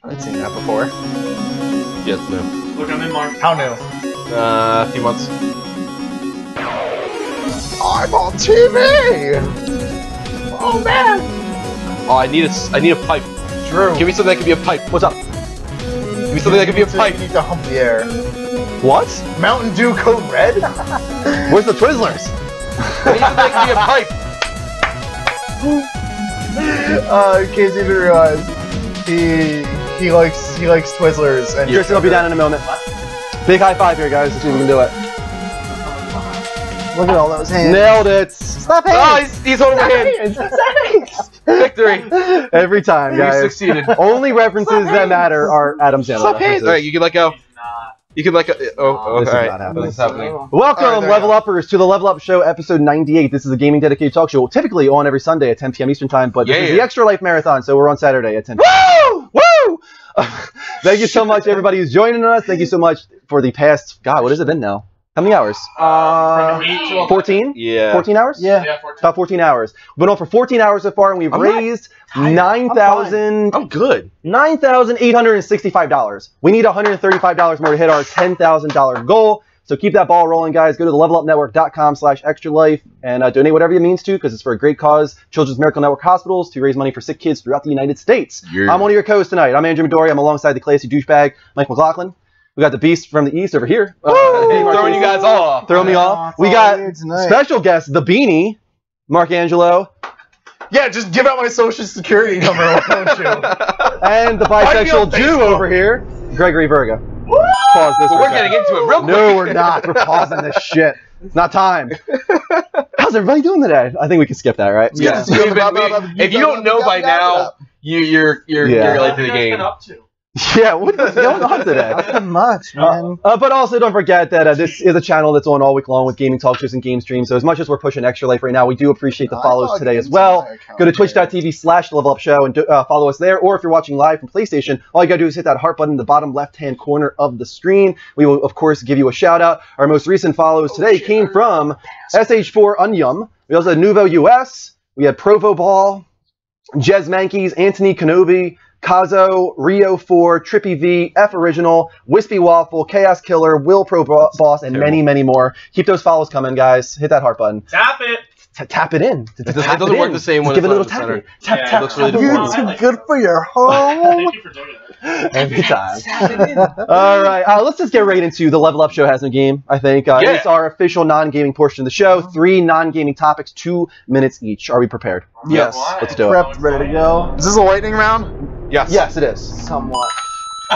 haven't seen that before. Yeah, it's new. Look, I'm in Mark. How new? A few months. I'm on TV! Oh man! Oh, I need a pipe. Drew. Give me something that can be a pipe. What's up? Give me something that can be a pipe. You need to hump the air. What? Mountain Dew Code Red? Where's the Twizzlers? I need something that can be a pipe. In case you didn't realize, he likes Twizzlers and Tristan will be down in a moment. Big high five here, guys. Let's see if we can do it. Look at all those hands. Nailed it. Stop hands. Oh, he's holding my hand. Victory. Every time, You guys. succeeded. Only references that matter are Adam Sandler Stop hands. references. All right, you can let go. You can let go. Oh, This is all right. not happening. This is happening. Welcome, All right, there Level you go. Uppers, to the Level Up Show, episode 98. This is a gaming dedicated talk show, typically on every Sunday at 10 p.m. Eastern Time, but this is the Extra Life Marathon, so we're on Saturday at 10 p.m. Woo! Woo! Thank you so much, everybody who's joining us. Thank you so much for the past, God, what has it been now? How many hours? 14? Yeah. 14 hours? Yeah. About 14 hours. We've been on for 14 hours so far, and we've raised $9,865. I'm good. $9,865. We need $135 more to hit our $10,000 goal. So keep that ball rolling, guys. Go to the levelupnetwork.com/extralife and donate whatever you means to, because it's for a great cause. Children's Miracle Network Hospitals to raise money for sick kids throughout the United States. Yeah. I'm one of your co-hosts tonight. I'm Andrew Midori. I'm alongside the classy douchebag, Mike McLaughlin. We got the beast from the east over here. Throwing you guys off. Throwing me off. We got special guest, the beanie, Mark Angelo. Yeah, just give out my social security number, why don't you? And the bisexual Jew over here, Gregory Verga. Pause this. We're getting into it real quick. No, we're not. We're pausing this shit. It's not time. How's everybody doing today? I think we can skip that, right? Yeah. If you don't know by now, you're late to the game. Yeah, what is going on today? Nothing much, man. But also don't forget that this is a channel that's on all week long with gaming talk shows and game streams. So as much as we're pushing Extra Life right now, we do appreciate the follows today as well. Go to twitch.tv/levelupshow and follow us there. Or if you're watching live from PlayStation, all you gotta do is hit that heart button in the bottom left-hand corner of the screen. We will, of course, give you a shout out. Our most recent follows today came from SH4 Unyum. We also had Nuvo US. We had Provo Ball, Jez Mankeys, Anthony Kenobi, Kazo, Rio4, Trippy V, F Original, Wispy Waffle, Chaos Killer, Will Pro Boss, and many, many more. Keep those follows coming, guys. Hit that heart button. Tap it. Tap it in. It doesn't work the same when give it's it a not little in the tap. center. Tap, Yeah, tap, it looks tap. really You're too good for your home. Thank you for doing that. Every time. All right, let's just get right into the Level Up Show has no game, I think. It's our official non-gaming portion of the show. 3 non-gaming topics, 2 minutes each. Are we prepared? Yes. Let's do it. Prepped, ready to go. Is this a lightning round? Yes. Yes, it is. Somewhat.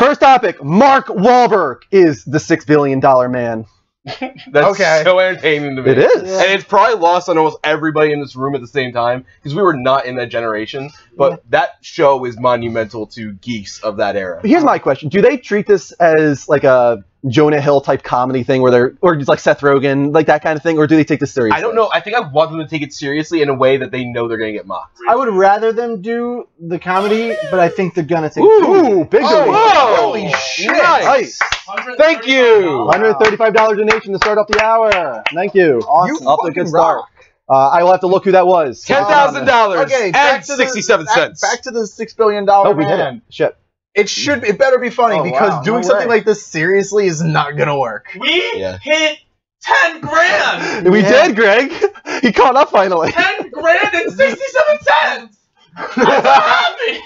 First topic, Mark Wahlberg is the $6 billion man. That's Okay. so entertaining to me. It is. And it's probably lost on almost everybody in this room at the same time, because we were not in that generation. But that show is monumental to geeks of that era. Here's my question. Do they treat this as like a Jonah Hill type comedy thing where they're, or just like Seth Rogen, like that kind of thing, or do they take this seriously? I don't know. I think I want them to take it seriously in a way that they know they're going to get mocked. I would rather them do the comedy, but I think they're gonna take. Ooh, big Oh, donation. whoa. Holy shit. Nice. Thank you. $135 donation to start off the hour. Thank you. Awesome. Off to a good start. I will have to look who that was. $10,000 Okay, and back to 67 cents. Back to the $6 billion Oh, we hit man. it. Shit. It better be funny, Oh, because wow, doing no something way. like this seriously is not gonna work. We Yeah. hit 10 grand. We did, Greg. He caught up finally. 10 grand and 67 cents. I'm so happy.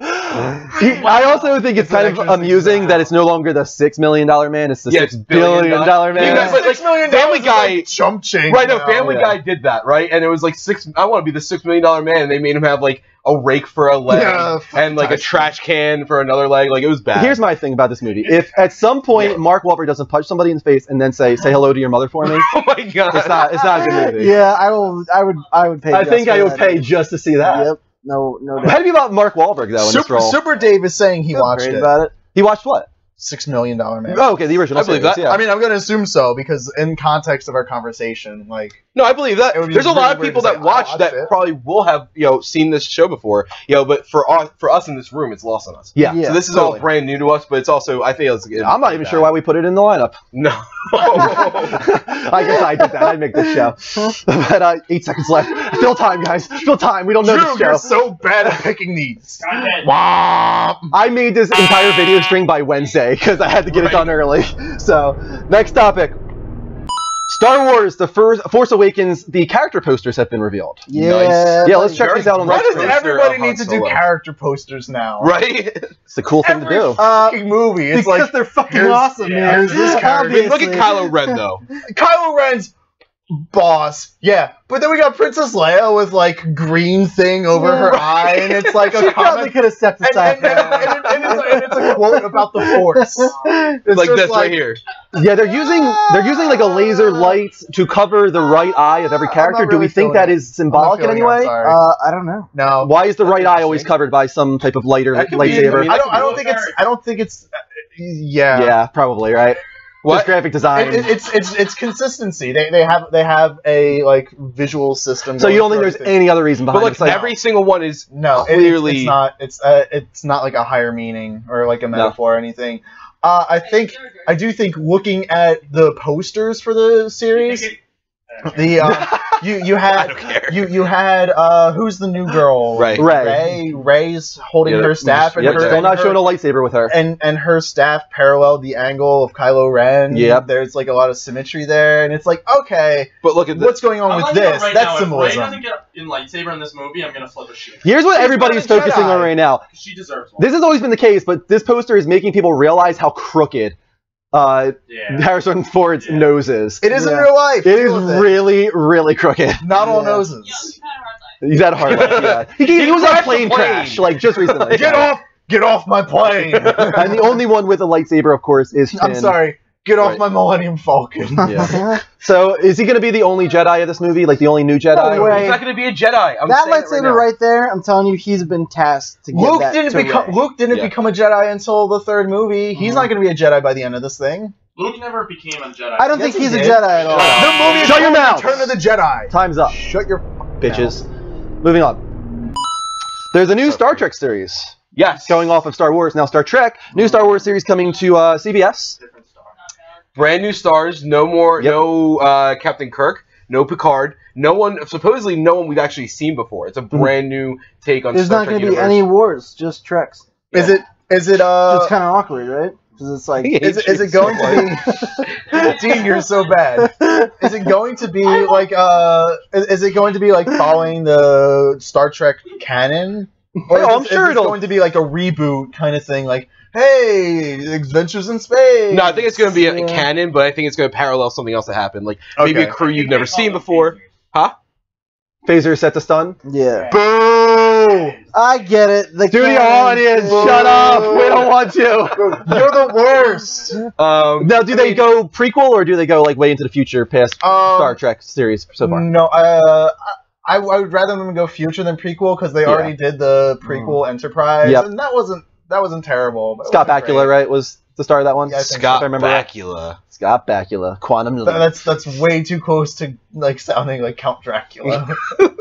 I also think it's kind of extra amusing that it's no longer the $6 million man, it's the Yeah, it's $6 billion man. Yeah, but, like, $6 million Family is Guy- like chump change. Right, no, now. Family yeah. Guy did that, right? And it was like I want to be the $6 million man, and they made him have like a rake for a leg Yeah, and like a trash can for another leg. Like, it was bad. Here's my thing about this movie. If at some point Mark Wahlberg doesn't punch somebody in the face and then say hello to your mother for me, oh my god, it's not a good movie. Yeah, I would pay. I think just I for would that. pay just to see that. Yep. No How doubt. do you feel about Mark Wahlberg though in this role? Super Dave is saying he watched Great it. about it. He watched what? $6 Million Man. Oh, okay, the original. I believe series, that. Yeah. I mean, I'm gonna assume so because in context of our conversation, like No, I believe that. It would be There's a lot really of weird people to say, that watch "Oh, that that's it." probably will have seen this show before. But for us in this room, it's lost on us. Yeah. So this is totally. all brand new to us, but it's also I think it's. I'm not even sure why we put it in the lineup. No. I guess I did that. I make this show. But 8 seconds left. Fill time, guys. Fill time. We don't know Drew, this you're show. so bad at picking these. I made this entire video string by Wednesday because I had to get it done early. So, next topic. Star Wars: The Force Awakens. The character posters have been revealed. Yeah. Yeah, let's check these out on Why the does poster everybody of need Han to do Solo. character posters now? Right? It's a cool thing to do. Fucking movie. It's Because like they're fucking here's- awesome, man. here's this character. I mean, look at Obviously. Kylo Ren though. Kylo Ren's boss. Yeah, but then we got Princess Leia with like green thing over her eye, and it's like She a probably comment. could have stepped aside. And it's a quote about the Force. It's Like just this right here. Yeah, they're using like a laser light to cover the right eye of every character. not Do we really think feeling that it. is symbolic in any way? I don't know. No. Why is the right eye always interesting. covered by some type of lighter That could be- lightsaber? I mean, I don't think it's. Yeah. Yeah, probably right. What? Just graphic design. It's consistency. They have a like visual system. So you don't going think there's through everything. any other reason But behind look, it? It's like, every single one is No, clearly. it's not like a higher meaning or like a metaphor or anything. I do think looking at the posters for the series, the you I don't care. you had who's the new girl? Rey. Rey's holding Yeah, her staff and yep, her, still and not her- showing a lightsaber with her. and her staff paralleled the angle of Kylo Ren. Yep. There's like a lot of symmetry there, and it's like, okay, But look at this. what's going on I'm with letting you know this? right That's now, if Rey symbolism. doesn't get in lightsaber in this movie, I'm gonna flip a shit. Here's what She's everybody's not a focusing Jedi. on right now. She deserves one. This has always been the case, but this poster is making people realize how crooked Yeah. Harrison Ford's nose is. It is in Yeah. real life. It is Deal with really, really crooked. Not all Yeah. noses. He's had a hard life, yeah. He was on a crashed the plane plane. crash, like, just recently. Get off my plane. And the only one with a lightsaber, of course, is Finn. I'm sorry. Get off Right. my Millennium Falcon. Yeah. So, is he going to be the only Jedi of this movie? Like, the only new Jedi? No way. He's not going to be a Jedi. I'm That saying it lightsaber now. right there, I'm telling you, he's been tasked to get Luke that didn't to become Rey. Luke didn't Yeah. become a Jedi until the third movie. He's not going to be a Jedi by the end of this thing. Luke never became a Jedi. I don't Yes, think he's he a did. Jedi at all. The movie is Shut your called mouth. Return of the Jedi. Time's up, Shut your bitches. Moving on. There's a new Star Trek series Yes. going off of Star Wars. Now, Star Trek, new Star Wars series coming to CBS. Different star. Brand new stars. No more. Yep. No Captain Kirk. No Picard. No one. Supposedly, no one we've actually seen before. It's a brand new take on There's Star not Trek going to be universe. any wars, just Treks. Is it It's kind of awkward, right? Because it's like, He hates is you it going so to be Dean, you're so bad. Is it going to be like is it going to be like following the Star Trek canon? Or Oh, I'm is sure it it'll- going to be like a reboot kind of thing, like, hey, adventures in space. No, I think it's going to be a Yeah. canon, but I think it's going to parallel something else that happened. Like maybe a Okay. crew you've never seen before. Huh? Phaser set to stun. yeah. Boo! I get it. The Studio canon- audience, shut up. We don't want you. You're the worst. Now, do they go prequel or do they go like way into the future past Star Trek series so far? No, I would rather them go future than prequel because they Yeah. already did the prequel Enterprise, Yep. and that wasn't terrible. But it Scott wasn't Bakula, great. right, was the star of that one? Yeah, I think Scott If I remember right. Bakula. Scott Bakula. Quantum Leap. That's way too close to like sounding like Count Dracula.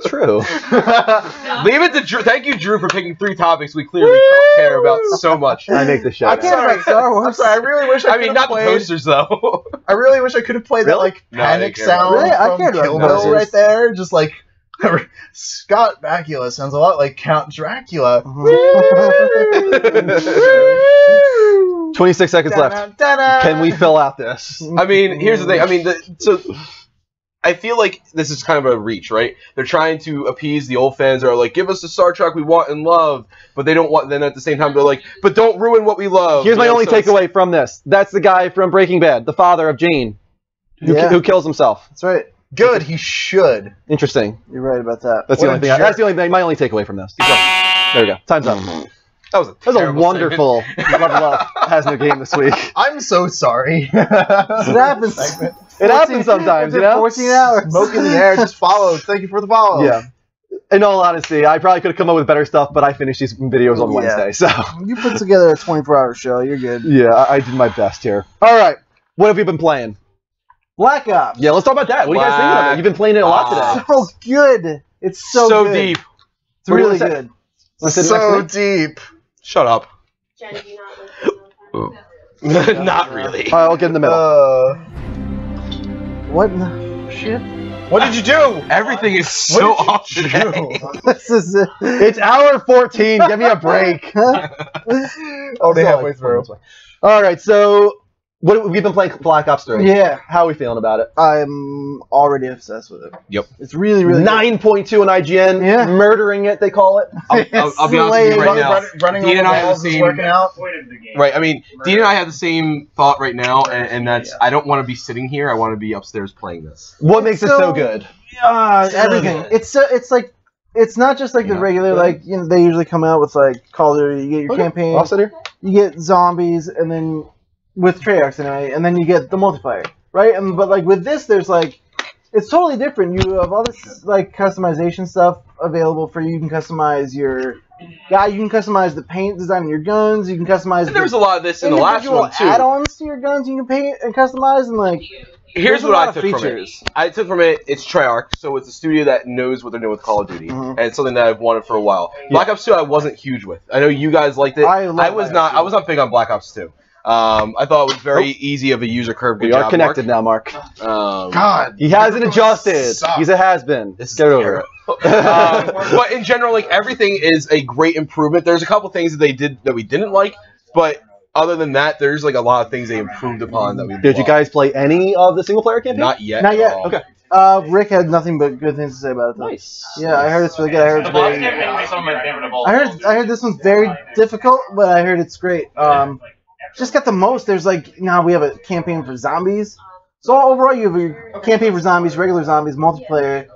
True. Leave it to Drew. Thank you, Drew, for picking 3 topics we clearly care about so much. I make the show. I now. care about Star Wars. I'm sorry. I really wish I I could mean, have not the played. posters though. I really wish I could have played that Really? like No, I panic didn't care about sound it. Really? I from cared about Kill the Bill posters. right there. Just like Scott Bakula sounds a lot like Count Dracula. 26 seconds left. Can we fill out this? I mean, here's the thing. I mean, so I feel like this is kind of a reach, right? They're trying to appease the old fans that are like, give us the Star Trek we want and love, but they don't want. Then at the same time, they're like, but don't ruin what we love. Here's You my know, only so it's- takeaway from this. That's the guy from Breaking Bad, the father of Jane, Yeah. who kills himself. That's right. Good. He should. Interesting. You're right about that. That's the What only a thing. jerk. That's the only thing. My only takeaway from this. There we go. Time's up. That was a, That was a terrible wonderful level up has no game this week. I'm so sorry. It happens. It happens sometimes, you know. 14 hours. Smoke in the air just followed. Thank you for the follow. Yeah. In all honesty, I probably could have come up with better stuff, but I finished these videos on Wednesday, so. You put together a 24-hour show. You're good. Yeah, I did my best here. All right, what have you been playing? Black Ops. Yeah, let's talk about that. What do you guys think of it? You've been playing it a lot today. So good. It's so good. deep. It's really good. So deep. Shut up. Jen, do you not listen? Not really. I'll get in the middle. What in the shit? What did you do? Everything is so What did off you today. do? This is it. It's hour 14. Give me a break. Only halfway through. All right, so we've been playing Black Ops 3. Yeah. How are we feeling about it? I'm already obsessed with it. Yep. It's really, really good. 9.2 on IGN. Yeah. Murdering it, they call it. I'll be honest with you right now. Running Dean on and the I have walls the is same- working out. Right, I mean, Dean and I have the same thought right now, and that's I don't want to be sitting here. I want to be upstairs playing this. What makes it so so- good? Everything. It's like it's not just like the regular like they usually come out with like Call of Duty. You get your campaign, Offset here? you get zombies, and then with Treyarch anyway, and then you get the multiplayer, right? But like with this, there's like it's totally different. You have all this like customization stuff available for you. You can customize your guy. You can customize the paint design on your guns. You can customize. There was a lot of this in the last individual one too. add-ons to your guns you can paint and customize, and like Here's there's a what lot I of took from it. features. I took from it, it's Treyarch, so it's a studio that knows what they're doing with Call of Duty, Mhm. and it's something that I've wanted for a while. Black Ops 2 I wasn't huge with. I know you guys liked it. I love was Black not. Ops 2. I was not big on Black Ops 2. I thought it was very easy of a user curve. Good We are job, connected Mark. now, Mark. God. He hasn't adjusted. Suck. He's a has-been. This is Get over it. But in general, like everything is a great improvement. There's a couple things that they did that we didn't like, but other than that, there's like a lot of things they improved upon that we. Did you guys play any of the single-player campaign? Not yet. Not yet. Okay. Rick had nothing but good things to say about it. Though. Nice. Yeah, I heard it's really good. I heard it's The boss very. campaign was some of my favorite of all. I heard this one's very difficult, but I heard it's great. Just got the most. There's like now we have a campaign for zombies. So overall, you have your campaign for zombies, regular zombies, multiplayer,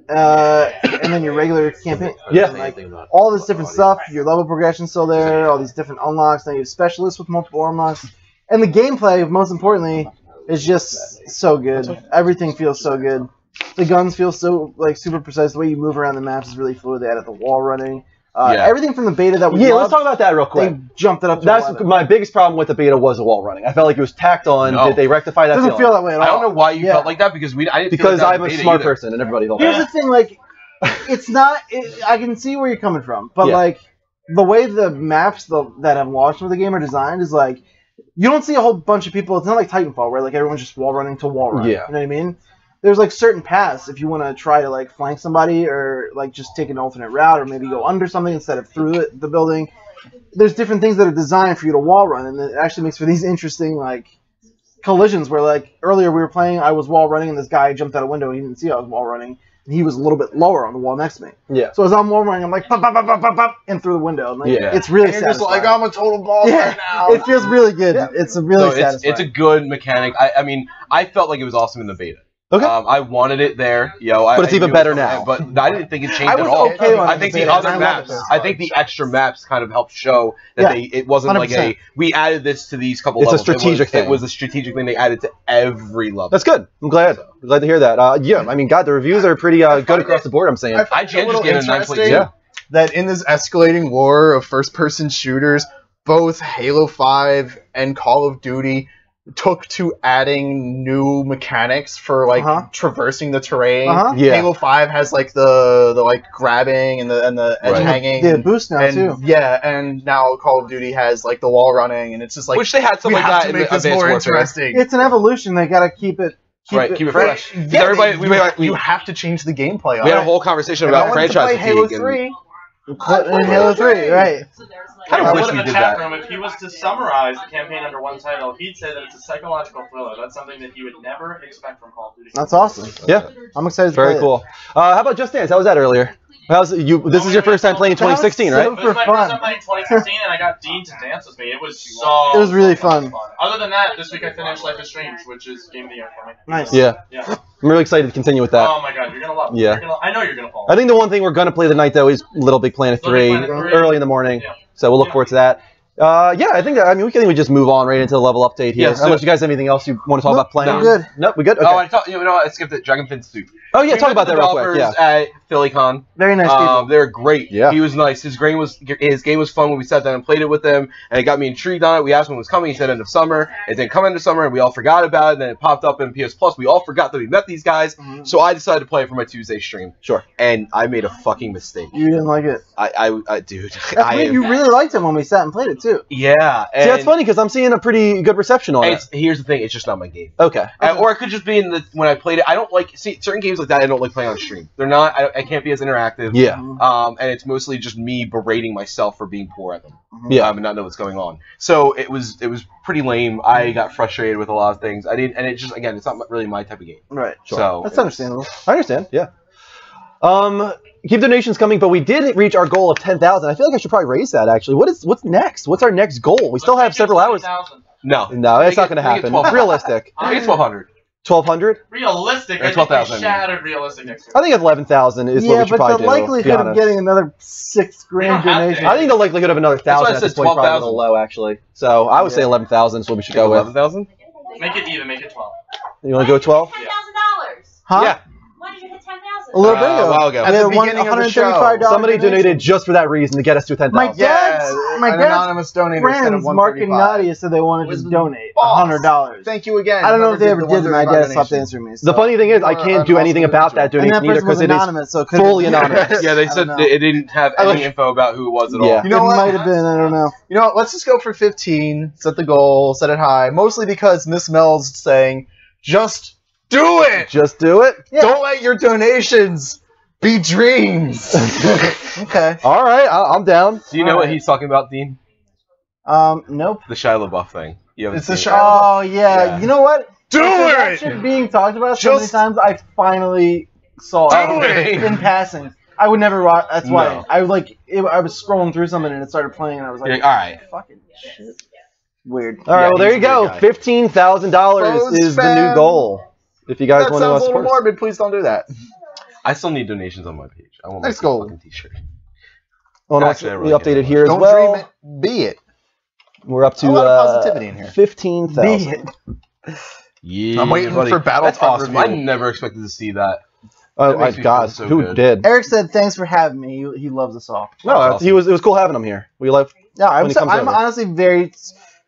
and then your regular campaign. Yeah. Like all this different stuff. Your level progression's still there. All these different unlocks. Now you have specialists with multiple unlocks, and the gameplay, most importantly, is just so good. Everything feels so good. The guns feel so like super precise. The way you move around the maps is really fluid. They added the wall running. Everything from the beta that we Yeah, loved, let's talk about that real quick. they jumped it up to That's 11. my biggest problem with the beta was the wall running. I felt like it was tacked on. No. Did they rectify that? It doesn't feeling? feel that way at all. I don't know why you Yeah. felt like that because I didn't. Because feel like that I'm a in the beta smart either. person and everybody don't. Here's the thing, like, it's not. I can see where you're coming from, but Yeah. like the way the maps that I've watched with the game are designed is like you don't see a whole bunch of people. It's not like Titanfall where like everyone's just wall running to wall run. Yeah. You know what I mean? There's like certain paths if you want to try to like flank somebody or like just take an alternate route or maybe go under something instead of through the building. There's different things that are designed for you to wall run, and it actually makes for these interesting like collisions where like earlier we were playing, I was wall running and this guy jumped out a window and he didn't see I was wall running. He was a little bit lower on the wall next to me. Yeah. So as I'm wall running, I'm like, pop, pop, pop, pop, pop, pop, and through the window. And, like, Yeah. it's really And you're just satisfying. like, I'm a total boss Yeah, right now. it feels really good. Yeah. It's a really No, satisfying. it's a good mechanic. I mean, I felt like it was awesome in the beta. Okay. I wanted it there, But it's even better now. But I didn't think it changed I at was all. okay on I it think in the the beta, other and I love maps, it. I think the extra maps kind of helped show that Yeah, it wasn't like 100%. we added this to these couple It's a levels. strategic thing. It was a strategic thing they added to every level. That's good. I'm glad. I'm glad to hear that. Yeah, I mean, God, the reviews are pretty good across the board. I'm saying. I find it a IGN little just gave it a 9.2. interesting Yeah. that in this escalating war of first-person shooters, both Halo 5 and Call of Duty took to adding new mechanics for like traversing the terrain. Yeah. Halo 5 has like the like grabbing and the edge Right. hanging. They have boost now and, too. Yeah, and now Call of Duty has like the wall running, and it's just like Which they had we something like have that to in make this Advanced more Warfare. interesting. It's an evolution. They gotta keep it fresh. Yeah, Because everybody, you have to change the gameplay. we had a whole conversation And I about wanted to franchise play Halo fatigue. 3. in Halo 3, right? Kind of I wish put in we the did chat that. room, if he was to summarize the campaign under one title, he'd say that it's a psychological thriller. That's something that you would never expect from Call of Duty. That's awesome. Yeah. I'm excited to Very play cool. How about Just Dance? How was that earlier? How's you? This is your first time playing in 2016, right? It was my first time playing 2016, and I got Dean to dance with me. It was so. It was really fun. Other than that, this week I finished Life is Strange, which is game of the year for me. Nice. Yeah. Yeah. I'm really excited to continue with that. Oh my god, you're gonna love it. Yeah. I know you're gonna fall. I think the one thing we're gonna play tonight though is Little Big Planet 3, Little Big Planet 3. early in the morning. Yeah. So we'll look forward to that. Yeah, I think we can just move on right into the level update here. Yeah, so- Unless you guys have anything else you want to talk Nope, about playing? I'm good. Nope, we good. Okay. Oh, I skipped it. Dragonfin Soup. Oh yeah, talk about that real quick. Yeah. PhillyCon. Very nice people. They were great. Yeah. He was nice. His game was fun when we sat down and played it with him, and it got me intrigued on it. We asked him when it was coming. He said end of summer. It didn't come into summer, and we all forgot about it. And then it popped up in PS Plus. We all forgot that we met these guys. So I decided to play it for my Tuesday stream. Sure. And I made a fucking mistake. You didn't like it. Dude. That's weird. You really liked it when we sat and played it too. Yeah. See, that's funny because I'm seeing a pretty good reception on it. Here's the thing. It's just not my game. Okay. Or it could just be when I played it. I don't like certain games like that. I don't like playing on stream. They're not. I can't be as interactive. Yeah. And it's mostly just me berating myself for being poor at them. Yeah. And not know what's going on. So it was pretty lame. I got frustrated with a lot of things. I didn't, and it just again, it's not really my type of game. Right. Sure. So That's understandable. I understand. Yeah. Keep donations coming, but we did reach our goal of 10,000. I feel like I should probably raise that. Actually, what's next? What's our next goal? We still have several hours. No, No, that's not going to happen. Realistic. I think it's 1,200. 1,200? Realistic. Or 12,000. Shattered realistic next I think 11,000 is what Yeah, we should but probably the do. likelihood of getting another $6,000 We don't have to. donation. I think the likelihood of another That's why I 1,000 at this said point is probably a little 12,000. low, actually. So I would say 11,000 is what we should go with. 11,000. Make it even. Make it 12. You want to go 12? $10,000. Huh? Yeah. When did you hit 10,000? A little bit ago. A while ago. At We the had beginning of the show. $135 Somebody donation. donated just for that reason to get us to 10,000. My dad's an dad's anonymous donator said friends, Mark and $135. Nadia, said they wanted to Was donate boss. $100. Thank you again. I don't know if they ever Whoever did, and my the dad stopped donation. answering me. The So. funny thing is, I You're can't an do anything awesome about that And donation that either person was because it is anonymous, so it couldn't- fully anonymous. Yeah, they I said don't know. it didn't have any info about who it was at all. Yeah. You know it what? might have been. I don't know. You know what? Let's just go for 15. Set the goal. Set it high. Mostly because Miss Mel's saying, just do it. Just do it. Yeah. Don't let your donations be dreams. Okay. All right, I'm down. Do you know what he's talking about, Dean? Nope. The Shia LaBeouf thing. You haven't It's the seen it. Shia- Oh yeah. Yeah. You know what? Do Because that it. shit being talked about so many Just times, I finally saw do it it. in passing. I would never watch. That's why No. I was scrolling through something and it started playing, and I was You're like, like, all right. fucking shit. Weird. All right, Yeah, well there he's you a go. great guy. $15,000 Rose is the new fam. goal. If you guys That want to sounds a little support. morbid. Please don't do that. I still need donations on my page. I want my Next goal. fucking t-shirt. Oh, no, Actually, I really we updated can't. here as Don't well. dream it. Be it. We're up to A lot of positivity in here. 15,000. Yeah, I'm waiting buddy. for Battlefront That's awesome. review. I never expected to see that. Oh That my makes me God, feel so who good. did? Eric said, "Thanks for having me. He loves us all." No, That's it was cool having him here. We love. Yeah, When he comes I'm over. honestly very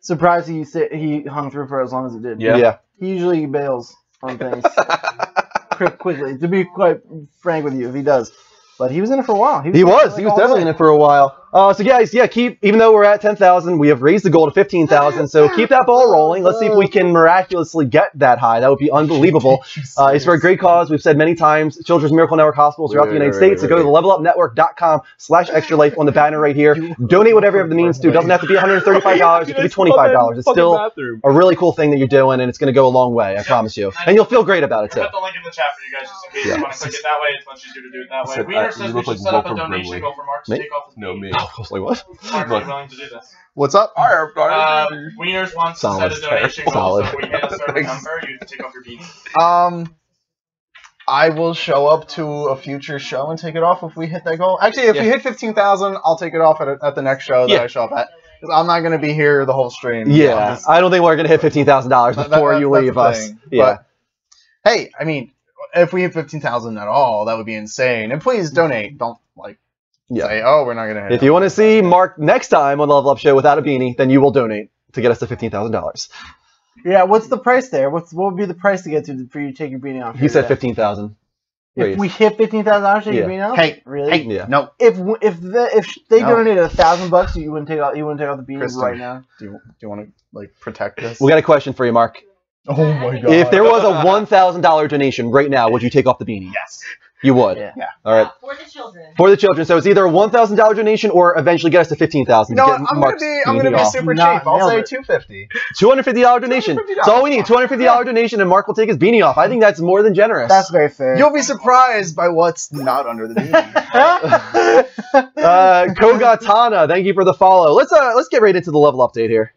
surprised he hung through for as long as he did. Yeah. Yeah. He usually bails on things quickly. To be quite frank with you, if he does, but he was in it for a while. He was definitely in it for a while. So guys, yeah, even though we're at 10,000, we have raised the goal to 15,000. So keep that ball rolling. Let's see if we can miraculously get that high. That would be unbelievable. It's for a great cause. We've said many times, Children's Miracle Network hospitals throughout the United States. So go to the levelupnetwork.com/extra-life on the banner right here. Donate whatever you have the means to. It doesn't have to be $135. It could be $25. It's still a really cool thing that you're doing, and it's going to go a long way. I promise you. And you'll feel great about it too. Put the link in the chat for you guys just in case you want to click it that way. It's much easier to do it that way. Said, Wiener you says we look should like set up a Wilford donation Brimley. goal for Mark to Me? take off his No, me. I was like, what? Mark, are you willing to do this? What's up? Wieners wants to Solid. set a donation goal, Solid. so if we hit a certain number, you take off your beanie. I will show up to a future show and take it off if we hit that goal. Actually, if we hit 15,000, I'll take it off at the next show that I show up at. 'Cause I'm not going to be here the whole stream. Yeah, I don't think we're going to hit $15,000 before you leave us. Thing. Yeah. But, hey, I mean, if we hit 15,000 at all, that would be insane. And please donate. Don't, say, oh, we're not going to hit If you want to see Mark next time on the Level Up Show without a beanie, then you will donate to get us to $15,000. Yeah, what's the price there? What would be the price to get to for you to take your beanie off? He said 15,000. If we hit $15,000, take your beanie off. Hey, really? Hey, Yeah. no. If they No. donated $1,000, you wouldn't take off the beanie Kristen, right now. Do you want to protect this? We got a question for you, Mark. Oh my god. If there was a $1,000 donation right now, would you take off the beanie? Yes. You would? Yeah. All right. For the children. For the children. So it's either a $1,000 donation or eventually get us to $15,000. You know what? I'm gonna be super cheap. I'll say $250. $250 donation. That's all we need. $250 donation, and Mark will take his beanie off. I think that's more than generous. That's very fair. You'll be surprised by what's not under the beanie. Kogatana, thank you for the follow. Let's get right into the level update here.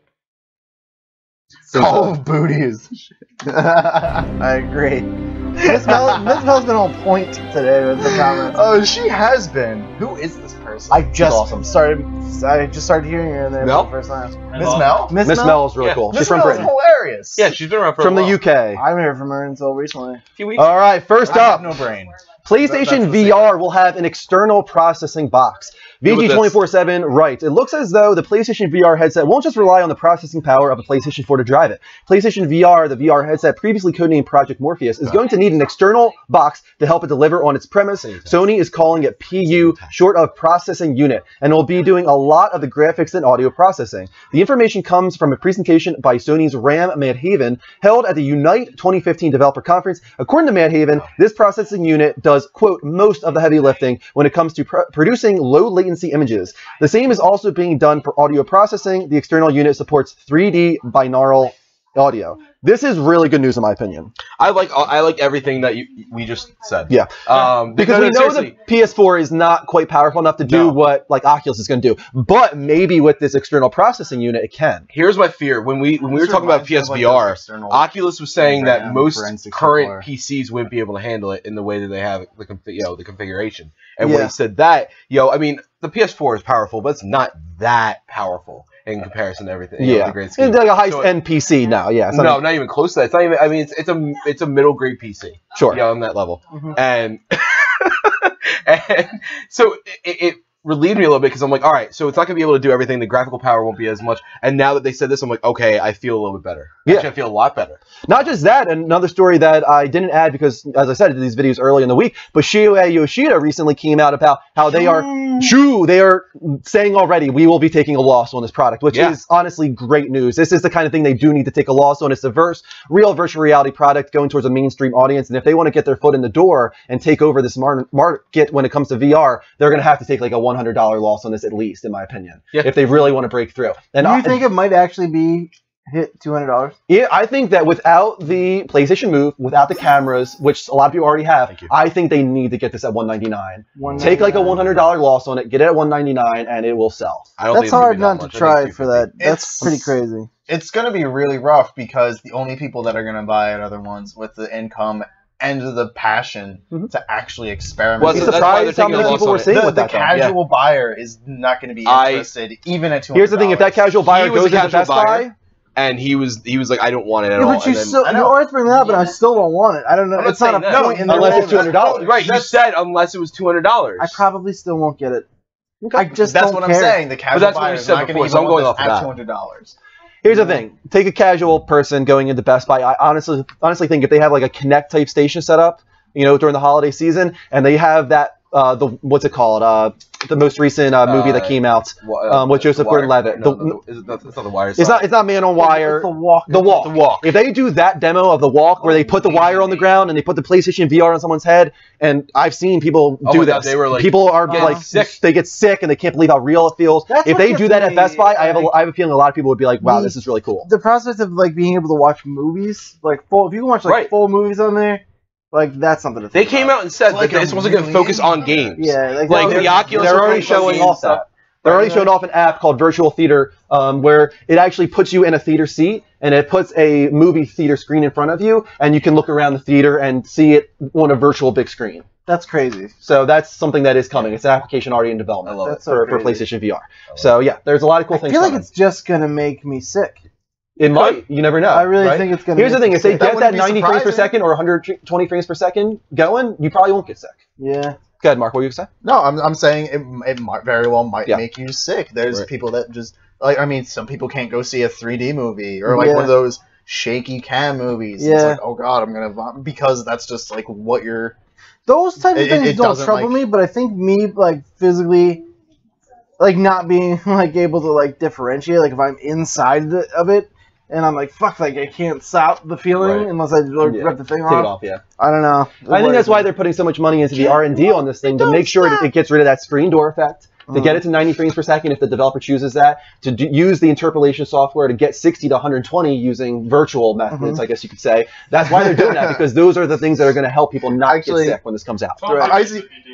Call of Booty is I agree. Miss Mel's been on point today with the comments. Oh, she has been. Who is this person? I just awesome. started hearing her there Mel? for the first time. Miss Mel? Miss Mel is really Yeah. cool. She's Miss from Mel is Britain. hilarious. Yeah, she's been around for From a the while. UK. I haven't heard from her until recently. A few weeks. All right, first I have up. no brain. PlayStation VR will have an external processing box. VG247 writes, it looks as though the PlayStation VR headset won't just rely on the processing power of a PlayStation 4 to drive it. PlayStation VR, the VR headset previously codenamed Project Morpheus, is going to need an external box to help it deliver on its premise. Sony is calling it PU, short of Processing Unit, and will be doing a lot of the graphics and audio processing. The information comes from a presentation by Sony's Ram Madhavan held at the Unite 2015 Developer Conference. According to Madhavan, this processing unit does, quote, most of the heavy lifting when it comes to producing low latency images. The same is also being done for audio processing. The external unit supports 3D binaural audio. This is really good news in my opinion. I like everything that we just said. Yeah. Because we know the PS4 is not quite powerful enough to do what like Oculus is going to do. But maybe with this external processing unit, it can. Here's my fear. When we were talking about PSVR, Oculus was saying that most current PCs wouldn't be able to handle it in the way that they have the configuration. And when he said that, I mean, the PS4 is powerful, but it's not that powerful in comparison to everything. Yeah, it's like a high-end PC now. Yeah, no, not even close to that. It's not even. I mean, it's a middle grade PC. Sure. On that level, and so it relieved me a little bit because I'm like, all right, so it's not gonna be able to do everything. The graphical power won't be as much. And now that they said this, I'm like, okay, I feel a little bit better. Yeah. Actually, I feel a lot better. Not just that, another story that I didn't add because, as I said, I did these videos early in the week, but Shuei Yoshida recently came out about how they are saying already we will be taking a loss on this product, which is honestly great news. This is the kind of thing they do need to take a loss on. It's a real virtual reality product going towards a mainstream audience, and if they want to get their foot in the door and take over this market when it comes to VR, they're going to have to take like a $100 loss on this at least, in my opinion, if they really want to break through. And do you think it might actually be hit $200? Yeah, I think that without the PlayStation Move, without the cameras, which a lot of people already have, I think they need to get this at $199. Take like a $100 loss on it, get it at $199, and it will sell. That's hard not to try for that. That's pretty crazy. It's going to be really rough because the only people that are going to buy it are the ones with the income and the passion to actually experiment. Well, it's surprised how many people were seeing with the casual buyer is not going to be interested even at $200. Here's the thing: if that casual buyer goes to Best Buy, and he was like, I don't want it at all. But you always bring that up, but I still don't want it. I don't know. It's not a point in the unless it's $200. Right? You said unless it was $200. I probably still won't get it. Okay. I just that's don't what care. I'm saying. The casual buyer is not going to even want this at $200. Here's the thing. Take a casual person going into Best Buy. I honestly think if they have like a Kinect type station set up, during the holiday season, and they have that what's it called? The most recent movie that came out with Joseph Gordon-Levitt. It's not the Wire. It's not Man on Wire. It's the Walk. The Walk. If they do that demo of the Walk where they put the wire on the ground and they put the PlayStation VR on someone's head, and I've seen people do this. They were like, people are like sick. They get sick and they can't believe how real it feels. If they do that at Best Buy, I have a feeling a lot of people would be like, wow, this is really cool. The prospect of like being able to watch movies, like full, if you can watch like full movies on there. Like, that's something to think They came out and said that this wasn't going to focus on games. Yeah, like the Oculus. They're already showing off that. They're already showing off an app called Virtual Theater, where it actually puts you in a theater seat, and it puts a movie theater screen in front of you, and you can look around the theater and see it on a virtual big screen. That's crazy. So that's something that is coming. It's an application already in development for PlayStation VR. So yeah, there's a lot of cool things. I feel like it's just going to make me sick. It might. You never know. I really think it's going to. Here's the thing: if they get that 90 frames per second or 120 frames per second going, you probably won't get sick. Yeah. Go ahead, Mark. What were you saying? No, I'm saying it might very well make you sick. There's people that just like. I mean, some people can't go see a 3D movie or like one of those shaky cam movies. Yeah. It's like, oh god, I'm gonna vomit because that's just like what you're. Those type of things don't trouble me, but I think me like physically, like not being like able to like differentiate, like if I'm inside of it. And I'm like, fuck, like I can't stop the feeling unless I rip the thing off. Take it off, yeah. I don't know. I think that's why they're putting so much money into the R&D on this thing, to make sure it gets rid of that screen door effect, to get it to 90 frames per second if the developer chooses that, to use the interpolation software to get 60 to 120 using virtual methods, I guess you could say. That's why they're doing that, because those are the things that are going to help people not get sick when this comes out.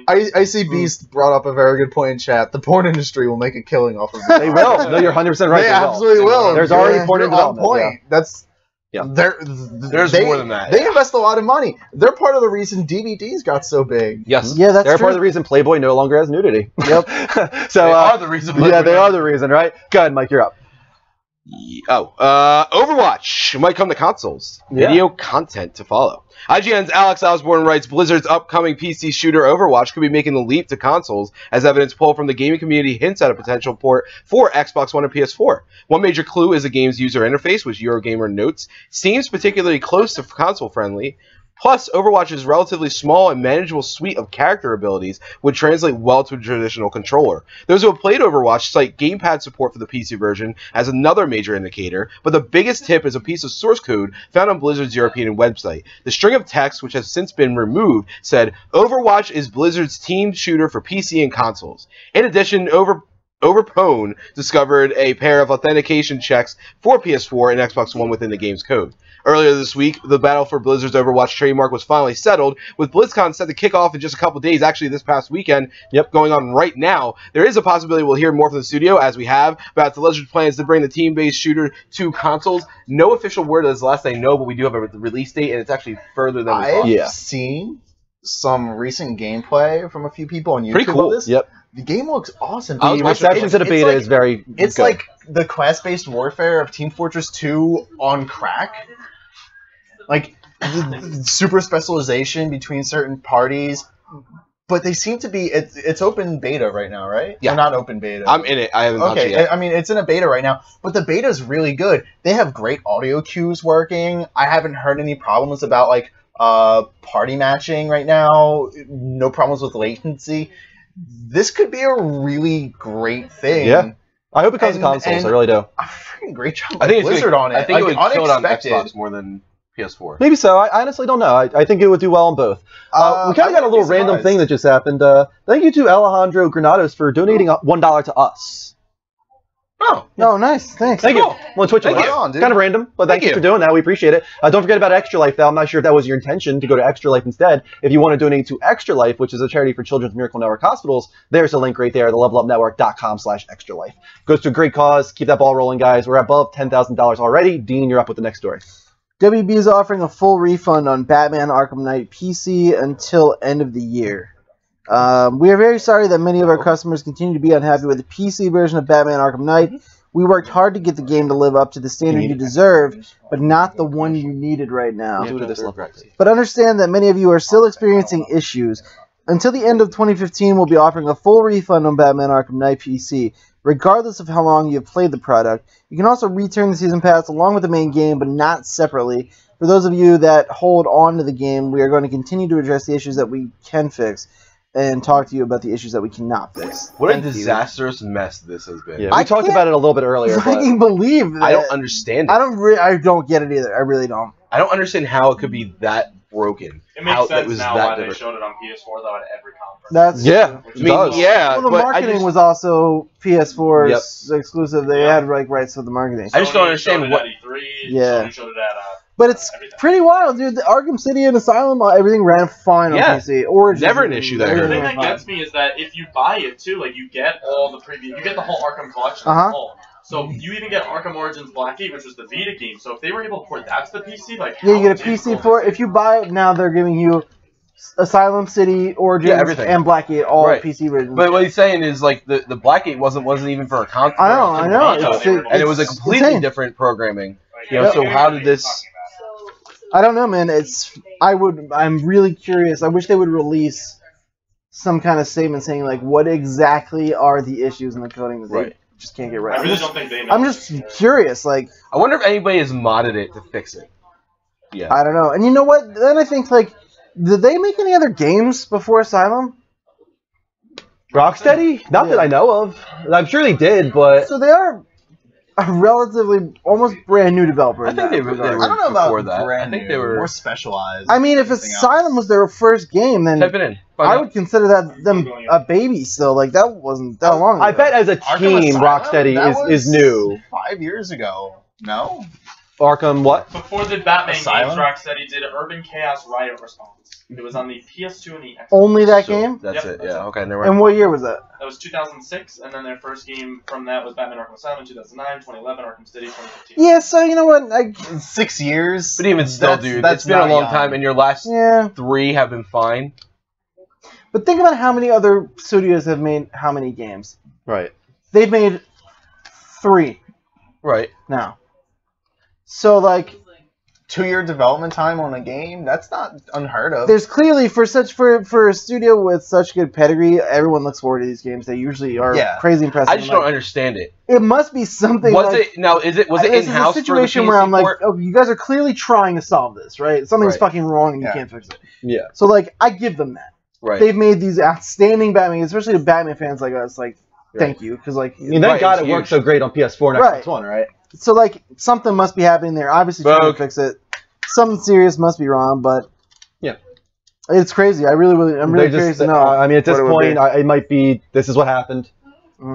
I see Beast brought up a very good point in chat. The porn industry will make a killing off of it. They will. No, you're 100% right. They absolutely will. There's already porn in development. Point. That's there's more than that. They invest a lot of money. They're part of the reason DVDs got so big. Yes. Yeah, that's They're part of the reason Playboy no longer has nudity. Yep. So they are the reason. Yeah, they are the reason, right? Go ahead, Mike. You're up. Overwatch might come to consoles. Video content to follow. IGN's Alex Osborne writes, Blizzard's upcoming PC shooter Overwatch could be making the leap to consoles, as evidence pulled from the gaming community hints at a potential port for Xbox One and PS4. One major clue is the game's user interface, which Eurogamer notes seems particularly close to console-friendly. Plus, Overwatch's relatively small and manageable suite of character abilities would translate well to a traditional controller. Those who have played Overwatch cite gamepad support for the PC version as another major indicator, but the biggest tip is a piece of source code found on Blizzard's European website. The string of text, which has since been removed, said, Overwatch is Blizzard's team shooter for PC and consoles. In addition, Overpone discovered a pair of authentication checks for PS4 and Xbox One within the game's code. Earlier this week, the battle for Blizzard's Overwatch trademark was finally settled, with BlizzCon set to kick off in just a couple days, actually this past weekend, going on right now. There is a possibility we'll hear more from the studio, as we have, about the Blizzard's plans to bring the team-based shooter to consoles. No official word as last I know, but we do have a release date, and it's actually further than we thought. I've seen some recent gameplay from a few people on YouTube. Pretty cool. Of this. The game looks awesome. The reception to the beta is very It's good. like the class-based warfare of Team Fortress 2 on crack. Like, the super specialization between certain parties. But they seem to be... It's open beta right now, right? Yeah. Or not open beta. I'm in it. I haven't touched it yet. I mean, it's in a beta right now. But the beta is really good. They have great audio cues working. I haven't heard any problems about, like, party matching right now. No problems with latency. This could be a really great thing. Yeah. I hope it comes to consoles. I really do. A freaking great job I think Blizzard on it. I think it would kill it on unexpected. Xbox more than PS4. Maybe so. I honestly don't know. I think it would do well on both. We kind of got a little random thing that just happened. Thank you to Alejandro Granados for donating $1 to us. Oh, nice. Thanks. Thank you. On Twitch. Right on, dude. Kind of random, but thank you for doing that. We appreciate it. Don't forget about Extra Life, though. I'm not sure if that was your intention to go to Extra Life instead. If you want to donate to Extra Life, which is a charity for Children's Miracle Network hospitals, there's a link right there, thelevelupnetwork.com/extralife. Goes to a great cause. Keep that ball rolling, guys. We're above $10,000 already. Dean, you're up with the next story. WB is offering a full refund on Batman Arkham Knight PC until end of the year. We are very sorry that many of our customers continue to be unhappy with the PC version of Batman Arkham Knight. We worked hard to get the game to live up to the standard you deserve, but not the one you needed right now. But understand that many of you are still experiencing issues. Until the end of 2015, we'll be offering a full refund on Batman Arkham Knight PC, regardless of how long you've played the product. You can also return the Season Pass along with the main game, but not separately. For those of you that hold on to the game, we are going to continue to address the issues that we can fix, and talk to you about the issues that we cannot fix. What a disastrous mess this has been. Yeah, we talked about it a little bit earlier. I can't believe that. I don't understand it. I don't get it either. I really don't. I don't understand how it could be that broken. It makes sense now why they showed it on PS4 though at every conference. That's it does. Well, the marketing was also PS4's exclusive. They had rights to the marketing. I just don't understand what. E3, Yeah. Sony showed it at But it's pretty wild, dude. The Arkham City and Asylum, everything ran fine on PC. Origins, never an issue there. The thing that gets me is that if you buy it too, like you get all the previous, you get the whole Arkham collection. So you even get Arkham Origins Blackgate, which was the Vita game. So if they were able to port that to the PC, like yeah, you get a PC for it. If you buy it now, they're giving you Asylum City, Origins, and Blackgate, all PC versions. But what he's saying is like the Blackgate wasn't even for a console. I know. And it was a completely different programming. You know, so how did this? I don't know, man. I'm really curious. I wish they would release some kind of statement saying like what exactly are the issues in the coding that they just can't get right. I really don't think they know. I'm just curious. Like, I wonder if anybody has modded it to fix it. Yeah. I don't know. And you know what? Then I think like, did they make any other games before Asylum? Rocksteady? Not that I know of. I'm sure they did, but so they are a relatively almost brand new developer. I think they were I don't know about that. brand I think new, they were more specialized. I mean, if Asylum was their first game, then type it in. I would consider them a baby still. Like that wasn't that long ago. I bet as a team, Rocksteady is new. 5 years ago. No. Arkham what? Before the Batman Asylum? games, Rocksteady did Urban Chaos Riot Response. It was on the PS2 and the Xbox. Only that game? That's it. Yeah. Okay. Never And what year was that? That was 2006, and then their first game from that was Batman Arkham Asylum 2009, 2011, Arkham City 2015. Yeah, so you know what? 6 years. But even still, dude, it's been a long time, and your last 3 have been fine. But think about how many other studios have made how many games. Right. They've made 3. Right. now. So like 2-year development time on a game, that's not unheard of. there's clearly for a studio with such good pedigree, everyone looks forward to these games. They usually are crazy impressive. I just don't understand it. It must be something. Was it in-house? This is a situation where I'm like, oh, you guys are clearly trying to solve this, right? Something's fucking wrong and you can't fix it. Yeah. So like, I give them that. Right. They've made these outstanding Batman, especially the Batman fans like us. Like, thank you, because like, thank God it worked so great on PS4 and Xbox One, right? So like, something must be happening there. Obviously, trying to fix it. Something serious must be wrong, but yeah, it's crazy. I'm really curious to know. I mean, at this point, it might be this is what happened.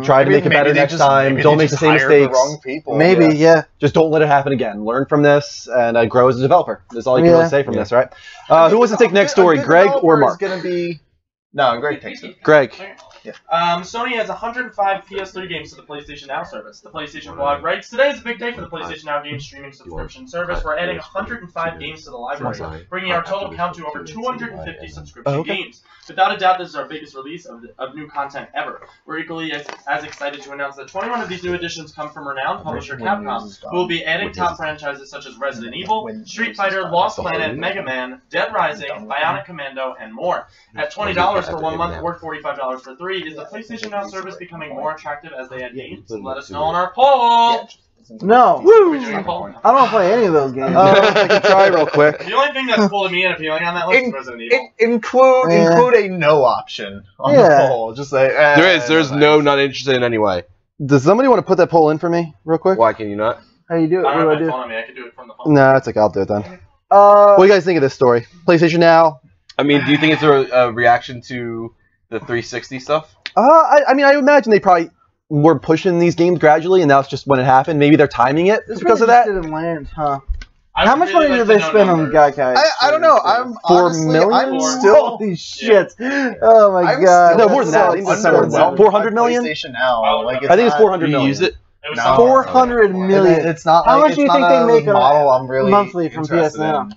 Try to make it better next time. Don't make the same mistakes. Wrong people. Maybe, yeah. Just don't let it happen again. Learn from this and grow as a developer. That's all you can really say from this, right? Who wants to take next story, Greg or Mark? Gonna be no, Greg takes it. Greg. Sony has 105 PS3 games to the PlayStation Now service. The PlayStation blog writes, today is a big day for the PlayStation Now game streaming subscription service. We're adding 105 games to the library, bringing our total count to over 250 subscription games. Without a doubt, this is our biggest release of new content ever. We're equally as excited to announce that 21 of these new additions come from renowned publisher Capcom, who will be adding top franchises such as Resident Evil, Street Fighter, Lost Planet, Mega Man, Dead Rising, Bionic Commando, and more. At $20 for 1 month or $45 for 3, is the PlayStation Now service becoming more attractive as they add games? Let us know on our poll! No. Woo! I don't want to play any of those games. I can try real quick. The only thing that's cool to me and appealing on that list is Resident Evil. Include a no option on the poll. Just say there's no not interested in any way. Does somebody want to put that poll in for me real quick? Why can you not? How you do it? I don't what have do my I do? phone on me. I can do it from the phone. No, it's okay. I'll do it then. What do you guys think of this story? PlayStation Now. I mean, do you think it's a reaction to the 360 stuff? I mean, I imagine they probably were pushing these games gradually, and now it's just when it happened. Maybe they're timing it because of that. Didn't land, huh? How much money did they spend on Gaikai? I don't know. I'm $4 million. I'm still holy shit! Oh my god! No, more than that. 400 million. PlayStation Now. I think it's 400 million. Use it? No. 400 million. It's not. How like, much do you think they make monthly from PS Now?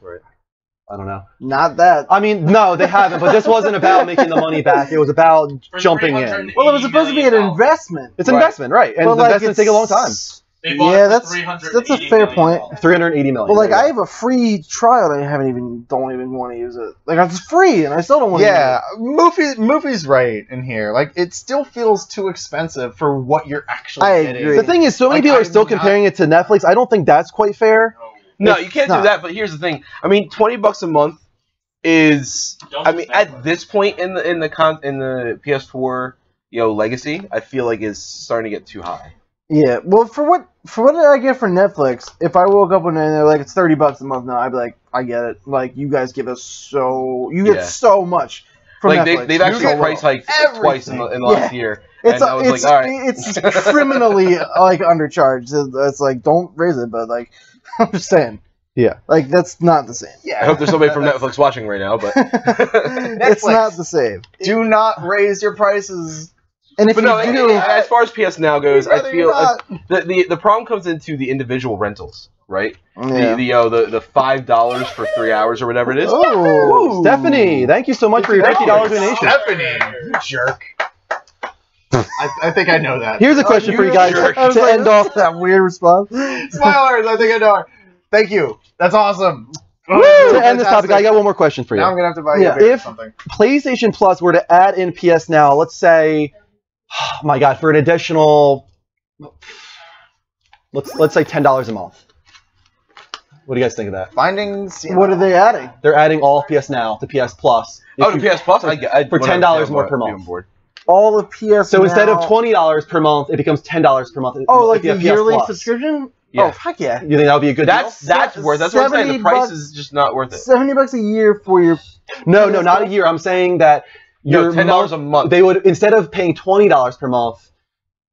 I don't know. Not that. I mean, no, they haven't. But this wasn't about making the money back. It was about jumping in. Well, it was supposed to be an investment. It's an investment, right? And but, the investments take a long time. Yeah, that's a fair point. 380 million. Well, like I have a free trial and I don't even want to use it. Like it's free and I still don't want to use it. Movie's right in here. Like it still feels too expensive for what you're actually getting. Agree. The thing is, so many people are still comparing it to Netflix. I don't think that's quite fair. No, you can't do that. But here's the thing. I mean, $20 a month is. I mean, at this point in the PS4 legacy, I feel like is starting to get too high. Yeah. Well, for what I get for Netflix, if I woke up one day and they're like it's $30 a month now, I'd be like, I get it. Like you guys give us so much. From like Netflix. they've actually price hiked twice in the last year. And I was like, all right. It's criminally like undercharged. It's like don't raise it, but like. I'm just saying. Yeah. Like, that's not the same. Yeah. I hope there's somebody from Netflix watching right now, but... It's not the same. Do not raise your prices. And if you do... as far as PS Now goes, I feel... the problem comes into the individual rentals, right? Yeah. The $5 for 3 hours or whatever it is. Oh, Stephanie, thank you so much for your $50 donation. Stephanie, you jerk. I think I know that. Here's a question for you guys to end off that weird response. Spoilers, I think I know it. Thank you. That's awesome. To end this topic, I got one more question for you. Now I'm gonna have to buy you a beer or something. If PlayStation Plus were to add in PS Now, let's say, oh my God, for an additional, let's say $10 a month. What do you guys think of that? What are they adding? They're adding all of PS Now to PS Plus. To PS Plus? For $10 more per month. All of PS So instead of $20 per month, it becomes $10 per month. Oh, like a yearly subscription? Yeah. Oh, heck yeah. You think that would be a good deal? That's worth it. That's what I'm saying. The price is just not worth it. $70 a year for your... No, not a year. I'm saying that your $10 a month. They would, instead of paying $20 per month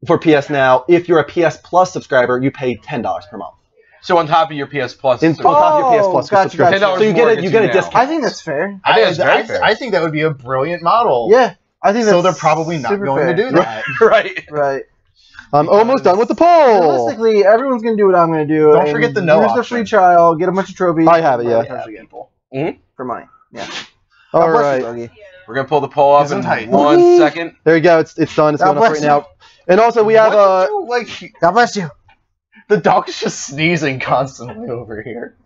for PS Now, if you're a PS Plus subscriber, you pay $10 per month. So on top of your PS Plus, on top of your PS Plus subscription, $10 so you get a discount. I think that's fair. I think that's very fair. I think that would be a brilliant model. Yeah, I think that's so. They're probably not going to do that. Right. I'm almost done with the poll. Realistically, everyone's going to do what I'm going to do. Don't forget the no option. Use the free trial, get a bunch of trophies. I have it, yeah. For money. Yeah. All right. We're going to pull the poll up in 1 second. There you go. It's done. It's going up right now. And also we have God bless you. The dog's just sneezing constantly over here.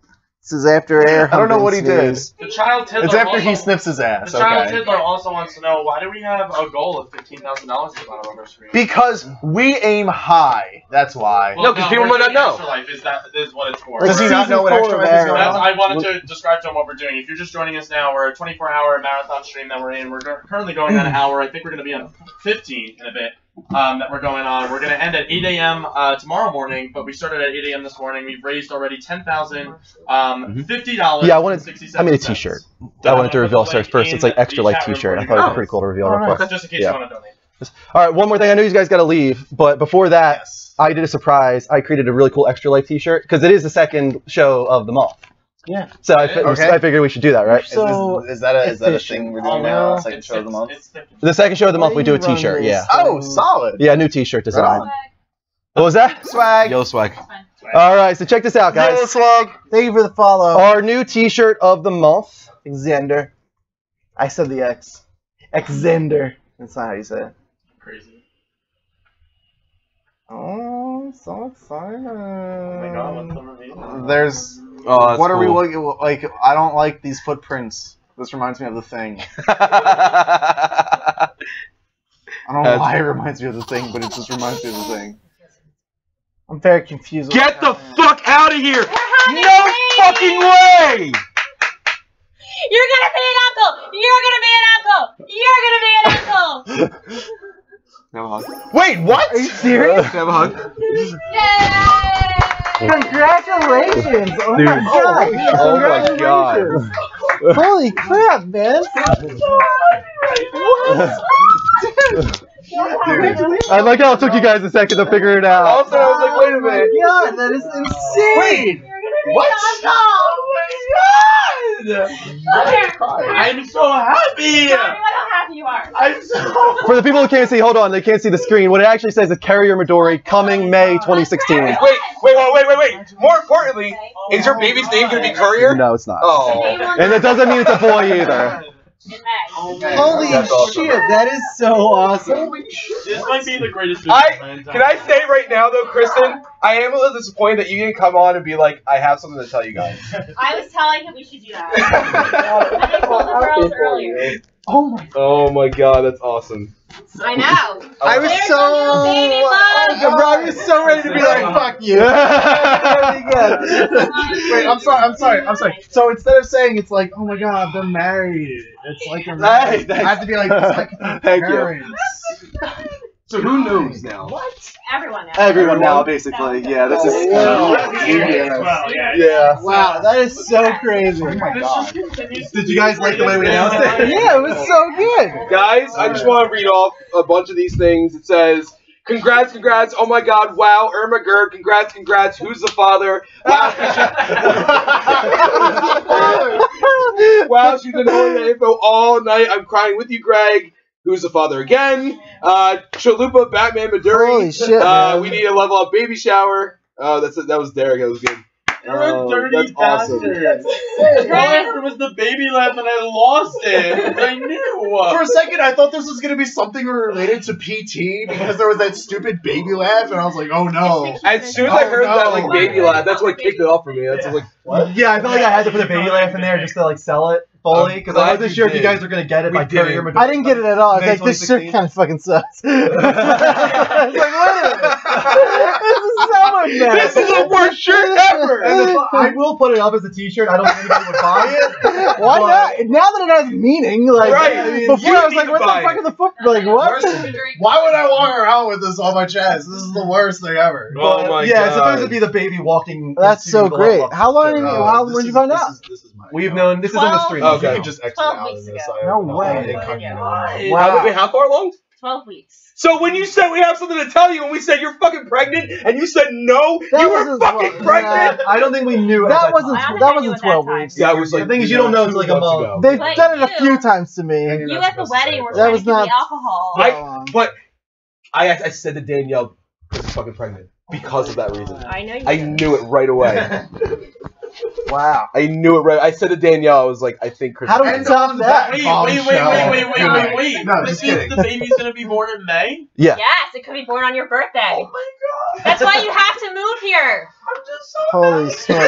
This is after air. I don't know what he did. The child Tiddler It's after also, he sniffs his ass. The child Okay. Tiddler also wants to know, why do we have a goal of $15,000 at the bottom of our screen? Because we aim high. That's why. No, 'cause people might not know. Extra Life is what it's for. Like Does he not know what season Extra 4 Life is of going Arrow. on? I wanted to describe to him what we're doing. If you're just joining us now, we're a 24-hour marathon stream that we're in. We're currently going on an hour. I think we're going to be on 15 in a bit that we're going on. We're going to end at 8 a.m. Tomorrow morning, but we started at 8 a.m. this morning. We've raised already $10,050. Yeah, I made a T-shirt. I wanted to reveal first. It's like Extra Life T-shirt. I thought it was pretty cool to reveal real quick. Just in case you want to donate. All right, one more thing. I know you guys got to leave, but before that, I did a surprise. I created a really cool Extra Life T-shirt because it is the second show of the month. Yeah. So I figured we should do that, right? So is that a thing we're doing now? Second show of the month. The second show of the month, we do a T-shirt. Yeah. Oh, solid. Yeah, new T-shirt design. What was that? Swag. Yellow swag. All right, so check this out, guys. Yellow swag. Thank you for the follow. Our new T-shirt of the month. Xander. I said the X. Xander. That's not how you say it. Crazy. Oh, I'm so excited. Oh my god, what's the reveal? There's. Oh, that's what are we cool. looking like? I don't like these footprints. This reminds me of the Thing. I don't know why it reminds me of the Thing, but it just reminds me of the Thing. I'm very confused. Get the fuck out of here! No fucking way! You're gonna be an uncle! You're gonna be an uncle! You're gonna be an uncle! Have a hug. Wait, what? Are you serious? Have a hug. Yay! Congratulations! Oh Dude. my god! Oh my god. Congratulations. Holy crap, man! I like how it took you guys a second to figure it out. Also, I was like, wait a minute. Oh my god, that is insane! You're gonna be What? an uncle! I'm so happy! Tell me how happy you are. I'm so For the people who can't see, hold on, they can't see the screen. What it actually says is Carrier Midori coming May 2016. Wait. More importantly, is your baby's name gonna be Courier? No, it's not. Oh. And it doesn't mean it's a boy either. Holy shit, that is so awesome. This might be the greatest Can I say right now though, Kristen, I am a little disappointed that you didn't come on and be like, I have something to tell you guys. I was telling him we should do that. I told the girls earlier. Oh my god, that's awesome. I know. I was There's so. a little baby bug. I was so ready to be like, fuck you. Wait, I'm sorry. So instead of saying it's like, oh my god, they're married, it's like they're married. I have to be like, it's like Thank you. parents. So who knows now? Everyone knows. Everyone now, basically. Yeah, this is. Yeah. Wow, that is so crazy. Oh my god. Did you guys like the way we announced it? Yeah, it was so good. Guys, I just want to read off a bunch of these things. It says, congrats, oh my god, wow, Irma Gerd, congrats, who's the father? Wow, wow, she's been knowing that info all night, I'm crying with you, Greg. Who's the father again? Chalupa, Batman, Midori. Holy shit, man. We need a level up baby shower. That was Derek, that was good. You're a dirty that's awesome. bastard. All after was the baby laugh and I lost it. I knew. For a second, I thought this was gonna be something related to PT because there was that stupid baby laugh, and I was like, oh no. As soon as I heard that like baby laugh, that's what kicked it off for me. That's like, what? Yeah, I felt like I had to put a baby laugh in there just to like sell it fully because I wasn't sure if you guys were gonna get it by Carrier Midori. I didn't get it at all. I was May like, this shirt 2016. kind of fucking sucks. I was like, wait a minute. This is so much better. This is the worst shirt ever! I will put it up as a T-shirt. I don't think anybody would buy it. Why not? Now that it has meaning, like, Right, I mean, before you I was need like, to what the buy fuck it. are the fuck? Like, what? Why would I walk around with this on my chest? This is the worst thing ever. Oh my Yeah, it's supposed God. to be the baby walking. That's into so the great. level. How long? When did you find out? This is my We've known this is on the stream. Okay. You can just exit 12 out weeks of this. ago. No way. Wow. Wait, how far along? 12 weeks. So when you said we have something to tell you, and we said you're fucking pregnant, and you said no, That you were wasn't fucking 12. pregnant. I don't think we knew. at That wasn't. I don't That think I knew wasn't at that 12 time. weeks. That was like. The thing is, you don't know until like a month. They've But done it a you- few times to me. You at the wedding were That trying was to give not- me alcohol. But I said to Danielle, "Chris is fucking pregnant," because of that reason. I know you I did. knew it right away. Wow. I knew it right. I said to Danielle, I was like, I think Chris. How do we And top on that? Wait, Bombshell. wait. No, This just means kidding. the baby's gonna be born in May? Yeah. Yes, it could be born on your birthday. Oh my god. That's why you have to move here. I'm just so Holy smokes.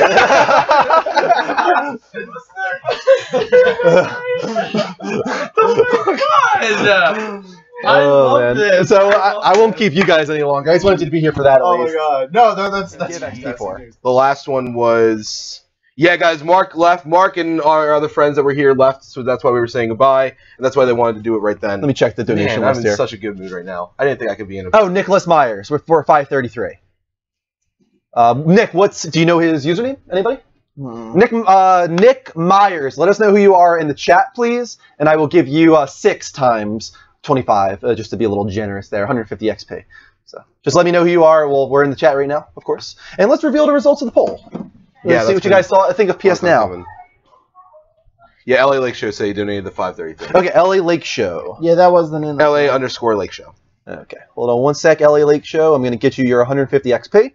God. I Oh love man! this. So I won't keep you guys any longer. I just wanted you to be here for that at Oh least. my god. No, that's Give XP4. The last one was, yeah, guys. Mark left. Mark and our other friends that were here left, so that's why we were saying goodbye, and that's why they wanted to do it right then. Let me check the donation Man, I'm list in here. such a good mood right now. I didn't think I could be in a. Oh, Nicholas Myers. We're for 533. Nick, do you know his username? Anybody? Nick Myers. Let us know who you are in the chat, please, and I will give you 6 times 25, just to be a little generous there. 150 XP. So just let me know who you are. Well, we're in the chat right now, of course, and let's reveal the results of the poll. Let's see what you guys think of PS Now. Yeah, LA Lake Show say he donated the 533. Okay, LA Lake Show. Yeah, that was the name. LA_Lake Show. Okay, hold on one sec. LA Lake Show. I'm going to get you your 150 XP.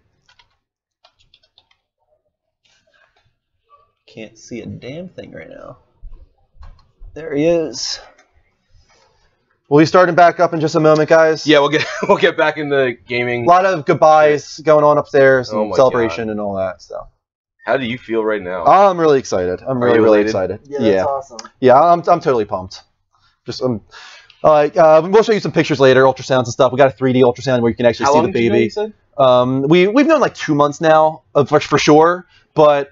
Can't see a damn thing right now. There he is. We'll be starting back up in just a moment, guys. Yeah, we'll get back into gaming. A lot of goodbyes going on upstairs and Oh my celebration God. and all that stuff. How do you feel right now? I'm really excited. I'm Are you really elated? excited. Yeah, that's awesome. Yeah, I'm totally pumped. Just we'll show you some pictures later, ultrasounds and stuff. We got a 3D ultrasound where you can actually How see long the did you know, baby. you said? We've known like 2 months now for sure, but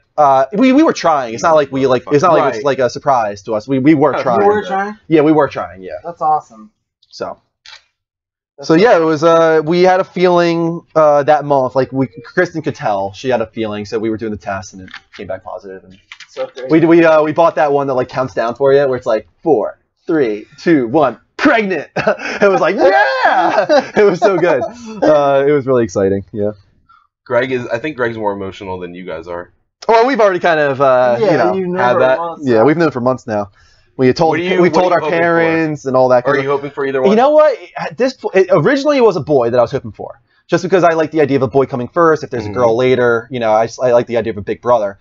we were trying. It's not like it's not like it's like a surprise to us. We were trying. You were trying? Yeah, we were trying. Yeah. That's awesome. So yeah, it was. We had a feeling that month. Like Kristen could tell she had a feeling. So we were doing the test and it came back positive. And So great. we bought that one that like counts down for you, where it's like 4, 3, 2, 1, pregnant. It was like yeah, it was so good. It was really exciting. Yeah. I think Greg's more emotional than you guys are. Well, we've already kind of had that. Yeah, we've known for months now. We told our parents and all that. Are you hoping for either one? You know what? At this point, originally it was a boy that I was hoping for, just because I like the idea of a boy coming first. If there's a girl later, I like the idea of a big brother.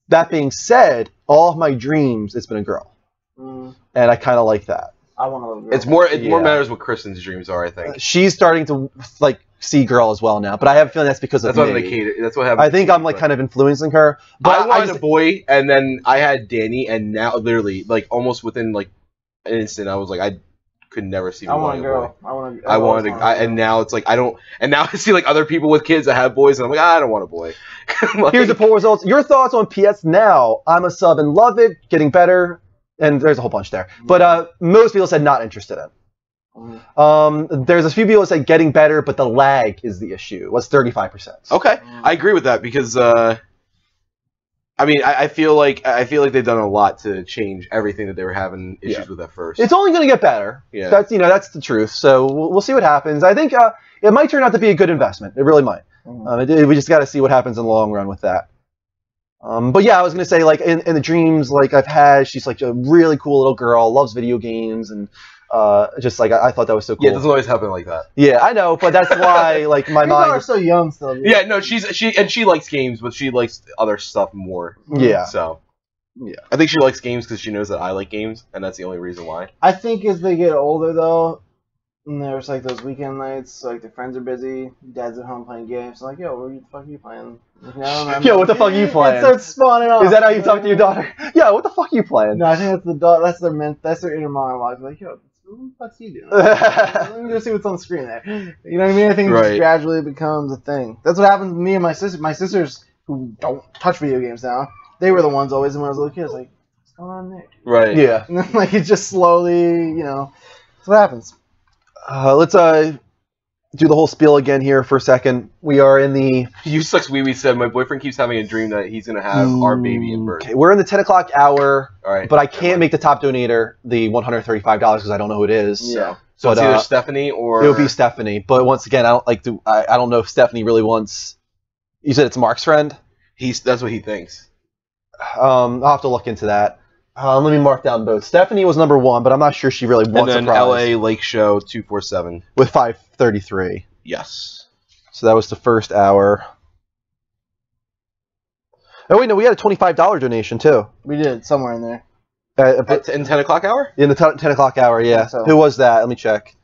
That being said, all of my dreams, it's been a girl, and I kind of like that. I want a little girl. It more matters what Kristen's dreams are. I think she's starting to see girl as well now, but I have a feeling that's because of me. That's what happened. I think I'm kind of influencing her. But I wanted a boy, and then I had Danny, and now literally almost within an instant, I was like, I could never see me wanting a girl. I wanted and now it's like I don't. And now I see other people with kids that have boys, and I'm like, I don't want a boy. Here's the poll results. Your thoughts on PS Now? I'm a sub and love it, getting better, and there's a whole bunch there. But most people said not interested in. There's a few people that say getting better, but the lag is the issue. It was 35%. Okay, I agree with that because I feel like they've done a lot to change everything that they were having issues with at first. It's only going to get better. Yeah, that's the truth. So we'll see what happens. I think it might turn out to be a good investment. It really might. We just got to see what happens in the long run with that. But yeah, I was going to say in the dreams I've had, she's a really cool little girl, loves video games and. I thought that was so cool. Yeah, it doesn't always happen like that. Yeah, I know, but that's why my mind is so young still. Dude. Yeah, no, she likes games, but she likes other stuff more. Yeah. So, yeah, I think she likes games because she knows that I like games, and that's the only reason why. I think as they get older though, and there's those weekend nights, their friends are busy, dad's at home playing games. So yo, what the fuck are you playing? Yo, what the fuck are you playing? It starts spawning off. Is that how you talk to your daughter? Yo, what the fuck are you playing? No, I think that's their inner monologue. Yo. What the fuck's he doing? Let me go see what's on the screen there. You know what I mean? I think it just gradually becomes a thing. That's what happened to me and my sister. My sisters, who don't touch video games now, they were the ones always when I was a little kid. I was like, what's going on there? Right. Yeah. And then it just slowly, that's what happens. Let's do the whole spiel again here for a second. We are in the... You sucks wee wee said, my boyfriend keeps having a dream that he's going to have our baby in birth. Okay, we're in the 10 o'clock hour, all right, but I can't make the top donator the $135 because I don't know who it is. Yeah. So it's either Stephanie or... It would be Stephanie, but once again, I don't know if Stephanie really wants... You said it's Mark's friend? That's what he thinks. I'll have to look into that. Let me mark down both. Stephanie was number 1, but I'm not sure she really wants a prize. And then LA Lake Show 247. With 533. Yes. So that was the first hour. Oh, wait, no, we had a $25 donation, too. We did, somewhere in there. In 10 o'clock hour? In the 10 o'clock hour, yeah. So. Who was that? Let me check.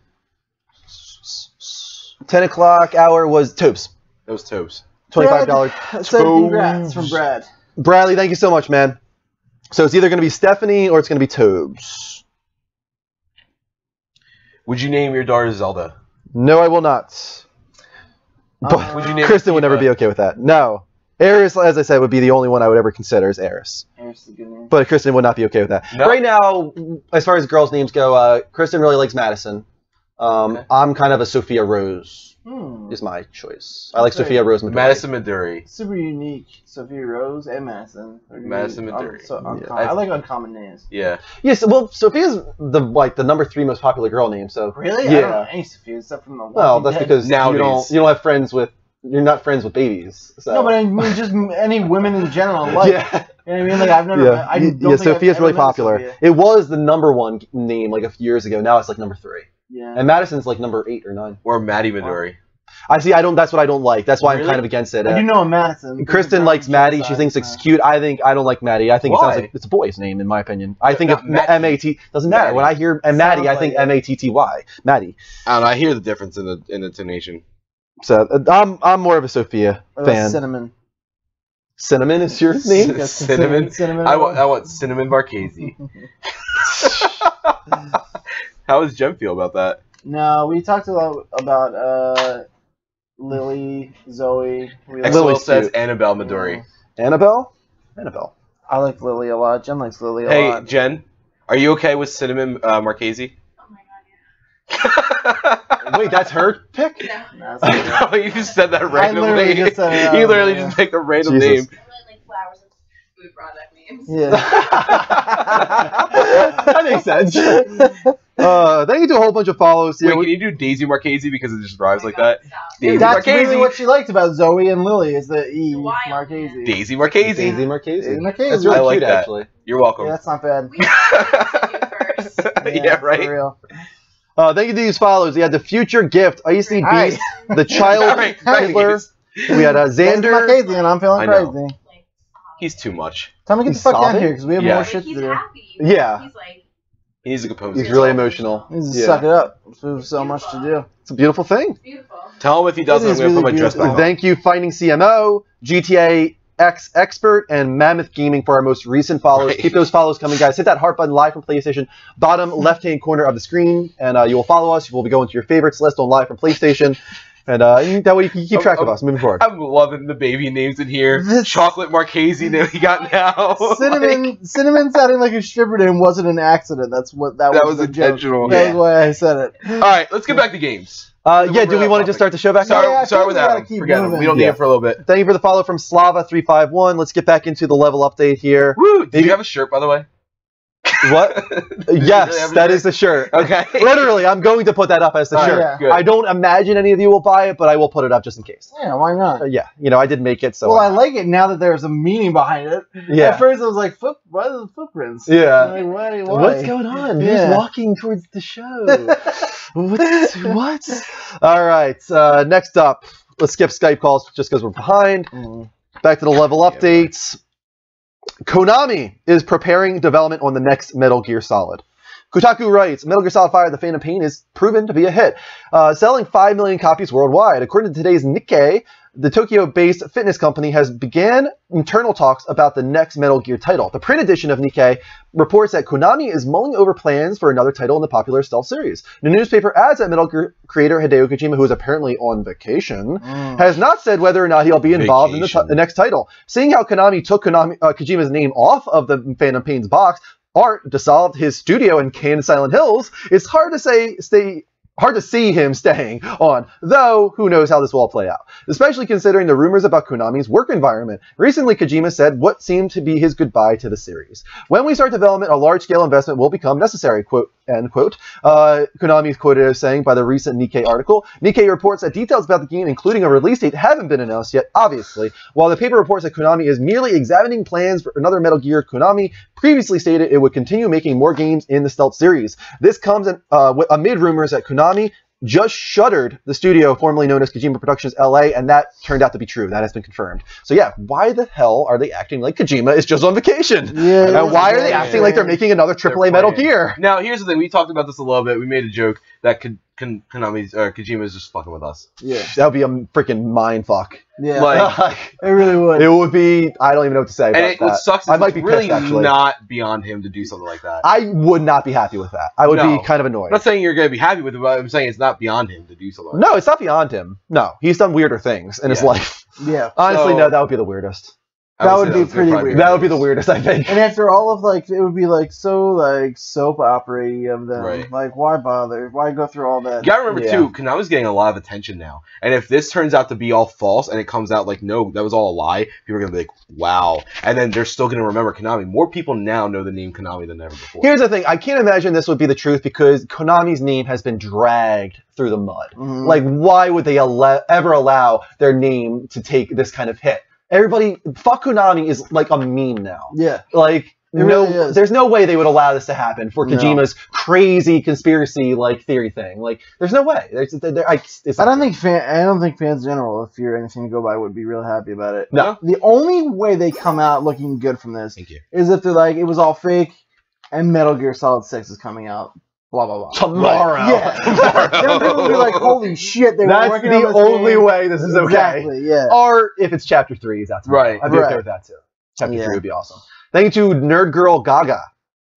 10 o'clock hour was Tobes. It was Tobes. $25. So congrats from Brad. Bradley, thank you so much, man. So it's either going to be Stephanie or it's going to be Tobes. Would you name your daughter Zelda? No, I will not. But would you name Kristen would never be okay with that. No. Eris, as I said, would be the only one I would ever consider as Eris. Eris is a good name. But Kristen would not be okay with that. No. Right now, as far as girls' names go, Kristen really likes Madison. Okay. I'm kind of a Sophia Rose. Is my choice. I like Sophia Rose Midori. Madison Midori. Super unique. Sophia Rose and Madison. Madison Midori. I like uncommon names. Yeah. Yes, well, Sophia's the number 3 most popular girl name. So really, yeah. I don't know any Sophia except from the. Well, that's because nowadays you don't have friends with. You're not friends with babies. So. No, but I mean just any women in general. Like, yeah. You know what I mean? Like I've never. Yeah, I don't think Sophia's really popular. Sophia. It was the number 1 name like a few years ago. Now it's like number 3. Yeah. And Madison's like number 8 or 9. Or Maddie Midori. I see. That's what I don't like. That's why I'm kind of against it. I do know a Madison. Kristen likes Maddie. She thinks it's cute. I don't like Maddie. I think it sounds like it's a boy's name, in my opinion. I think M-A-T doesn't matter. When I hear Maddie, I think M-A-T-T-Y. Maddie. I don't know. I hear the difference in the intonation. So I'm more of a Sophia fan. Cinnamon. Cinnamon is your name? Cinnamon. I want Cinnamon Marchese. How does Jem feel about that? No, we talked about Lily, Zoe. Lily says Annabelle Midori. Annabelle. I like Lily a lot. Jen likes Lily a lot. Hey, Jen, are you okay with Cinnamon Marchese? Oh my god, yeah. Wait, that's her pick? No, I know, you just said that randomly. literally just said it You literally just picked a random name. I really like flowers and food product names. Yeah. That makes sense. Thank you to a whole bunch of follows here. Wait, can you do Daisy Marchese because it just rhymes like that? Stop. Daisy That's Marchese. really what she liked about Zoe and Lily is the E Marchese. Daisy Marchese. Daisy Marchese. Daisy Marchese. That's really I like cute, that. actually. You're welcome. Yeah, that's not bad. We have to do first. Yeah, right. For real. Thank you to these followers. We had the Future Gift, Icy Hi. Beast, the Child Right, Hitler. We had Daisy Xander. Marchese, and I'm feeling I know. crazy. He's too much. Tell me to get the He's fuck down sobbing? here because we have Yeah. more shit to He's do. happy. Yeah. He's like, He needs to compose. He's really emotional. We need to Yeah. suck it up. We have so much to do. It's a beautiful thing. beautiful. Tell him if he doesn't, It I'm is going to put really my dress beautiful. back on. Thank you, Finding CMO, GTA X Expert, and Mammoth Gaming for our most recent follows. Right. Keep those follows coming, guys. Hit that heart button live from PlayStation, bottom left-hand corner of the screen, and you will follow us. We'll be going to your favorites list on live from PlayStation, and that way you can keep track of us moving forward. I'm loving the baby names in here. This- Chocolate Marchese name we got now. Cinnamon sounding like a stripper name wasn't an accident. That was was the joke. intentional. That was why I said it. All right, let's get back to games. Yeah, do we want to just start the show back now? Yeah, I Start think with we gotta Adam. keep Forget him. moving. We don't need Yeah. him for a little bit. Thank you for the follow from Slava351. Let's get back into the level update here. Woo! Did you have a shirt, by the way? What? Did you Yes, really have a that shirt? is the shirt. Okay. Literally, I'm going to put that up as the All right, shirt. Yeah. good. I don't imagine any of you will buy it, but I will put it up just in case. Yeah, why not? Yeah, I did make it, so Well, I like it now that there's a meaning behind it. yeah. At first, I was like, why are the footprints? Yeah. Like, why? What's going on? Yeah. Who's walking towards the show? What? All right. Next up, let's skip Skype calls just because we're behind. Back to the level updates. Konami is preparing development on the next Metal Gear Solid. Kotaku writes, Metal Gear Solid Fire: The Phantom Pain is proven to be a hit, selling 5 million copies worldwide. According to today's Nikkei, the Tokyo-based fitness company has began internal talks about the next Metal Gear title. The print edition of Nikkei reports that Konami is mulling over plans for another title in the popular stealth series. The newspaper adds that Metal Gear creator Hideo Kojima, who is apparently on vacation, has not said whether or not he'll be involved in the next title. Seeing how Konami took Kojima's name off of the Phantom Pain's box, Art dissolved his studio in Cannon Silent Hills, it's hard to see him staying on, though who knows how this will all play out, especially considering the rumors about Konami's work environment. Recently, Kojima said what seemed to be his goodbye to the series. When we start development, a large-scale investment will become necessary, quote, end quote. Konami is quoted as saying by the recent Nikkei article. Nikkei reports that details about the game, including a release date, haven't been announced yet, obviously. While the paper reports that Konami is merely examining plans for another Metal Gear, Konami previously stated it would continue making more games in the stealth series. This comes amid rumors that Konami just shuttered the studio formerly known as Kojima Productions LA, and that turned out to be true. That has been confirmed. So yeah, why the hell are they acting like Kojima is just on vacation? Yeah, And why are they acting like they're making another AAA Metal Gear? Now, here's the thing. We talked about this a little bit. We made a joke that Konami's or Kojima's just fucking with us. Yeah. That would be a freaking mind fuck. Yeah. Like, it really would. It would be. I don't even know what to say. and about what that. sucks is I might it's be really pissed, actually. not beyond him to do something like that. I would not be happy with that. I would No. be kind of annoyed. I'm not saying you're gonna be happy with it, but I'm saying it's not beyond him to do something. Like No, it's not beyond him. No, he's done weirder things in his Yeah. life. Yeah. Honestly, So- no, that would be the weirdest. I That say would be was pretty probably weird. That would be the weirdest, I think. And after all of like, it would be like so like soap opera-y of them. Right. Like, why bother? Why go through all that? You gotta remember Yeah. too, Konami's getting a lot of attention now, and if this turns out to be all false and it comes out like no, that was all a lie, people are gonna be like, wow, and then they're still gonna remember Konami. More people now know the name Konami than ever before. Here's the thing. I can't imagine this would be the truth because Konami's name has been dragged through the mud. Mhm. Like, why would they ever allow their name to take this kind of hit? Everybody, fuck Konami is like a meme now. Yeah. Like, It really is. there's no way they would allow this to happen for No. Kojima's crazy conspiracy like theory thing. Like, there's no way. I I don't think fans in general, if you're anything to go by, would be real happy about it. No. The only way they come out looking good from this Thank you. is if they're like, it was all fake, and Metal Gear Solid 6 is coming out. Blah blah blah. tomorrow. Yeah. Then people will be like, holy shit, they were That's working on the this only game. way this is okay. Exactly, yeah. Or if it's Chapter 3, is that tomorrow. Right. I'd be okay Right. with that too. Chapter Yeah. 3 would be awesome. Thank you to Nerd Girl Gaga.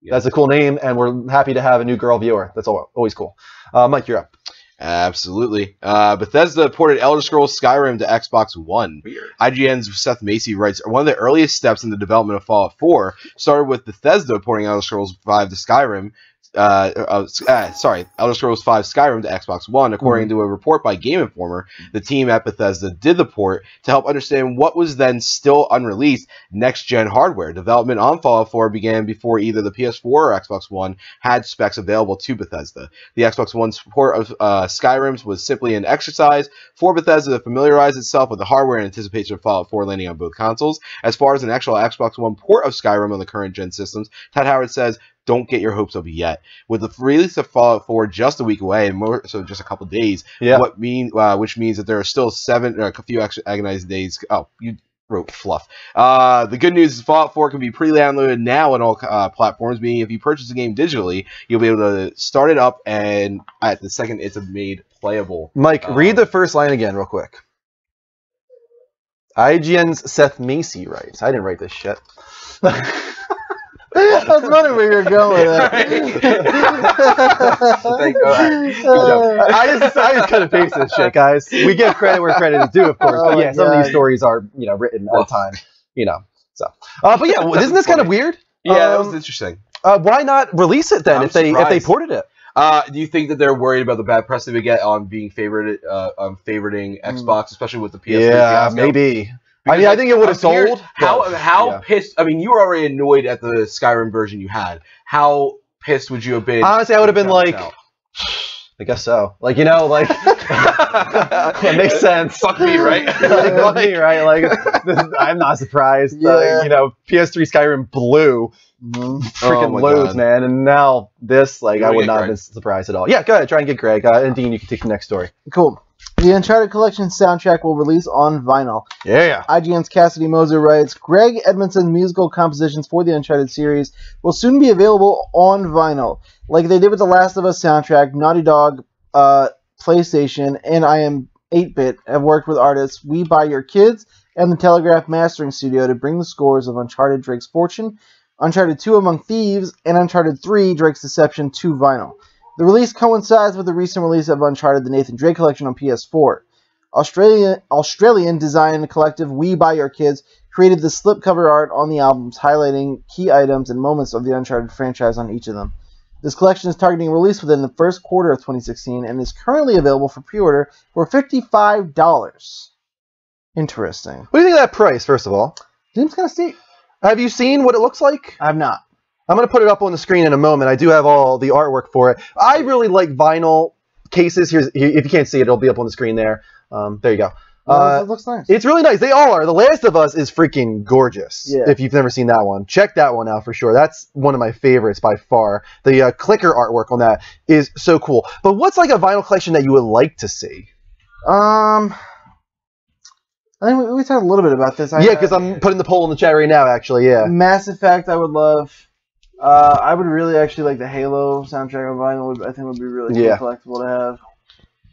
Yeah. That's a cool name, and we're happy to have a new girl viewer. That's always cool. Mike, you're up. Absolutely. Bethesda ported Elder Scrolls Skyrim to Xbox One. Weird. IGN's Seth Macy writes, one of the earliest steps in the development of Fallout 4 started with Bethesda porting Elder Scrolls 5 to Skyrim. Elder Scrolls 5 Skyrim to Xbox One. According to a report by Game Informer, the team at Bethesda did the port to help understand what was then still unreleased next-gen hardware. Development on Fallout 4 began before either the PS4 or Xbox One had specs available to Bethesda. The Xbox One's port of Skyrim was simply an exercise for Bethesda to familiarize itself with the hardware in anticipation of Fallout 4 landing on both consoles. As far as an actual Xbox One port of Skyrim on the current gen systems, Todd Howard says, don't get your hopes up yet. With the release of Fallout 4 just a week away, and more so just a couple days, which means that there are still a few extra agonizing days. Oh, you wrote fluff. The good news is Fallout 4 can be pre-downloaded now on all platforms, meaning if you purchase the game digitally, you'll be able to start it up, and at the second it's made playable. Mike, read the first line again real quick. IGN's Seth Macy writes. I didn't write this shit. I was wondering where you're going with that. I just cut and paste this shit, guys. We give credit where credit is due, of course. But yeah, some of these stories are, written at a time, So, but yeah, isn't this kind of weird? Yeah, that was interesting. Why not release it then if they ported it? Do you think that they're worried about the bad press they would get on being favoriting Xbox, especially with the PS3 fiasco? Maybe. Because, I think it would have sold. How pissed? I mean, you were already annoyed at the Skyrim version you had. How pissed would you have been? Honestly, I would have been like, I guess so. That makes sense. Fuck me, right? Fuck me, right? I'm not surprised. Yeah. PS3 Skyrim blew. Freaking loads, man. And now this, I would not have been surprised at all. Yeah, go ahead. Try and get Greg. And Dean, you can take the next story. Cool. The Uncharted Collection soundtrack will release on vinyl. Yeah. IGN's Cassidy Moser writes, Greg Edmondson's musical compositions for the Uncharted series will soon be available on vinyl. Like they did with the Last of Us soundtrack, Naughty Dog, PlayStation, and I Am 8-Bit have worked with artists We Buy Your Kids and the Telegraph Mastering Studio to bring the scores of Uncharted Drake's Fortune, Uncharted 2 Among Thieves, and Uncharted 3 Drake's Deception to vinyl. The release coincides with the recent release of Uncharted the Nathan Drake Collection on PS4. Australian design collective We Buy Your Kids created the slipcover art on the albums, highlighting key items and moments of the Uncharted franchise on each of them. This collection is targeting release within the first quarter of 2016 and is currently available for pre-order for $55. Interesting. What do you think of that price, first of all? Seems kind of steep. Have you seen what it looks like? I have not. I'm going to put it up on the screen in a moment. I do have all the artwork for it. I really like vinyl cases. If you can't see it, it'll be up on the screen there. There you go. It looks nice. It's really nice. They all are. The Last of Us is freaking gorgeous. Yeah. If you've never seen that one, check that one out for sure. That's one of my favorites by far. The clicker artwork on that is so cool. But what's like a vinyl collection that you would like to see? I think we talked a little bit about this. Yeah, because I'm putting the poll in the chat right now, actually, yeah. Mass Effect, I would love. I would really actually like the Halo soundtrack on vinyl. I think would be really cool collectible to have.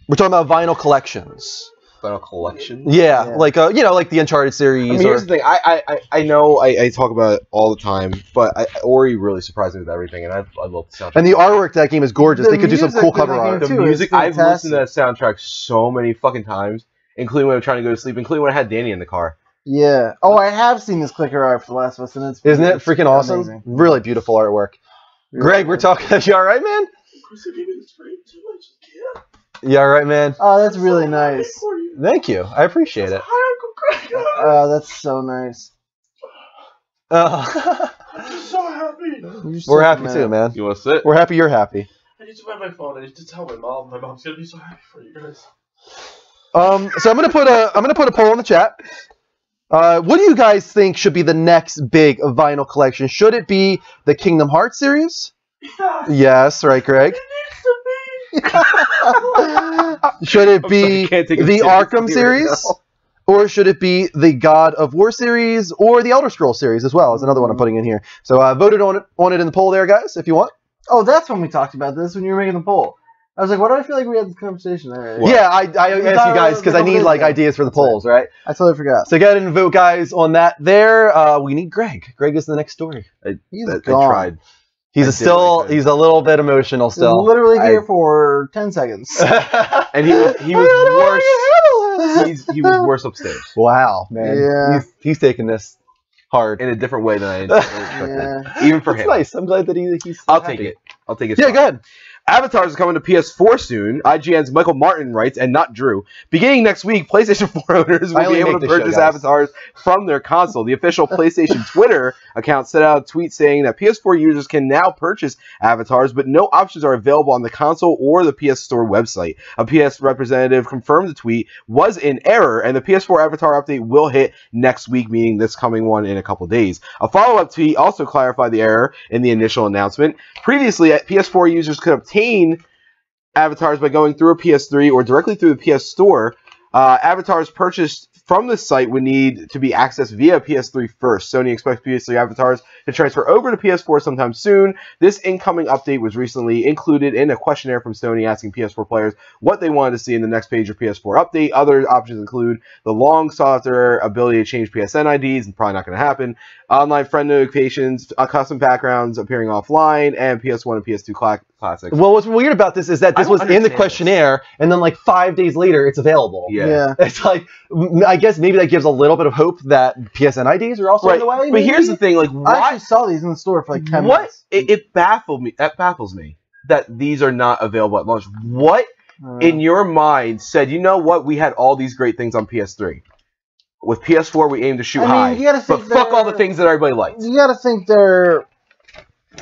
We're talking about vinyl collections. Final collection. Yeah, like like the Uncharted series. I mean, here's the thing. I know I talk about it all the time, but Ori really surprised me with everything, and I love the soundtrack. And the artwork to that game is gorgeous. They could do some cool cover art. The music, I've listened to that soundtrack so many fucking times, including when I'm trying to go to sleep, including when I had Danny in the car. Yeah. Oh, I have seen this clicker art for The Last of Us, and isn't it freaking awesome? Amazing. Really beautiful artwork. Greg, we're talking. You all right, man? You all right, man? Oh, that's really nice. Thank you. I appreciate it. Oh, that's so nice. I'm just so happy. We're happy too, man. You want to sit? We're happy you're happy. I need to find my phone. I need to tell my mom. My mom's gonna be so happy for you guys. So I'm gonna put a poll in the chat. What do you guys think should be the next big vinyl collection? Should it be the Kingdom Hearts series? Yeah. Yes, right, Greg. Should it be the Arkham series? Or should it be the God of War series or the Elder Scrolls series as well? Is another one I'm putting in here. So voted on it in the poll there, guys, if you want. Oh, that's when we talked about this, when you were making the poll. I was like, why do I feel like we had this conversation there? Yeah, I asked you guys because I need ideas for the polls, right? I totally forgot. So go ahead and vote, guys, on that there. We need Greg. Greg is the next story. He's gone. I tried. He's a little bit emotional still. He's literally here for 10 seconds. And he was worse. He was worse upstairs. Wow, man. Yeah. He's taking this hard. In a different way than I expected. Yeah. Even for That's him. nice. I'm glad that he's I'll happy. take it. I'll take it. Yeah, go ahead. Avatars is coming to PS4 soon. IGN's Michael Martin writes, and not Drew. Beginning next week, PlayStation 4 owners will be able to purchase Avatars from their console. The official PlayStation Twitter account sent out a tweet saying that PS4 users can now purchase Avatars, but no options are available on the console or the PS Store website. A PS representative confirmed the tweet was in error, and the PS4 Avatar update will hit next week, meaning this coming one in a couple days. A follow-up tweet also clarified the error in the initial announcement. Previously, PS4 users could obtain Avatars by going through a PS3 or directly through the PS Store. Avatars purchased from the site would need to be accessed via PS3 first. Sony expects PS3 Avatars to transfer over to PS4 sometime soon. This incoming update was recently included in a questionnaire from Sony asking PS4 players what they wanted to see in the next page of PS4 update. Other options include the long sought-after ability to change PSN IDs, and probably not going to happen, online friend notifications, custom backgrounds appearing offline, and PS1 and PS2 classics. Well, what's weird about this is that this was in the questionnaire, and then like 5 days later, it's available. Yeah. It's like, I guess maybe that gives a little bit of hope that PSN IDs are also on the way. But here's the thing, like, I actually saw these in the store for like 10 minutes. It baffled me. That baffles me that these are not available at launch. What in your mind said, you know what, we had all these great things on PS3. With PS4, we aim to shoot high. But fuck all the things that everybody likes. You gotta think they're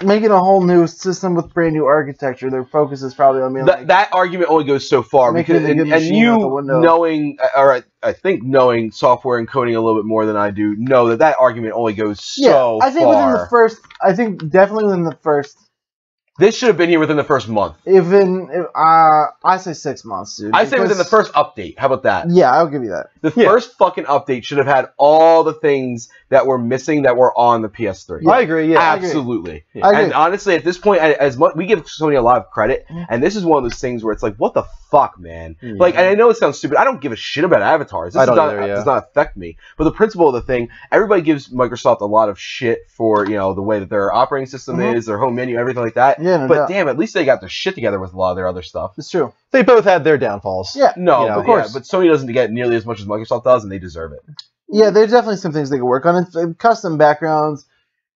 making a whole new system with brand new architecture. Their focus is probably on being that argument only goes so far because and you knowing, or I think knowing software and coding a little bit more than I do, know that argument only goes so far. I think within the first, definitely within the first. This should have been here within the first month. I say 6 months, dude. I say within the first update. How about that? Yeah, I'll give you that. The first fucking update should have had all the things that were missing that were on the PS3. Yeah. I agree, yeah. Absolutely. I agree. And honestly, at this point, as much we give Sony a lot of credit, and this is one of those things where it's like, what the fuck, man? Yeah. Like, and I know it sounds stupid. I don't give a shit about Avatars. This does not affect me. But the principle of the thing, everybody gives Microsoft a lot of shit for, the way that their operating system is, their home menu, everything like that. Yeah, no but doubt. damn, at least they got their shit together with a lot of their other stuff. It's true. They both had their downfalls. Yeah. No, of course. But Sony doesn't get nearly as much as Microsoft does, and they deserve it. Yeah, there's definitely some things they could work on. It's custom backgrounds.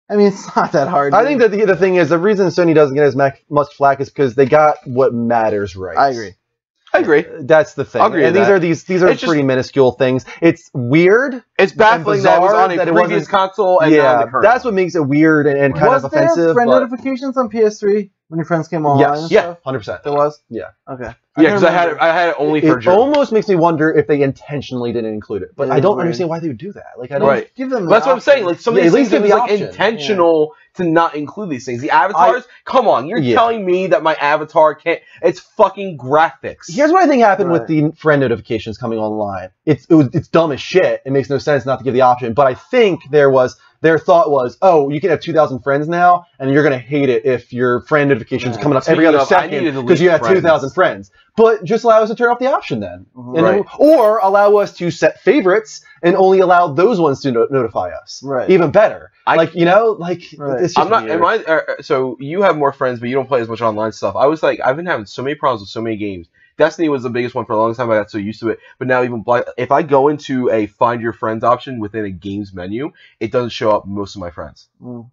I mean, it's not that hard. I think that the thing is, the reason Sony doesn't get as much flack is because they got what matters right. I agree. That's the thing. I agree. And these are pretty minuscule things. It's weird. It's baffling that it was on a previous console and not on the current. That's what makes it weird and kind of offensive. Was there friend notifications on PS3 when your friends came online? Yes. Yeah, 100%. There was. Yeah. Okay. Yeah, because I had it only for. It almost makes me wonder if they intentionally didn't include it, but I don't understand why they would do that. Like, I don't give them. That's what I'm saying. Like, some of these things give it was like intentional to not include these things. The avatars. Come on, you're telling me that my avatar can't? It's fucking graphics. Here's what I think happened with the friend notifications coming online. It's dumb as shit. It makes no sense not to give the option. But I think there was their thought was, oh, you can have 2,000 friends now, and you're going to hate it if your friend notifications are coming up every other second because you have 2,000 friends. But just allow us to turn off the option then. Or allow us to set favorites and only allow those ones to notify us. Right. Even better. It's just weird. So you have more friends, but you don't play as much online stuff. I've been having so many problems with so many games. Destiny was the biggest one for a long time. I got so used to it. But now even if I go into a find your friends option within a game's menu, it doesn't show up most of my friends.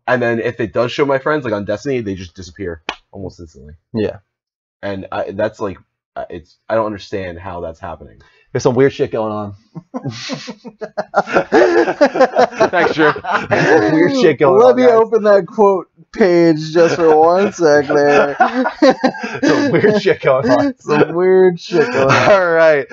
And then if it does show my friends, like on Destiny, they just disappear almost instantly. Yeah. And that's like, I don't understand how that's happening. There's some weird shit going on. Thanks, Drew. Weird shit going on. Let me open that quote page just for 1 sec there. Some weird shit going on. Some weird shit going on. All right.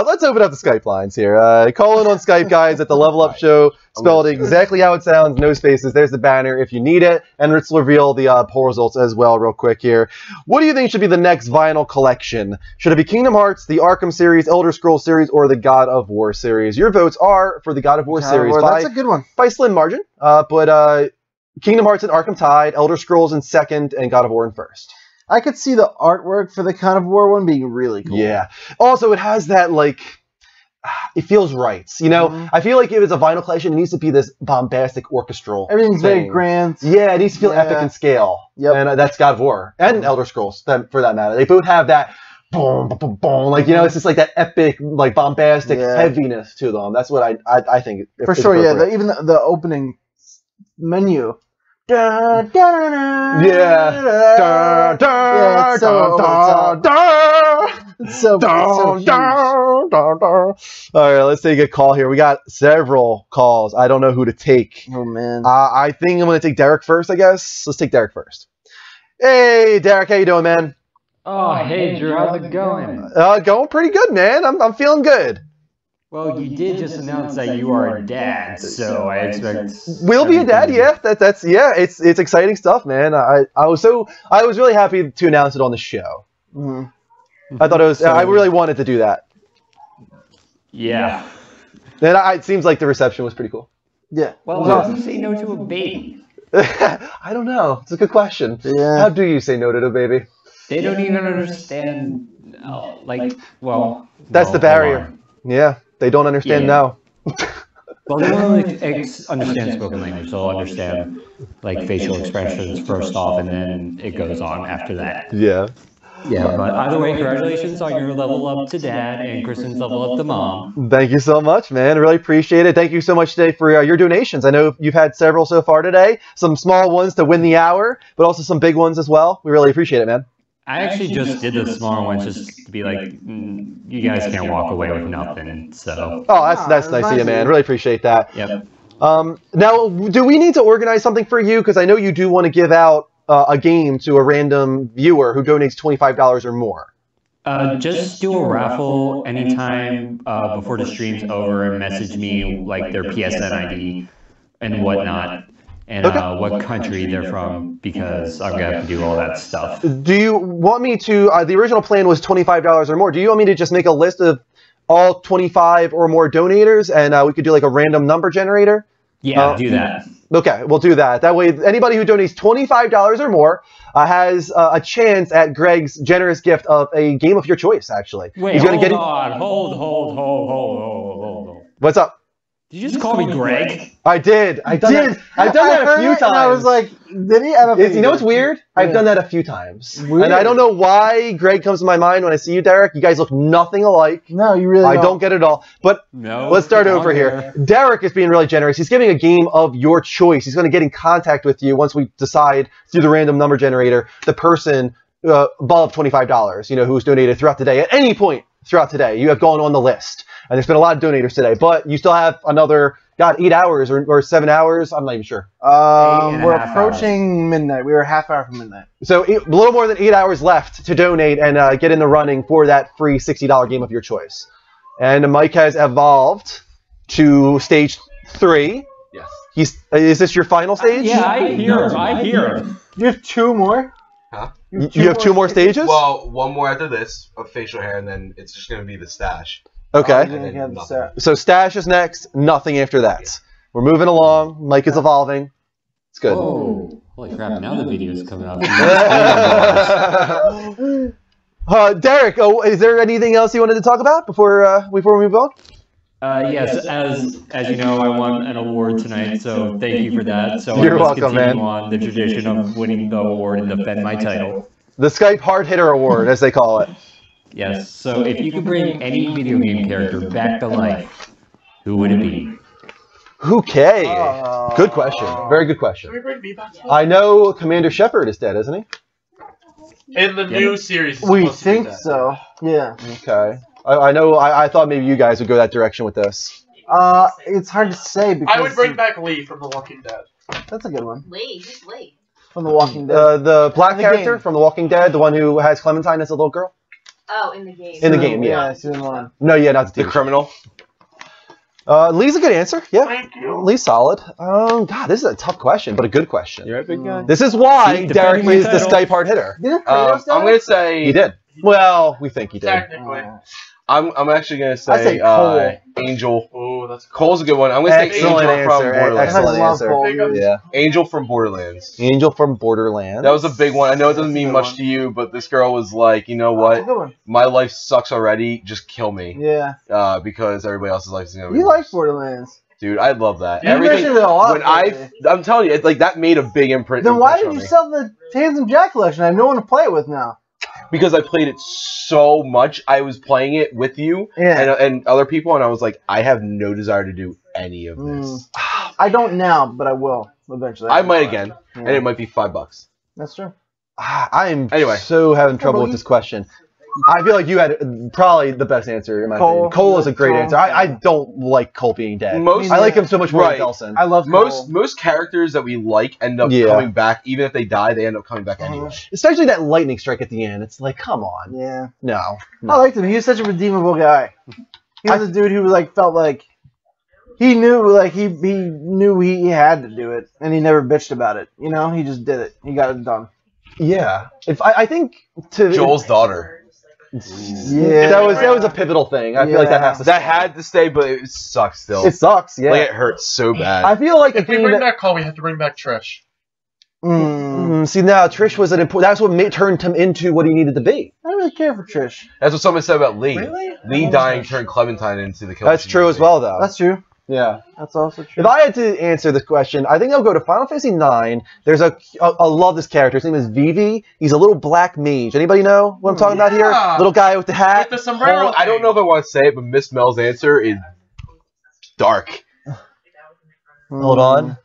Let's open up the Skype lines here. Call in on Skype, guys, at the Level Up Show. Spelled exactly how it sounds, no spaces. There's the banner if you need it. And let's reveal the poll results as well real quick here. What do you think should be the next vinyl collection? Should it be Kingdom Hearts, the Arkham series, Elder Scrolls series, or the God of War series? Your votes are for the God of War series. That's a good one. By slim margin. But Kingdom Hearts and Arkham tied, Elder Scrolls in second, and God of War in first. I could see the artwork for the God of War one being really cool. Yeah. Also, it has that, like... It feels right, you know. I feel like if it's a vinyl collection, it needs to be this bombastic orchestral. Everything's very grand. Yeah, it needs to feel epic in scale. Yep. And that's God of War and Elder Scrolls, for that matter. They both have that boom, boom, boom. Like, you know, it's just like that epic, like bombastic heaviness to them. That's what I think. For sure, yeah. Even the opening menu. Yeah. It's so huge. All right, let's take a call here. We got several calls. I don't know who to take. Oh, man. I think I'm going to take Derek first, I guess. Let's take Derek first. Hey, Derek, how you doing, man? Oh, hey, Drew. How's it going? Going pretty good, man. I'm feeling good. Well, you did just announce that you are a dad, so I expect... We'll be a dad, yeah. That's it's exciting stuff, man. I was really happy to announce it on the show. I thought it was... I really wanted to do that. Yeah. And it seems like the reception was pretty cool. Yeah. Well, how do you say no to a baby? I don't know. It's a good question. Yeah. How do you say no to a baby? They don't even understand, That's the barrier. Yeah. They don't understand now. Well, they don't understand spoken language. They'll understand, like, facial expressions first off, and then it goes on after that. Yeah. Yeah, but either way, congratulations on your level up to dad and Kristen's level up to mom. Thank you so much, man. Really appreciate it. Thank you so much today for your donations. I know you've had several so far today. Some small ones to win the hour, but also some big ones as well. We really appreciate it, man. I actually just did the smaller ones just to be like, you guys can't walk away with nothing, so... Oh, that's nice of you, man. Really appreciate that. Yep. Now, do we need to organize something for you? Because I know you do want to give out a game to a random viewer who donates $25 or more. Just do a raffle anytime before the stream's over and message me like their PSN ID and whatnot. And what country they're from, because I'm going to have to do all that stuff. Do you want me to, the original plan was $25 or more. Do you want me to just make a list of all 25 or more donators, and we could do like a random number generator? Yeah, do that. Okay, we'll do that. That way, anybody who donates $25 or more has a chance at Greg's generous gift of a game of your choice, actually. Wait, hold. What's up? Did you just call me Greg? I did. I've done that a few times. I was like, did he? You know what's weird? I've done that a few times. Weird. And I don't know why Greg comes to my mind when I see you, Derek. You guys look nothing alike. No, you really don't. I don't get it all. But let's start over here. Derek is being really generous. He's giving a game of your choice. He's going to get in contact with you once we decide through the random number generator the person above $25, who's donated throughout the day. At any point throughout today, you have gone on the list. And there's been a lot of donators today, but you still have another, 8 hours or 7 hours. I'm not even sure. We're approaching midnight. We were a half hour from midnight. So a little more than 8 hours left to donate and get in the running for that free $60 game of your choice. And Mike has evolved to stage 3. Yes. Is this your final stage? Yeah, I hear him. You have 2 more? Huh? You have 2 more stages? Well, 1 more after this of facial hair, and then it's just going to be the stash. Okay. So stash is next, nothing after that. We're moving along. Mike is evolving. It's good. Whoa. Holy crap, now the video's coming up. Derek, is there anything else you wanted to talk about before we move on? Yes, as you know, I won an award tonight, so thank you for that. So You're I must welcome, continue man. on the tradition of winning the award and defend my title. The Skype Hard Hitter Award, as they call it. Yes, so if you could bring any video game character back to life, who would it be? Okay. Good question. Very good question. Can we bring me back? I know Commander Shepard is dead, isn't he? In the new series. it's We supposed to be think that. so. Yeah. Okay. I know. I thought maybe you guys would go that direction with this. It's hard to say because I would bring back Lee from The Walking Dead. That's a good one. Lee, who's Lee? From The Walking Dead. The black The character game. from The Walking Dead, the one who has Clementine as a little girl. Oh, in the game. In the game, yeah. Season 1. No, yeah, not the The TV. criminal. Lee's a good answer. Yeah, Thank you. Lee's solid. God, this is a tough question, but a good question. You're a big guy. This is why See, Derek defending my is the title. Skype Hard Hitter. Didn't Kratos die? I'm gonna say He did. Well, we think he did. Technically. I'm actually gonna I say say Cole. Angel. Oh, that's Cole's a good one. I'm gonna say Excellent Angel answer. from Borderlands. Excellent I love answer. Cole. Yeah. Angel from Borderlands. Angel from Borderlands. That was a big one. I know it doesn't mean Good much one. to you, but this girl was like, you know That's a what? good one. My life sucks already. Just kill me. Yeah. Because everybody else's life is gonna be You worse. like Borderlands. Dude, I love that. You Everything. mentioned it a lot When lately. I'm telling you, it's like that made a big imprint. Then why did on you me. sell the Handsome Jack collection? I have no one to play it with now. Because I played it so much. I was playing it with you Yeah. and other people, and I was like, I have no desire to do any of this. I don't now, but I will eventually. I might again, Yeah. and it might be $5. That's true. I'm Anyway. so having trouble with this question. I feel like you had probably the best answer in my opinion. Cole is a great Cole. answer. I don't like Cole being dead. Most- I like him so much more Right. than Delson. I love Cole. Most characters that we like end up Yeah. coming back, even if they die, they end up coming back anyway. Especially that lightning strike at the end. It's like, come on. Yeah. No. I liked him. He was such a redeemable guy. He was a dude who like felt like he knew like he knew he had to do it, and he never bitched about it. You know, he just did it. He got it done. Yeah. If I think to Joel's daughter. Yeah. that was a pivotal thing. I feel like that has to That had to stay, but it sucks still. It sucks, yeah. Like it hurts so bad. I feel like If we bring back Cole, we have to bring back Trish. see now Trish was an important. That's what turned him into what he needed to be. I don't really care for Trish. That's what somebody said about Lee. Really? Lee dying turned Clementine into the killer. That's true as well, though. That's true. Yeah. That's also true. If I had to answer this question, I think I'll go to Final Fantasy IX. There's I love this character. His name is Vivi. He's a little black mage. Anybody know what I'm talking about here? Yeah. Little guy with the hat. With the sombrero. I don't know if I want to say it, but Miss Mel's answer is dark. Hold on.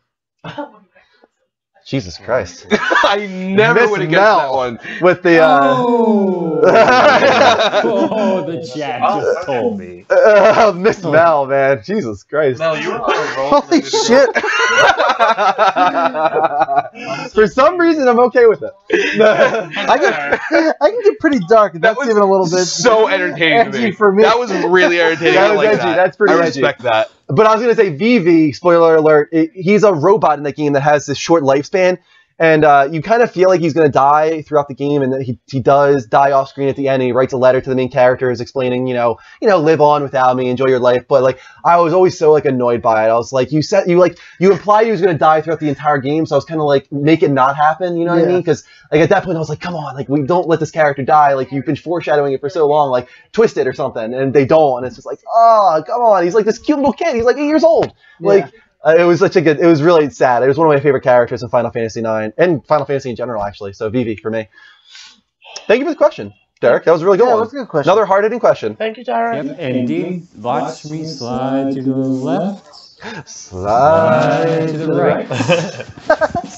Jesus Christ. I never Miss would have guessed that Mel. one. With the Oh, the chat just told me. Miss Mel, man. Jesus Christ. Mel, you were on a roll. Holy shit! For some reason, I'm okay with it. I can get pretty dark. And That that's was even a little bit so entertaining to edgy me. for me. That was really entertaining. That I was like edgy. that. That's pretty I edgy. respect that. But I was going to say Vivi, spoiler alert, he's a robot in the game that has this short lifespan. And you kind of feel like he's going to die throughout the game, and he does die off screen at the end. And he writes a letter to the main characters explaining, live on without me, enjoy your life. But like, I was always so like annoyed by it. I was like, you implied he was going to die throughout the entire game, so I was kind of like, make it not happen. You know what I mean? Because like at that point, I was like, come on, like we don't let this character die. Like you've been foreshadowing it for so long, like twist it or something, and they don't. And it's just like, oh, come on. He's like this cute little kid. He's like 8 years old. Like. It was it was really sad. It was one of my favorite characters in Final Fantasy IX and Final Fantasy in general, actually. So Vivi for me. Thank you for the question, Derek. That was a really good one. That was a good question. Another hard-hitting question. Thank you, Tara. Yep, indeed. Watch me slide to the left, Slide to the right.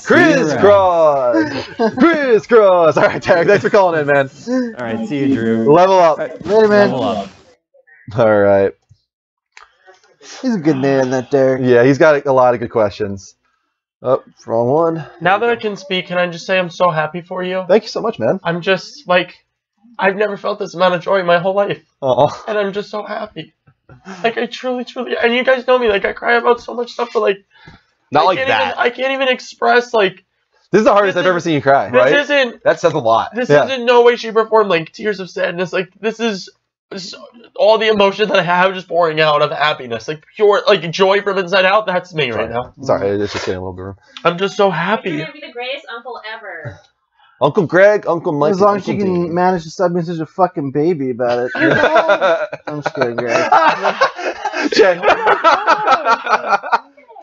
crisscross, crisscross. All right, Derek. Thanks for calling in, man. All right, see you, Drew. Level up. Later, man. Level up. All right. He's a good man, that Derek. Yeah, he's got a lot of good questions. Oh, wrong one. Now that I can speak, can I just say I'm so happy for you? Thank you so much, man. I'm just like, I've never felt this amount of joy in my whole life, Oh, and I'm just so happy. Like I truly, and you guys know me. Like I cry about so much stuff, but like, Not like that. I can't even express like. this is the hardest I've ever seen you cry. This isn't. That says a lot. This Yeah. isn't no way, shape, or form like tears of sadness. Like this is all the emotion that I have just pouring out of happiness, like pure, like joy from inside out. That's me right now. Sorry, it's just getting a little bit room. I'm just so happy. You're gonna be the greatest uncle ever. Uncle Greg, Uncle Mike, As long as Uncle you can Dean. manage to stop being such a fucking baby about it. I'm just kidding, Greg.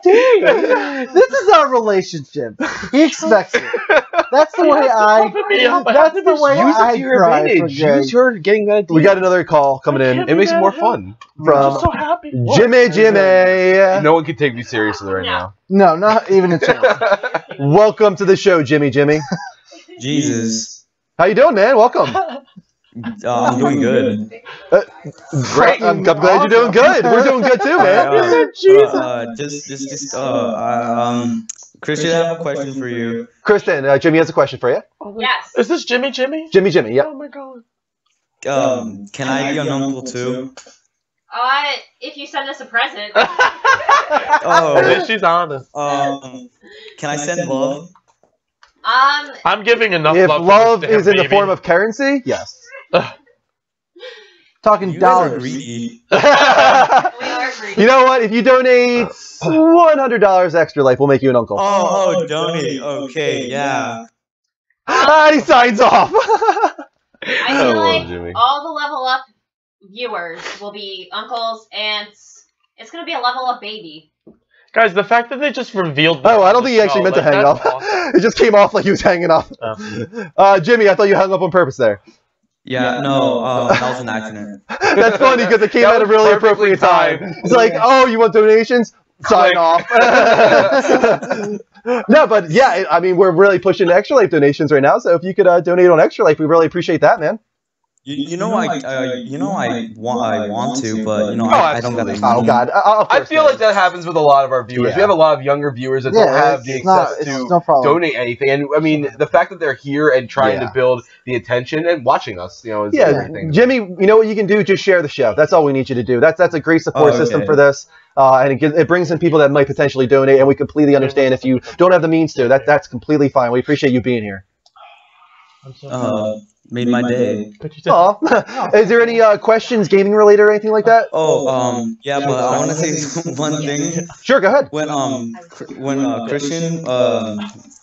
Dude, this is our relationship. He expects it. That's the way I. That's the way I drive. Use your getting that. We got another call coming in. It makes it more fun. From so happy. Jimmy. No one can take me seriously right now. No, not even a chance. Welcome to the show, Jimmy. Jesus. How you doing, man? Welcome. I'm doing good. Great. I'm glad you're doing good. We're doing good too, man. Christian, I have a question for you. Kristen, Jimmy has a question for you. Yes. Is this Jimmy? Jimmy, yep. Oh my god. Can I be an uncle too? If you send us a present. Oh, She's honest. can I send love? I'm giving enough If love. love is in the form of currency, yes. Talking You guys are dollars. greedy. We are free. You know what? If you donate $100 extra life, we'll make you an uncle. Oh, donate. Okay, yeah. And he signs off. I feel like Jimmy. all the level up viewers will be uncles, and it's gonna be a level up baby. Guys, the fact that they just revealed. Oh, I don't think he actually meant to hang up. It just came off like he was hanging up. Jimmy, I thought you hung up on purpose there. Yeah, no, that was an accident. That's funny because it came at a really appropriate time. It's like, oh, you want donations? Sign off. No, but yeah, I mean, we're really pushing Extra Life donations right now. So if you could donate on Extra Life, we really appreciate that, man. I want to, but I don't got the money. Oh God, I feel like that happens with a lot of our viewers. Yeah. We have a lot of younger viewers that don't have the access to donate anything. And I mean, the fact that they're here and trying to build the attention and watching us, is everything. Jimmy, you know what you can do? Just share the show. That's all we need you to do. That's a great support system for this. And it brings in people that might potentially donate, and we completely understand if you don't have the means to. That's completely fine. We appreciate you being here. Made my day. Aw. Is there any questions, gaming related or anything like that? Yeah, but I want to say one thing. Sure, go ahead. When Christian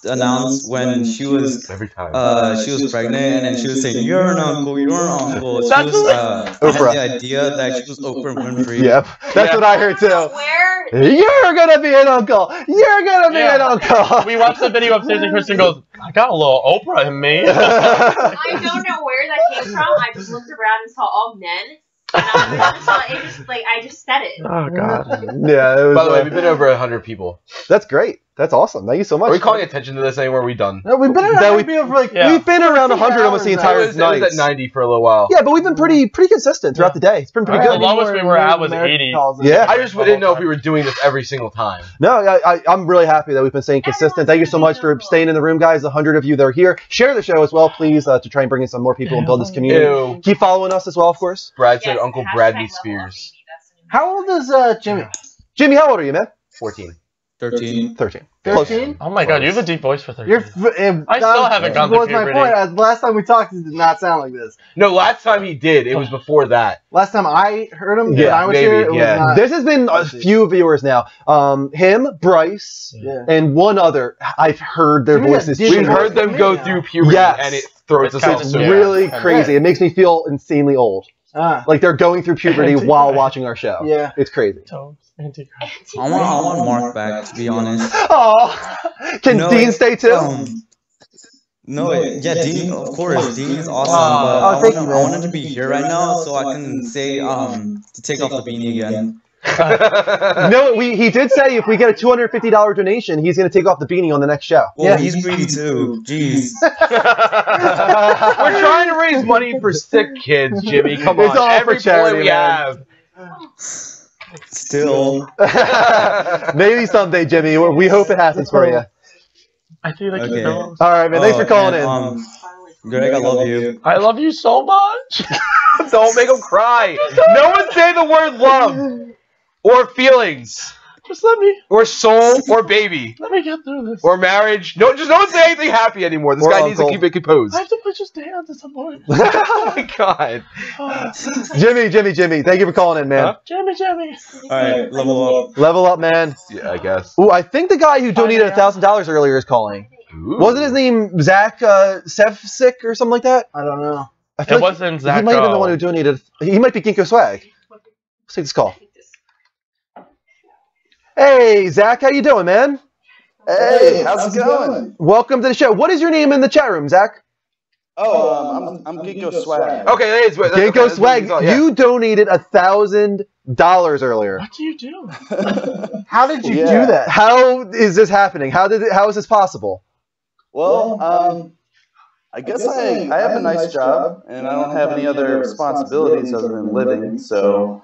announced when she was pregnant, and then she was saying, "You're an uncle, you're an uncle." She was had the idea that she was Oprah Winfrey. Yep, that's what I heard too. Where? You're gonna be an uncle. You're gonna be an uncle. We watched the video upstairs, and Kristen goes, "I got a little Oprah in me." I don't know where that came from. I just looked around and saw all men. And I just said it. Oh God. Yeah. It was, by the way, we've been over 100 people. That's great. That's awesome. Thank you so much. Are we calling attention to this anywhere? Are we done? No, we've been around people for like. We've been around 100 almost the entire night. It was at 90 for a little while. Yeah, but we've been pretty consistent throughout the day. It's been pretty good. The lowest we were at was 80. Yeah. I just didn't know if we were doing this every single time. No, I'm really happy that we've been staying consistent. Thank you so much for staying in the room, guys. 100 of you that are here. Share the show as well, please, to try and bring in some more people and build this community. Ew. Keep following us as well, of course. Brad said Uncle Bradley Spears. How old is Jimmy? Jimmy, how old are you, man? 14. 13. 13. 13? Oh my God, you have a deep voice for 13. I still haven't gone through my puberty. point. Last time we talked, it did not sound like this. No, last time he did. It was before that. Last time I heard him, when Yeah, I was maybe, here, it was not. This has been a few viewers now. Him, Bryce, and one other. I've heard their voices. We've heard them go through puberty, and it throws us It's into really crazy. It makes me feel insanely old. Like they're going through puberty while watching our show. Yeah. It's crazy. I want Mark back, to be honest. Oh, can Dean stay too? Dean, of course. Dean is awesome, but I want him to be here right now so I can say to take off the beanie again. No, he did say if we get a $250 donation, he's going to take off the beanie on the next show. Well, he's greedy too. Jeez. We're trying to raise money for sick kids, Jimmy. Come on. It's all Every for charity, boy we man. have. Still. Maybe someday, Jimmy. We hope it happens for you. I feel like Okay. All right, man. Thanks for calling in. Greg, I love you. I love you so much. Don't make him cry. No one say the word love or feelings. Just let me. Or soul, or baby, Let me get through this. or marriage. No, just don't say anything happy anymore. This Or guy needs to uncle. keep it composed. I have to put his hands at some point. Oh my god. Jimmy, thank you for calling in, man. Huh? Jimmy. Alright, level up. Level up, man. Yeah, I guess. Ooh, I think the guy who donated $1,000 earlier is calling. Ooh. Wasn't his name Zach Sevsik or something like that? I don't know. I feel It wasn't Zach. He might have been the one who donated. He might be Ginkgo Swag. Let's take this call. Hey, Zach, how you doing, man? Hey, how's it going? Welcome to the show. What is your name in the chat room, Zach? Oh, I'm Ginkgo Swag. Okay, that is what. Ginkgo Swag. Yeah. You donated $1,000 earlier. What do you do? How did you do that? How is this happening? How is this possible? Well, I guess I have a nice job, and I don't have any other responsibilities other than living, so...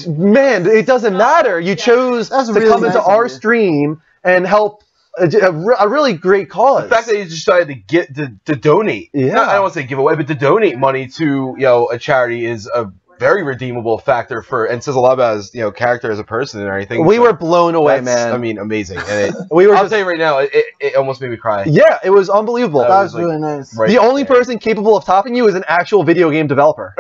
Man, it doesn't matter. You chose to really come into nice our of you. stream and help a really great cause. The fact that he decided to get to donate. Yeah. I don't want to say give away, but to donate money to a charity is a very redeemable factor and says a lot about his character as a person and everything. We So were blown away, that's, man. I mean, amazing. And I'll tell you right now, it almost made me cry. Yeah, it was unbelievable. That was really nice. Right the only person capable of topping you is an actual video game developer.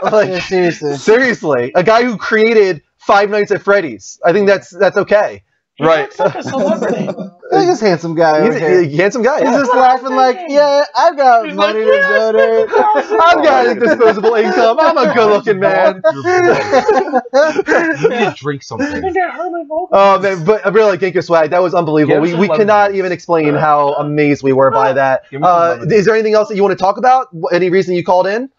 Yeah, seriously. Seriously, a guy who created Five Nights at Freddy's. I think that's okay. Right. Like a celebrity. Look at this handsome guy. He's over here. a handsome guy. He's Yeah. just laughing like, yeah, I've got money to donate. I've got disposable income. I'm a good-looking man. You need to drink something. Oh man, but really, Ginkgo Swag, that was unbelievable. Give us We some cannot lemons. even explain how amazed we were by that. Give me some lemons. Is there anything else that you want to talk about? Any reason you called in?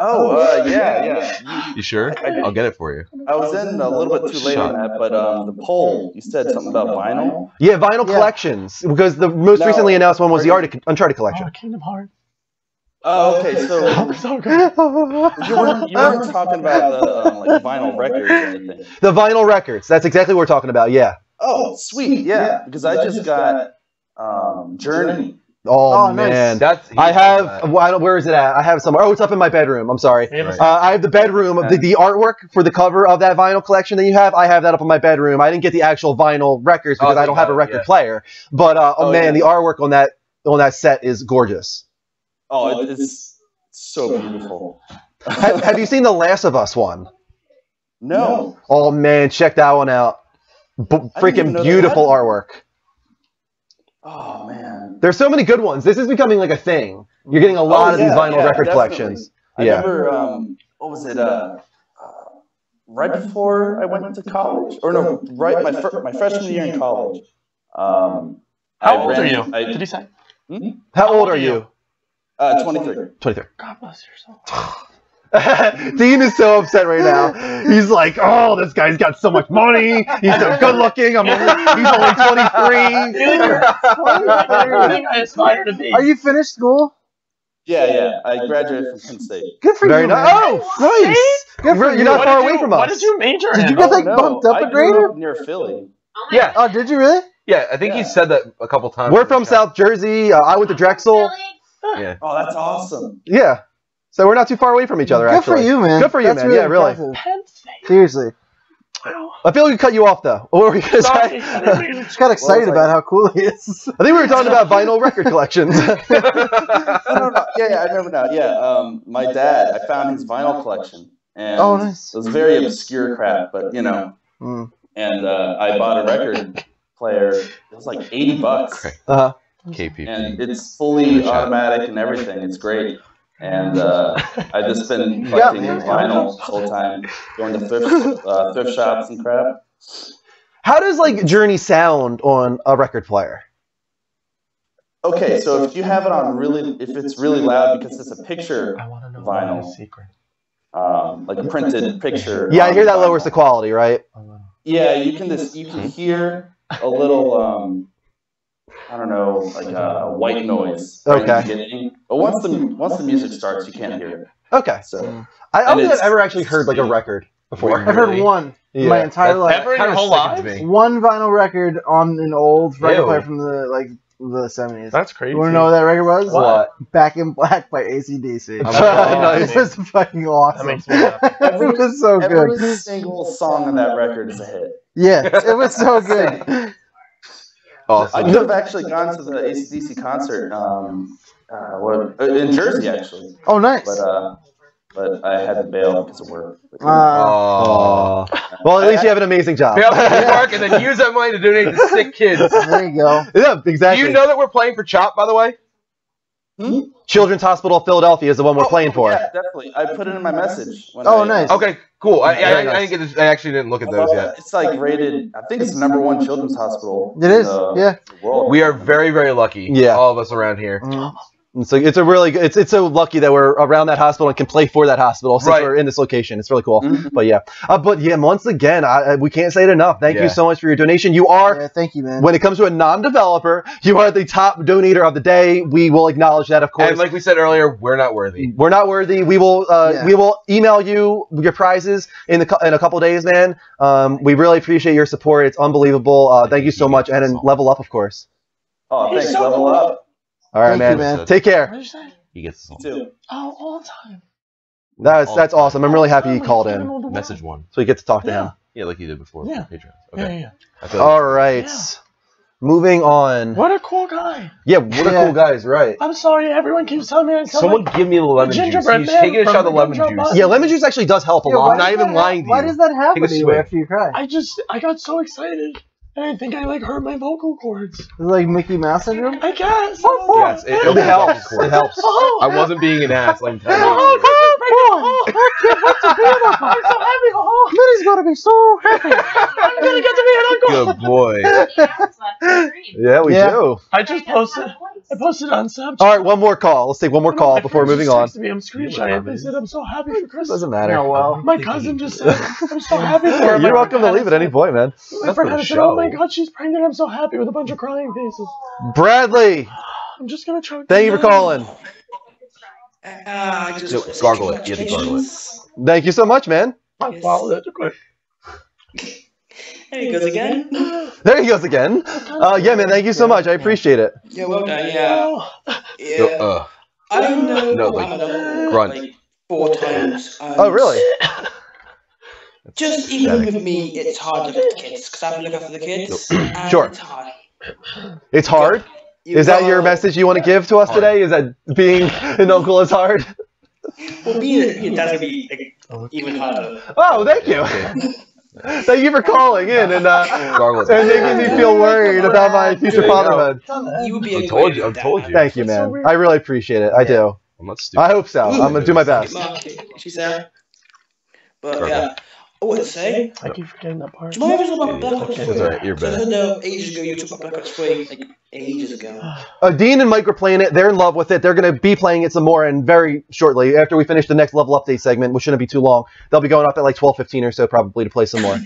Oh, yeah. You sure? I'll get it for you. I was in a little bit too late on that, but the poll, you said something about vinyl? Yeah, vinyl collections, because the most No. recently announced one was the Uncharted collection. Kingdom Hearts. Oh, okay, so So good. you weren't talking about the like vinyl records or anything. The vinyl records. That's exactly what we're talking about. Yeah. Oh, sweet, yeah, because I just got Journey. Oh, nice. man. That's I have. Where is it at? I have it somewhere. Oh, it's up in my bedroom. I'm sorry. Right. I have the bedroom of the artwork for the cover of that vinyl collection that you have. I have that up in my bedroom. I didn't get the actual vinyl records because I don't have a record player. But man, the artwork on that set is gorgeous. Oh, it's so beautiful. Have you seen the Last of Us one? No. Oh man, check that one out. Freaking beautiful artwork. Oh man. There's so many good ones. This is becoming like a thing. You're getting a lot of these vinyl record collections. I remember, what was it? Right before I went to college, or no, right my freshman year in college. How old are you? Did he say? How old are you? 23. 23. God bless your soul. Dean is so upset right now. He's like, "Oh, this guy's got so much money. He's so good looking. He's only 23." Everything I aspire to be. Are you finished school? Yeah. I graduated from Penn State. Good for Very you, nice. man. Oh, nice. Good for You're not What far did away you- from us. What did you major in? Did you get like No, bumped up I a grade? grew up near Philly. Yeah. Oh, did you really? Yeah, I think he said that a couple times. We're from South Jersey. I went to Drexel. Yeah. Oh, that's awesome. Yeah. So we're not too far away from each other, Good actually. for you, man. Good for you, That's man. Yeah, really. impressive. Penn State. Seriously. I feel like we cut you off, though. What were we going to Sorry. say? I didn't mean to- Just got excited about how cool he is. I think we were talking about vinyl record collections. No. Yeah, I remember now. Yeah, my dad, I found his vinyl collection. And Oh, nice. it was very obscure crap, but you know. Mm. And I bought a record player. It was like $80. Uh-huh. KP. And it's fully automatic and everything. It's great. And I've just been collecting vinyl the whole time, going to thrift shops and crap. How does like Journey sound on a record player? Okay, so if you have it on if it's really loud because it's a picture vinyl, like a printed picture. Yeah, I hear that lowers the quality, right? Yeah, you can hear a little I don't know, like a white noise. Right Okay. in the beginning. But once the music starts, you can't hear it. Okay. So I don't think it's- I've ever actually heard like a record before. I've heard one Yeah. my entire life. Ever in your whole life? One vinyl record on an old record Ew. player from the 70s. That's crazy. You want to know what that record was? What? Back in Black by AC/DC. Nice. It was fucking awesome. That makes me happy. It was so every good. single song on that record is a hit. Yeah, it was so good. Awesome. I could have actually gone to the AC/DC concert in Jersey, actually. Oh, nice. But I had to bail because of work. Well, at least you have an amazing job. Bail because of work and then use that money to donate to sick kids. There you go. Yeah, exactly. Do you know that we're playing for CHOP, by the way? Children's Hospital of Philadelphia is the one we're playing for. Yeah, definitely. I put it in my message. Nice. Okay, cool. I Very nice. didn't get this, I actually didn't look at those yet. It's like rated. I think it's the #1 children's hospital. It is. In Yeah. the world. We are very, very lucky. Yeah. All of us around here. And so it's a really good, it's so lucky that we're around that hospital and can play for that hospital since Right. we're in this location. It's really cool. But yeah, once again, we can't say it enough. Thank you so much for your donation. You are, thank you, man. when it comes to a non-developer, you are the top donator of the day. We will acknowledge that, of course. And like we said earlier, we're not worthy. We're not worthy. We will email you your prizes in a couple days, man. We really appreciate your support. It's unbelievable. Thank you so much, and level up, of course. Oh, thanks. Level up. All right, Thank man. you, man. Take care. What did you say? He gets this Too. Oh, all the time. That's awesome. I'm really happy he called in, Message one. so we get to talk to him. Yeah, like you did before. Yeah. Patreon. Okay. Yeah. I feel All right. Moving on. What a cool guy. Yeah, what a cool guys, right? I'm sorry, everyone keeps telling me. Someone give me the lemon juice. Gingerbread He's man taking a shot of the lemon from juice. Yeah, lemon juice actually does help a lot. I'm not even lying to you. Why does that happen Take a to you swig. after you cry? I got so excited. And I think I hurt my vocal cords. Is it like Mickey Mouse syndrome? I guess. Yes, it helps. It helps. I wasn't being an ass. Let me tell you. I'm so happy. Minnie's gonna be so happy. I'm gonna get to be an uncle. Good boy. Yeah, we do. I just posted. I posted on Snapchat. All right, one more call. Let's take one more call before moving on. Me, I'm screenshotting. They said I'm so happy for Christmas. Doesn't matter. Oh, well. My cousin just said I'm so happy for her. You're welcome to leave at any point, man. My friend had said, "Oh my God, she's pregnant! I'm so happy!" with a bunch of crying faces. Bradley, I'm just gonna try. thank you for calling. Gargle it. You have to gargle it. Thank you so much, man. I followed it. There he goes again. There he goes again. Yeah, man, thank you so much. I appreciate it. Yeah, well done. Yeah. Yeah. I know. No, like, grunt. Like 4 times. Oh, really? Just even with me, it's hard to look at the kids because I have to look after the kids. And Sure. It's hard. It's hard? Is that your message you want to give to us today? Is that being an uncle is hard? Well, being a dad's gonna be like, even harder. Oh, thank you. Thank you for calling in and making me feel worried about my future fatherhood. You would be a I've told you. Thank you, man. I really appreciate it. I do. I'm not stupid. I hope so. I'm going to do my best. She's there. But yeah. I want to say. I keep forgetting that part. Do you mind if I talk about Black Ops 3? That's alright, you're better. I heard ages ago you talked about Black Ops 3 like ages ago. Dean and Mike are playing it. They're in love with it. They're going to be playing it some more and very shortly after we finish the next level update segment, which shouldn't be too long. They'll be going up at like 12:15 or so probably to play some more.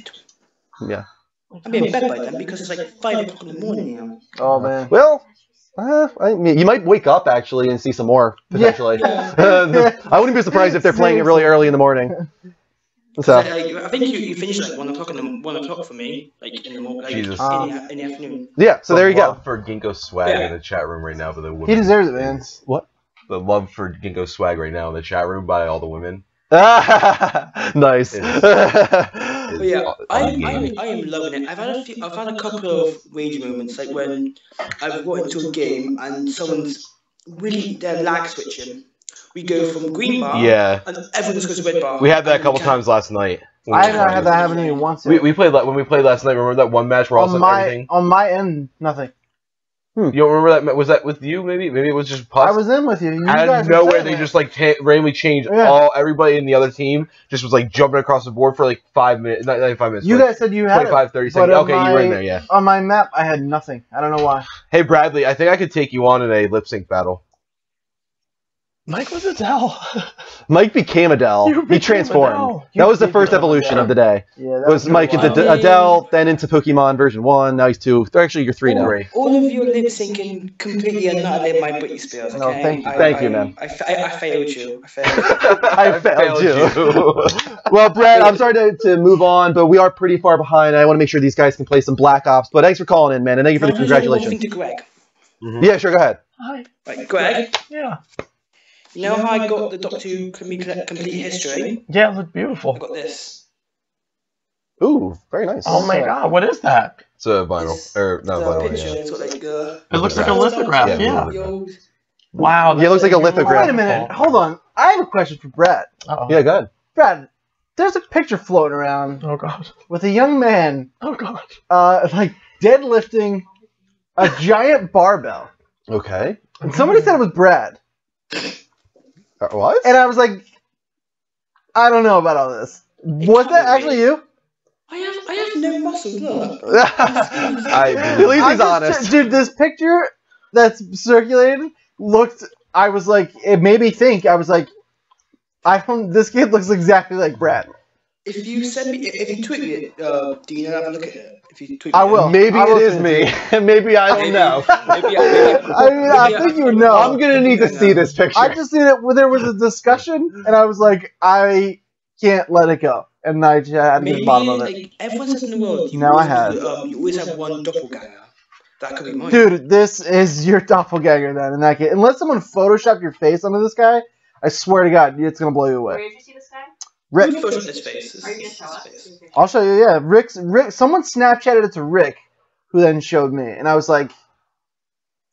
Yeah. I'll be in bed by then because it's like 5 o'clock in the morning now. Oh man. Well, I mean, you might wake up actually and see some more potentially. Yeah. I wouldn't be surprised if they're playing it really early in the morning. So. I think you finish like 1 o'clock for me, like in the morning, like Jesus. in the afternoon. Yeah, so there you go. Love for Ginkgo swag in the chat room right now, but the women. He deserves it, man. What? The love for Ginkgo swag right now in the chat room by all the women. Nice. But yeah, I am loving it. I've had a couple of rage moments, like when I've got into a game and someone's really they're lag switching. We go from green bar, and everyone just goes to red bar. We had that a couple times last night. I haven't had that happen to me once. We played when we played last night. Remember that one match where all of a sudden everything? On my end, nothing. You don't remember that? Was that with you? Maybe it was just Puss. I was in with you. Out of nowhere, they just like randomly changed everybody in the other team. Just was like jumping across the board for like 5 minutes, not 5 minutes. You guys said you had 25, 30 seconds. Okay, you were in there, yeah. On my map, I had nothing. I don't know why. Hey Bradley, I think I could take you on in a lip sync battle. Mike was Adele. Mike became Adele. He transformed. That was the first evolution of the day. Yeah, it was Mike into Adele, then into Pokemon version 1. Now he's 2. Actually, you're 3 now. All of your lip syncing completely annihilated my Britney Spears. Okay? No, thank you, man. I failed you. I failed you. Well, Brad, I'm sorry to move on, but we are pretty far behind. I want to make sure these guys can play some Black Ops. But thanks for calling in, man, and thank you for the congratulations. To Greg. Yeah, sure, go ahead. Hi. Right, Greg. Yeah. You know how I got the Doctor Who complete history? Yeah, it looked beautiful. I got this. Ooh, very nice. Oh my god, what is that? It's a vinyl, or not vinyl. Picture, Yeah. it's got like, It looks like a lithograph. Yeah. Wow. Yeah, it looks like a lithograph. Wait a minute. Hold on. I have a question for Brad. Uh-oh. Yeah, go ahead. Brad, there's a picture floating around. Oh god. With a young man. Oh god. Like deadlifting a giant barbell. Okay. And somebody said it was Brad. What? And I was like, I don't know about all this. Was that actually you? I have no muscles, look. At least he's honest. Dude, this picture that's circulated looked. I was like, it made me think. I was like, this kid looks exactly like Brad. If you send me, if you tweet me it, Dean, I'll have a look at it. If you tweet I will. Maybe it is me, and maybe I don't know. I think you would know. I'm gonna need to see this picture. I just seen it where there was a discussion, and I was like, I can't let it go, and I just had to get to the bottom of it. Like, everyone says in the world, you Now I have. You always have one doppelganger. That could be mine. Dude, this is your doppelganger then. In that case, unless someone photoshopped your face onto this guy, I swear to God, it's gonna blow you away. Where did you see this guy? Rick. Who photoshopped his face? Are you gonna show us? I'll show you. Yeah, Rick. Someone Snapchatted it to Rick, who then showed me, and I was like,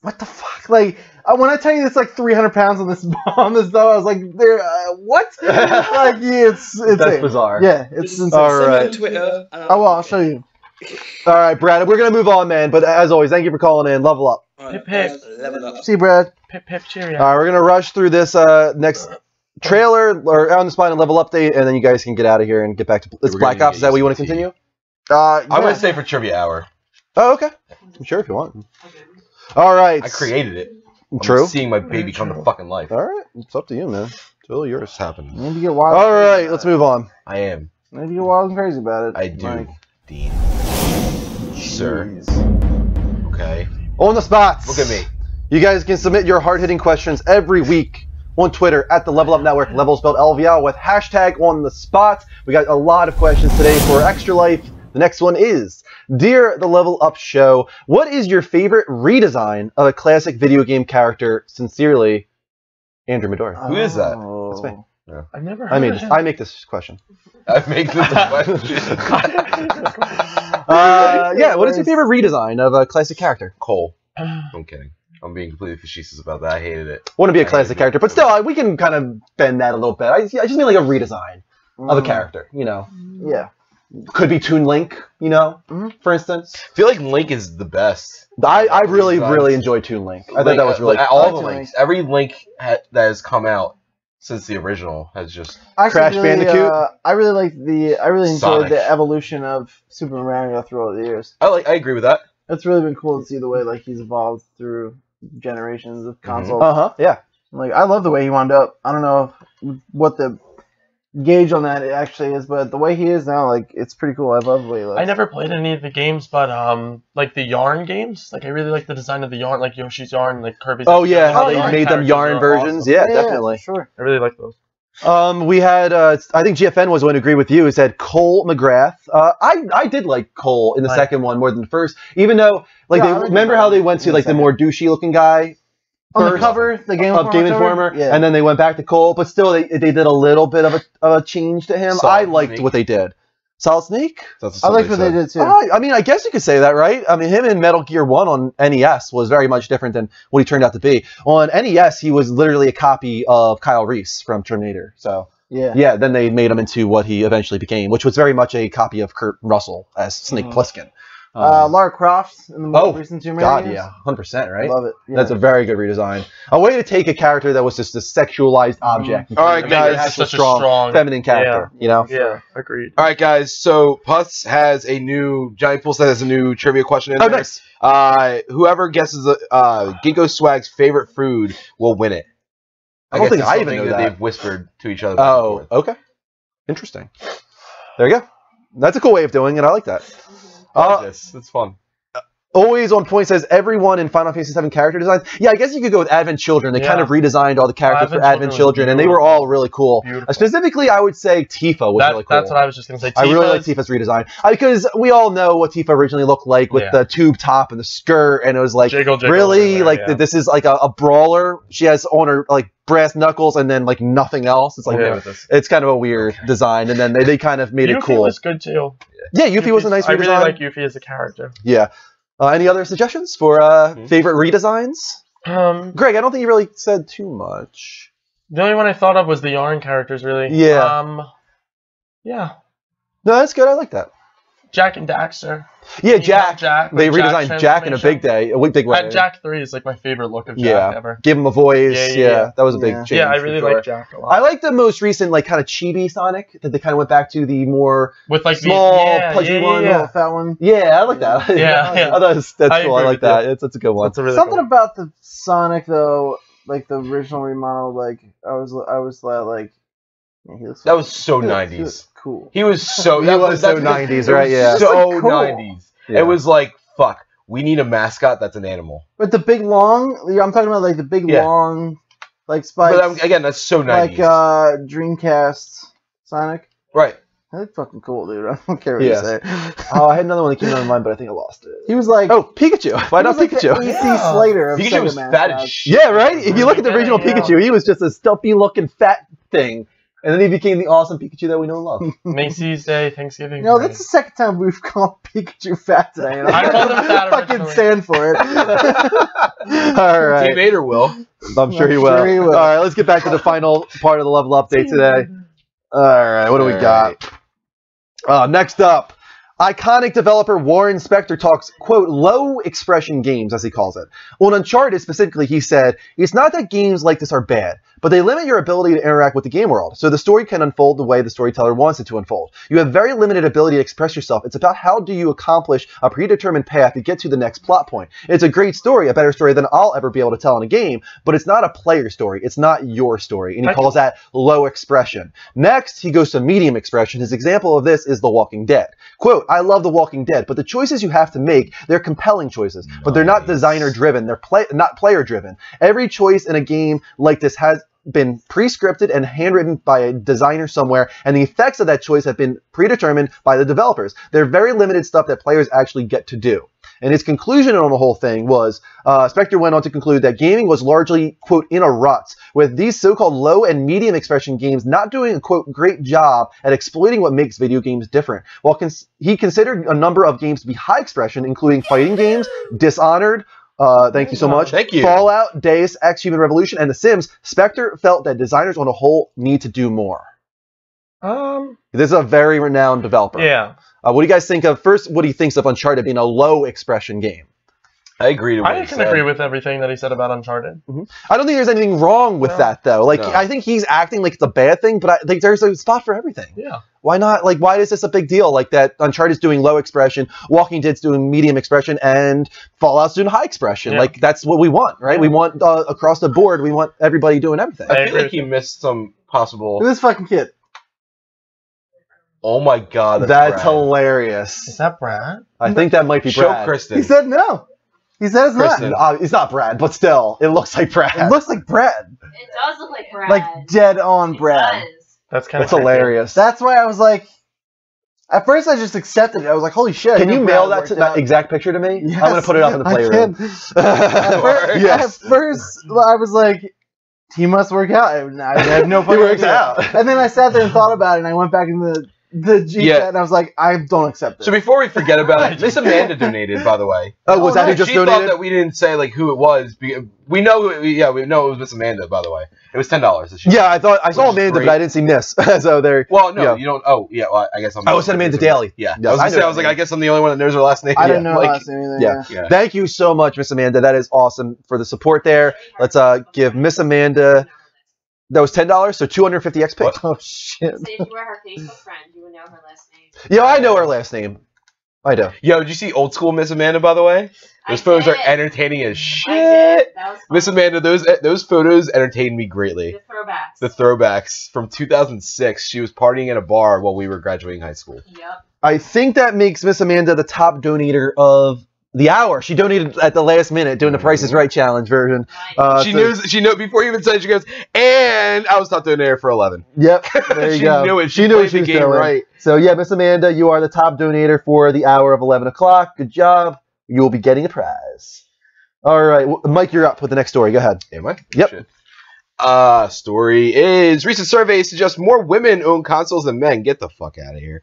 "What the fuck?" Like when I tell you it's like 300 pounds on this dog, I was like, "There, what?" Like, it's That's bizarre. Yeah, it's insane. All right. Twitter. Oh well, I'll show you. All right, Brad. We're gonna move on, man. But as always, thank you for calling in. Level up. Pip pip. Level up. See, Brad. Pip pip cheerio. All right, we're gonna rush through this next trailer or on the spine and level update, and then you guys can get out of here and get back to it's Black Ops. Is that what you want to continue? I'm gonna stay for trivia hour. Oh, okay. I'm sure if you want. All right. I created it. True. I'm seeing my baby come to fucking life. All right. It's up to you, man. It's all yours. What's happening? Maybe get wild. All right. Let's move on. I am. Maybe get wild and crazy about it. I do, Like, Dean. Sir. Okay. On the spots. Look at me. You guys can submit your hard-hitting questions every week on Twitter at the Level Up Network, level spelled LVL, with hashtag on the spot. We got a lot of questions today for Extra Life. The next one is, Dear the Level Up Show, what is your favorite redesign of a classic video game character? Sincerely, Andrew Midori. Who is that? That's me. Yeah. I've never heard of him. I make this question. I make this question. Yeah, what is your favorite redesign of a classic character? Cole. I'm kidding. I'm being completely facetious about that. I hated it. Want to be a classic character, but still, we can kind of bend that a little bit. I just mean like a redesign of a character, you know. yeah. Could be Toon Link, you know, for instance. I feel like Link is the best. I really enjoyed Toon Link. I thought that was really all the Links. Every Link that has come out since the original has just Crash Bandicoot. I really enjoyed Sonic. the evolution of Super Mario throughout the years. I agree with that. It's really been cool to see the way like he's evolved through generations of consoles. Yeah. Like I love the way he wound up. I don't know what the gauge on that actually is, but the way he is now, like it's pretty cool. I love the way he looks. I never played any of the games, but like the Yarn games, like I really like the design of the Yarn, like Yoshi's Yarn, like Kirby's. Oh yeah, how the they made them Yarn versions. Awesome. Yeah, definitely. Sure. I really like those. We had, I think GFN was the one who agreed with you. He said Cole McGrath. I did like Cole in the second one more than the first, even though, like, remember how they went to, like, the more douchey looking guy? On the cover, the Game Informer, yeah. and then they went back to Cole, but still they did a little bit of a change to him. I liked what they did. Solid Snake? I liked what they did too. I mean, I guess you could say that, right? I mean, him in Metal Gear 1 on NES was very much different than what he turned out to be. On NES, he was literally a copy of Kyle Reese from Terminator. So, yeah, then they made him into what he eventually became, which was very much a copy of Kurt Russell as Snake Plissken. Lara Croft in the most recent Tomb Raider God, games. yeah, 100%, right? Love it. Yeah. That's a very good redesign. A way to take a character that was just a sexualized object. All right, guys, has such a strong feminine character. You know? Yeah, agreed. All right, guys. So Puss has a new Giant Pool has a new trivia question in there. Nice. Whoever guesses Ginkgo Swag's favorite food will win it. I don't guess think it's I even something know that. They've whispered to each other. Oh, okay. Interesting. There you go. That's a cool way of doing it. I like that. I like this. It's fun. Always on point says everyone in Final Fantasy VII character designs. Yeah, I guess you could go with Advent Children. They kind of redesigned all the characters for Advent Children, and they were all really cool. Specifically, I would say Tifa was really cool. That's what I was just going to say. I really like Tifa's redesign. Because we all know what Tifa originally looked like with the tube top and the skirt, and it was like, really? Like, this is like a brawler? She has on her, like, brass knuckles and then, like, nothing else? It's like, it's kind of a weird design, and then they kind of made it cool. Yuffie was good, too. Yeah, Yuffie was a nice redesign. I really like Yuffie as a character. Yeah. Any other suggestions for favorite redesigns? Greg, I don't think you really said too much. The only one I thought of was the Yarn characters, really. Yeah. Yeah. No, that's good. I like that. Jack and Daxter. Yeah, Jack. They redesigned Jack in a big way. Jack 3 is like my favorite look of Jack ever. Give him a voice. Yeah, that was a big change. Yeah, I really like Jack a lot. I like the most recent, like, kind of chibi Sonic that they kind of went back to the more with like small, pudgy one. Yeah, fat one. Yeah, I like that. Yeah. Oh, that's cool. I like that. That's a good one. Really Something about the Sonic though, like the original remodel, like I was like. Yeah, that was so 90s. Cool. He was so 90s, right? Yeah. So cool. 90s. Yeah. It was like, fuck, we need a mascot that's an animal. But the big long, I'm talking about like the big long, like spikes. But again, that's so 90s. Like Dreamcast Sonic. Right. That's fucking cool, dude. I don't care what you say. I had another one that came to mind, but I think I lost it. He was like, Pikachu. Why not Pikachu? Like AC Slater of Pikachu was fat as shit. Yeah, right? If you look at the original Pikachu, he was just a stumpy looking fat thing. And then he became the awesome Pikachu that we know and love. Macy's Day, Thanksgiving. No, that's the second time we've called Pikachu fat today. And I called him fat fucking stand for it. All right. Team Vader will. I'm sure he will. All right, let's get back to the final part of the level update today. All right, what do we got? Next up, iconic developer Warren Spector talks, quote, low expression games, as he calls it. On Uncharted specifically, he said, it's not that games like this are bad, but they limit your ability to interact with the game world, so the story can unfold the way the storyteller wants it to unfold. You have very limited ability to express yourself. It's about how do you accomplish a predetermined path to get to the next plot point. It's a great story, a better story than I'll ever be able to tell in a game, but it's not a player story. It's not your story, and he calls that low expression. Next, he goes to medium expression. His example of this is The Walking Dead. Quote, I love The Walking Dead, but the choices you have to make, they're compelling choices, but they're not designer-driven. They're not player-driven. Every choice in a game like this has been pre-scripted and handwritten by a designer somewhere, and the effects of that choice have been predetermined by the developers. They're very limited stuff that players actually get to do. And his conclusion on the whole thing was, Spector went on to conclude that gaming was largely, quote, in a rut, with these so-called low and medium expression games not doing a, quote, great job at exploiting what makes video games different. While he considered a number of games to be high expression, including fighting games, Dishonored, thank you so much. Thank you. Fallout, Deus Ex Human Revolution, and The Sims, Spector felt that designers on a whole need to do more. This is a very renowned developer. Yeah. What do you guys think of, first, what he thinks of Uncharted being a low expression game? I agree to what I can agree with everything that he said about Uncharted. I don't think there's anything wrong with that, though. Like, I think he's acting like it's a bad thing, but I think there's a spot for everything. Yeah. Why not? Like, why is this a big deal? Like, that Uncharted's doing low expression, Walking Dead's doing medium expression, and Fallout's doing high expression. Yeah. Like, that's what we want, right? We want, across the board, we want everybody doing everything. I feel like he missed some possible... Who's this fucking kid? Oh my god, that's hilarious. Is that Brad? I think that might be Brad. Show Kristen. He said no. He said it's Kristen. not. It's not Brad, but still, it looks like Brad. It looks like Brad. It does look like Brad. Like dead on Brad. That's kind of hilarious. That's why I was like, at first I just accepted it. I was like, holy shit. Can you mail that exact picture to me? Yes, I'm going to put it up in the playroom. At first, I was like, he must work out. I had no fucking He works out. And then I sat there and thought about it, and I went back in the G chat, and I was like, I don't accept it. So before we forget about it, Miss Amanda donated, by the way. Oh, was that who just donated? She thought that we didn't say like who it was. We know, we know it was Miss Amanda, by the way. It was $10. Yeah, I saw Amanda, but I didn't see Miss. So there. Well, no, you don't. Oh, yeah. Well, I guess I'm. I was Amanda Daly. Yeah, yes, I was like, I guess I'm the only one that knows her last name. I didn't know her last name either. Yeah. Thank you so much, Miss Amanda. That is awesome for the support there. Let's give Miss Amanda. That was $10, so 250 XP. What? Oh shit! So if you were her Facebook friend, you would know her last name. Yeah, I know her last name. I do. Yo, did you see Old School Miss Amanda, by the way? Those photos are entertaining as shit. Miss Amanda, those photos entertained me greatly. The throwbacks from 2006. She was partying at a bar while we were graduating high school. Yep. I think that makes Miss Amanda the top donator of The Hour. She donated at the last minute doing the Price is Right challenge version. She knew before you even said it, she goes, and I was top donator for 11. Yep, there you She go. knew it. She knew played what she the was game doing. right. So yeah, Miss Amanda, you are the top donator for the hour of 11 o'clock. Good job. You will be getting a prize. All right, Mike, you're up with the next story. Go ahead. Am I? Yep. Shit. Story is recent surveys suggest more women own consoles than men. Get the fuck out of here.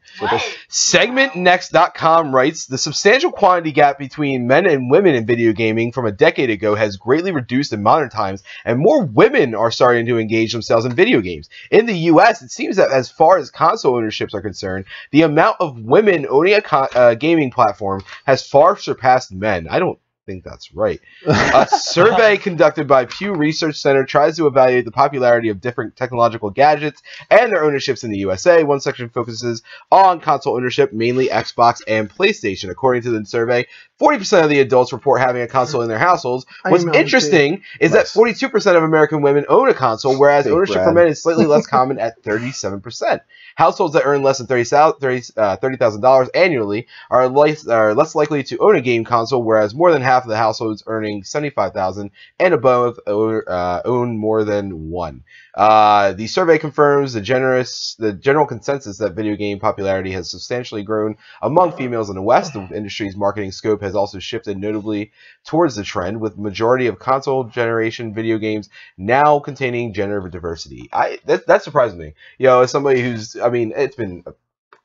SegmentNext.com writes, the substantial quantity gap between men and women in video gaming from a decade ago has greatly reduced in modern times, and more women are starting to engage themselves in video games. In the US, it seems that as far as console ownerships are concerned, the amount of women owning a gaming platform has far surpassed men. I don't think that's right. A survey conducted by Pew Research Center tries to evaluate the popularity of different technological gadgets and their ownerships in the USA. One section focuses on console ownership, mainly Xbox and PlayStation. According to the survey, 40% of the adults report having a console in their households. What's interesting is that 42% of American women own a console, whereas ownership for men is slightly less common at 37%. Households that earn less than $30,000 annually are less likely to own a game console, whereas more than half of the households earning $75,000 and above own more than one. The survey confirms the general consensus that video game popularity has substantially grown among females in the West. The industry's marketing scope has also shifted notably towards the trend, with the majority of console generation video games now containing gender diversity. That surprised me. As somebody who's, it's been a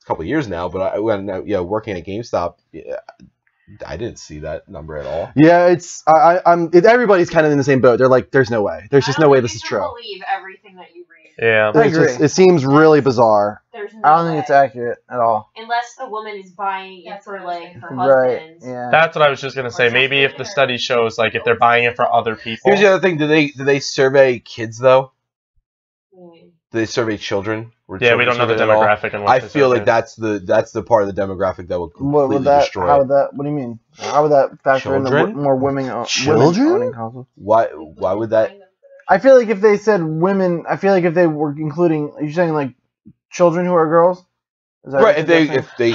couple of years now, but when working at GameStop, I didn't see that number at all. Yeah, everybody's kind of in the same boat. They're like, there's no way. There's just no way this is true. I don't believe everything that you read. Yeah, I agree. It seems really bizarre. There's no I don't think it's accurate at all. Unless the woman is buying it for like her Right. husband. Yeah. That's what I was just gonna say. Maybe if the study shows like if they're buying it for other people. Here's the other thing: do they survey kids though? Do they survey children? Yeah, we don't know the demographic. And I feel like that's the part of the demographic that will completely destroy. How would that? What do you mean? How would that factor in more women owning consoles? Why would that? I feel like if they said women, I feel like if they were including, are you saying like children who are girls? Is that right. If they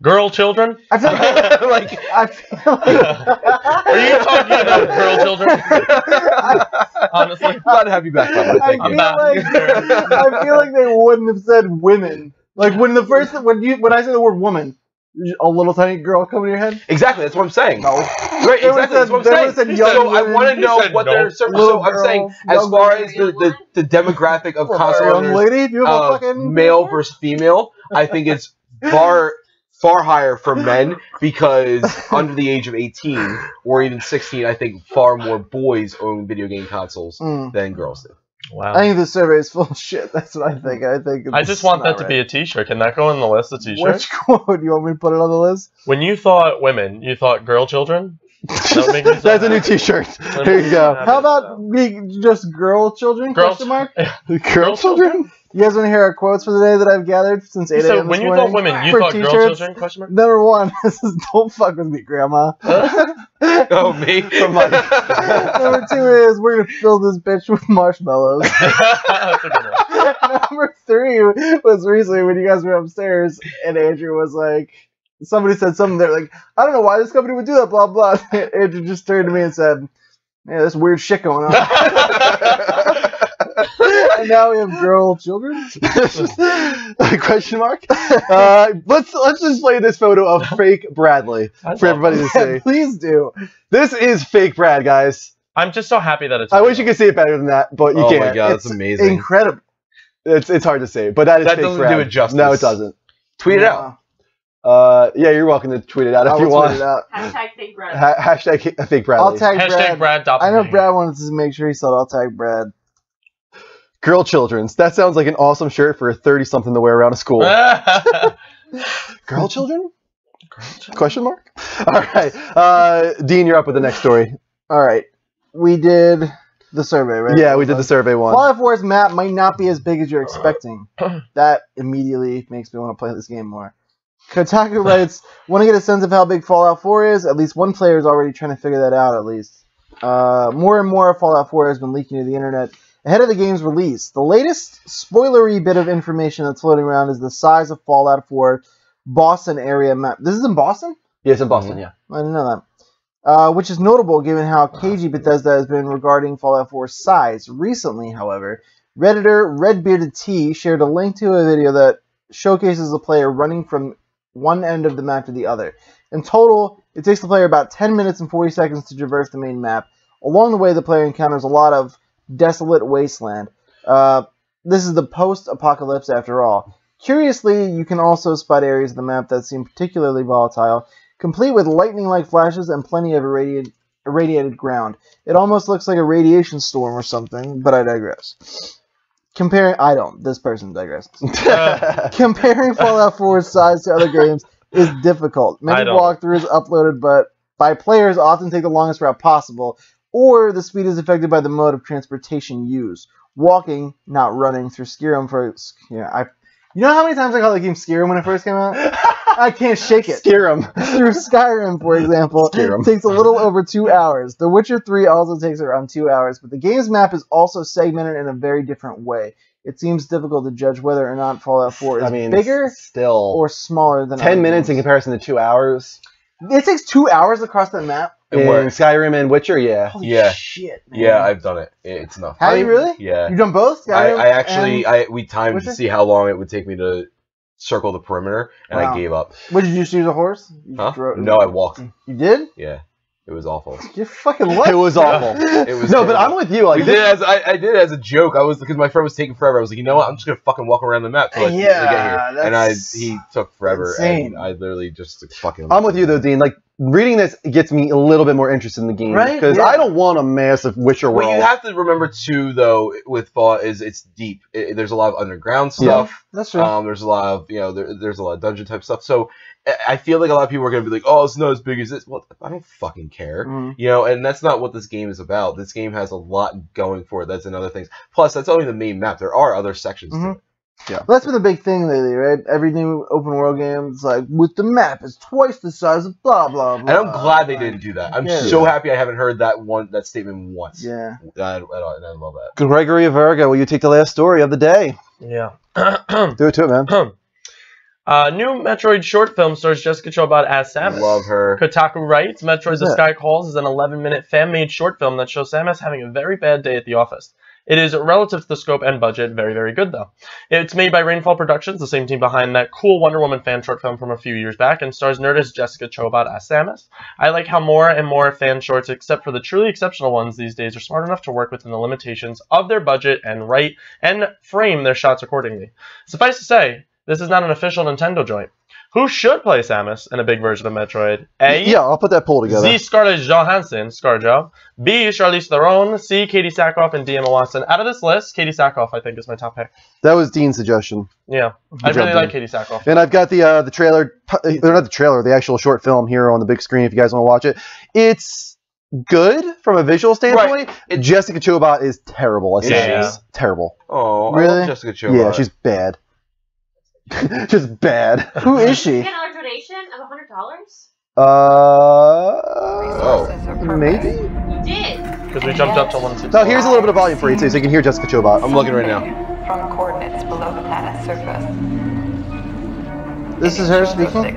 girl children. I feel like I feel like. Are you talking about girl children? Honestly, glad to have you back. Thank you. I feel like they wouldn't have said women. Like when I say the word woman, a little tiny girl come in your head. Exactly, that's what I'm saying. No. Right, exactly. That's what I'm saying. So I want to know what their so I'm saying as far as the demographic of console owners, lady, do you have a fucking male versus female, I think it's far higher for men, because under the age of 18 or even 16, I think far more boys own video game consoles than girls do. Wow. I think the survey is full of shit. That's what I think. I just want that to be a t-shirt. Can that go on the list of t-shirts? Which quote? You want me to put it on the list? When you thought women, you thought girl children? That's a new t-shirt. Here you go. How about just girl children? Question mark? Girl children? You guys want to hear our quotes for the day that I've gathered since 8 a.m. So when you thought women, you thought girl children? Question mark? Number one, this is don't fuck with me, Grandma. Oh, me? From Mike. Number two is we're gonna fill this bitch with marshmallows. Number three was recently when you guys were upstairs and Andrew was like, somebody said something there like, I don't know why this company would do that, blah blah. Andrew just turned to me and said, "Yeah, there's weird shit going on." And now we have girl children? Question mark? Let's just play this photo of fake Bradley for everybody to see. Please do. This is fake Brad, guys. I'm just so happy that it's. I wish you could see it better than that, but you can't. Oh my god, that's amazing! Incredible. It's hard to say, but that is fake doesn't Brad. do it justice. No, it doesn't. Tweet it out. Yeah, you're welcome to tweet it out if you want. Tweet it out. Hashtag fake Brad. Hashtag fake Bradley. I'll tag Hashtag Brad. I know Brad wanted to make sure he said I'll tag Brad. Girl children's. That sounds like an awesome shirt for a 30-something to wear around a school. Girl children? Question mark? All right. Dean, you're up with the next story. All right. We did the survey, right? Yeah, we did the survey one. Fallout 4's map might not be as big as you're expecting. That immediately makes me want to play this game more. Kotaku writes, want to get a sense of how big Fallout 4 is? At least one player is already trying to figure that out, at least. More and more of Fallout 4 has been leaking to the internet ahead of the game's release. The latest spoilery bit of information that's floating around is the size of Fallout 4 Boston area map. This is in Boston? Yeah, it's in Boston, yeah. I didn't know that. which is notable given how cagey Bethesda has been regarding Fallout 4's size. Recently, however, Redditor Redbearded T shared a link to a video that showcases the player running from one end of the map to the other. In total, it takes the player about 10 minutes and 40 seconds to traverse the main map. Along the way, the player encounters a lot of desolate wasteland. This is the post-apocalypse after all. Curiously, you can also spot areas of the map that seem particularly volatile, complete with lightning-like flashes and plenty of irradiated ground. It almost looks like a radiation storm or something, but I digress. This person digresses. Comparing Fallout 4's size to other games is difficult. Many walkthroughs uploaded by players often take the longest route possible, or the speed is affected by the mode of transportation used. Walking, not running, through Skyrim for... You know how many times I called the game Skyrim when it first came out? I can't shake it. Skyrim. Through Skyrim, for example, takes a little over 2 hours. The Witcher 3 also takes around 2 hours, but the game's map is also segmented in a very different way. It seems difficult to judge whether or not Fallout 4 is bigger or smaller than 10 minutes in comparison to 2 hours. It takes 2 hours across the map? In Skyrim and Witcher, yeah. Holy shit, man. Yeah, I've done it. It's enough. Have you really? Yeah. You've done both? Skyrim we timed Witcher? to see how long it would take me to circle the perimeter, and I gave up. What, did you just use a horse? Huh? No, I walked. You did? Yeah. It was awful. You're fucking what? It was awful. It was no, but I'm with you. Like, I did it as a joke. Because my friend was taking forever. I was like, you know what? I'm just gonna fucking walk around the map till I get here. And he took forever, insane. and I literally just fucking. I'm with you though, Dean. Like, reading this gets me a little bit more interested in the game, right? Because I don't want a massive Witcher world. What you have to remember too, though, with Fallout is it's deep. There's a lot of underground stuff. Yeah, that's true. There's a lot of there's a lot of dungeon type stuff. So I feel like a lot of people are gonna be like, oh, it's not as big as this. Well, I don't fucking care, and that's not what this game is about. This game has a lot going for it. That's another thing. Plus, that's only the main map. There are other sections to it. Yeah, well, that's been the big thing lately, right? Every new open world game, it's like, with the map, it's twice the size of blah blah blah. And I'm glad they didn't do that. I'm so happy I haven't heard that statement once. Yeah, and I love that. Gregory Virgo, will you take the last story of the day? Yeah, do it to it, man. New Metroid short film stars Jessica Chobot as Samus. Love her. Kotaku writes, Metroid The Sky Calls is an 11-minute fan-made short film that shows Samus having a very bad day at the office. It is, relative to the scope and budget, very, very good, though. It's made by Rainfall Productions, the same team behind that cool Wonder Woman fan short film from a few years back, and stars nerdist Jessica Chobot as Samus. I like how more and more fan shorts, except for the truly exceptional ones these days, are smart enough to work within the limitations of their budget and write and frame their shots accordingly. Suffice to say, this is not an official Nintendo joint. Who should play Samus in a big version of Metroid? A. Yeah, I'll put that poll together. Z. Scarlett Johansson, ScarJo. B. Charlize Theron. C. Katie Sackhoff and D. Emma Watson. Out of this list, Katie Sackhoff, I think, is my top pick. That was Dean's suggestion. Yeah, I really like Katie Sackhoff. And I've got the trailer, or not the trailer, the actual short film here on the big screen if you guys want to watch it. It's good from a visual standpoint. Right. Jessica Chobot is terrible. She's terrible. Oh, really? I love Jessica Chobot. Yeah, she's bad. Just bad. Who is she? Did you get another donation of $100? Maybe? You did. Because we jumped up to 160. So here's a little bit of volume for you too, so you can hear Jessica Chobot. I'm looking right now. From coordinates below the planet's surface. This is her speaking?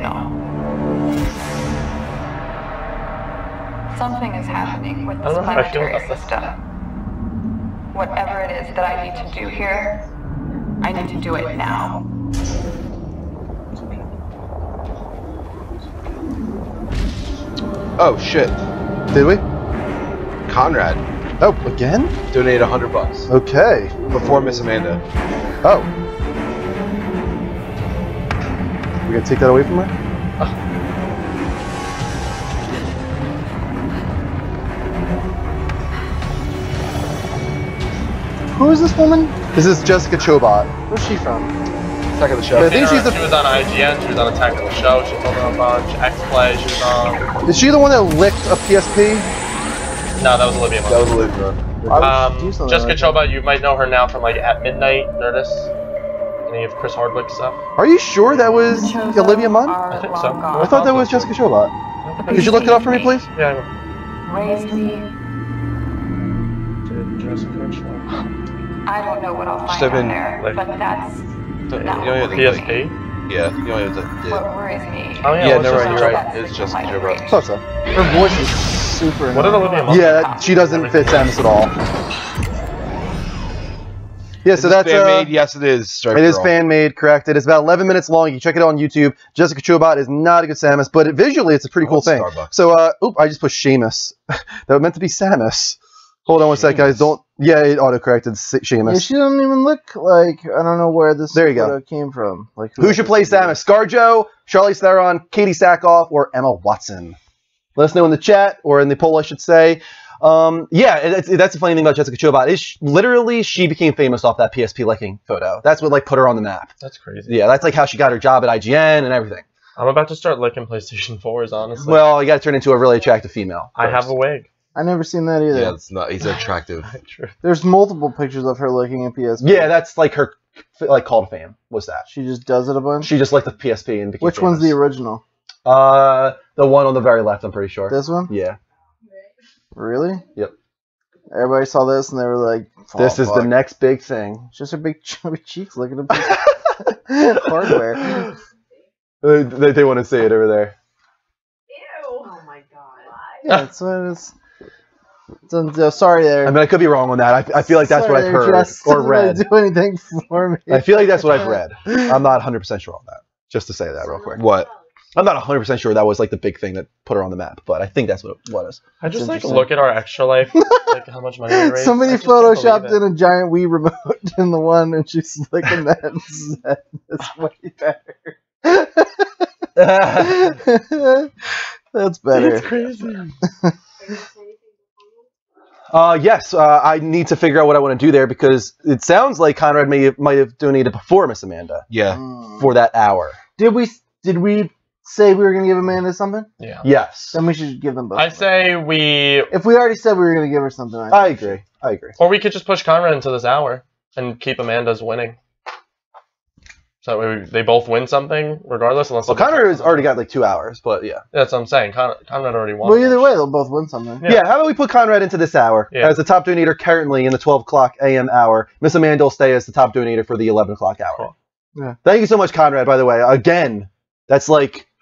Something is happening with this planetary system. Whatever it is that I need to do here, I need to do it now. Oh shit! Did we? Conrad. Oh, again? Donated $100. Okay. Before Miss Amanda. Oh. We gotta take that away from her? Who is this woman? This is Jessica Chobot. Where's she from? Attack of the Show. I think she's she was on IGN, she was on Attack of the Show, she told them a bunch, X-Play, she was on... Is she the one that licked a PSP? No, that was Olivia Munn. That was Olivia. Jessica Chobot, you might know her now from like At Midnight, Nerdist, any of Chris Hardwick's stuff. Are you sure that was Olivia Munn? I think so. I thought that was Jessica Chobot. Could you look it up for me, please? Yeah, I will. Raised me. I don't know what I'll find out there, but that's not PSP? Yeah, what worries me. Oh yeah, never mind, you're right. It's Jessica Chobot. Thought so. Her voice is super. What did Olivia Munn? Yeah, she doesn't fit Samus at all. Yeah, so that's fan made. Yes, it is. It is fan made, correct? It is about 11 minutes long. You can check it out on YouTube. Jessica Chobot is not a good Samus, but visually it's a pretty cool thing. Starbucks. So, I just pushed Seamus. That was meant to be Samus. Hold on one sec, guys. Don't. Yeah, it auto-corrected Seamus. Yeah, she doesn't even look like. I don't know where this There you go. photo came from. Like Who should play Samus? ScarJo, Charlize Theron, Katie Sackhoff, or Emma Watson? Let us know in the chat, or in the poll, I should say. Yeah, that's the funny thing about Jessica Chobot. Literally, she became famous off that PSP licking photo. That's what put her on the map. That's crazy. Yeah, that's how she got her job at IGN and everything. I'm about to start licking PlayStation 4s, honestly. Well, you got to turn into a really attractive female. I have a wig. I never seen that either. Yeah, it's not. He's attractive. True. There's multiple pictures of her looking at PSP. Yeah, that's her call to fame. Was that? She just does it a bunch. She just liked the PSP and became Which one's the original? The one on the very left. I'm pretty sure. This one? Yeah. Really? Yep. Everybody saw this and they were like, "This is the next big thing." Just her big chubby cheeks looking at hardware. They want to see it over there. Ew. Oh my god. Yeah, that's what it is. So, sorry there. I mean, I could be wrong on that. I feel like that's what I've heard or read. Doesn't really do anything for me. I feel like that's what I've read. I'm not 100% sure on that. Just to say that real quick. What? I'm not 100% sure that was the big thing that put her on the map, but I think that's what it was. I just look at our Extra Life, how much money we raised. Somebody photoshopped in a giant Wii remote in the one, and she's licking that and said, "It's way better." That's better. It's crazy. Yes, I need to figure out what I want to do there because it sounds like Conrad might have donated before Miss Amanda. Yeah. For that hour. Did we say we were going to give Amanda something? Yeah. Yes. Then we should give them both. I say we... If we already said we were going to give her something, I agree. I agree. Or we could just push Conrad into this hour and keep Amanda's winning. So they both win something, regardless. Unless Conrad has already got 2 hours, but yeah. That's what I'm saying. Conrad already won. Well, either way, they'll both win something. Yeah, how about we put Conrad into this hour as the top donator currently in the 12 o'clock a.m. hour. Miss Amanda will stay as the top donator for the 11 o'clock hour. Cool. Yeah. Thank you so much, Conrad, by the way. Again, that's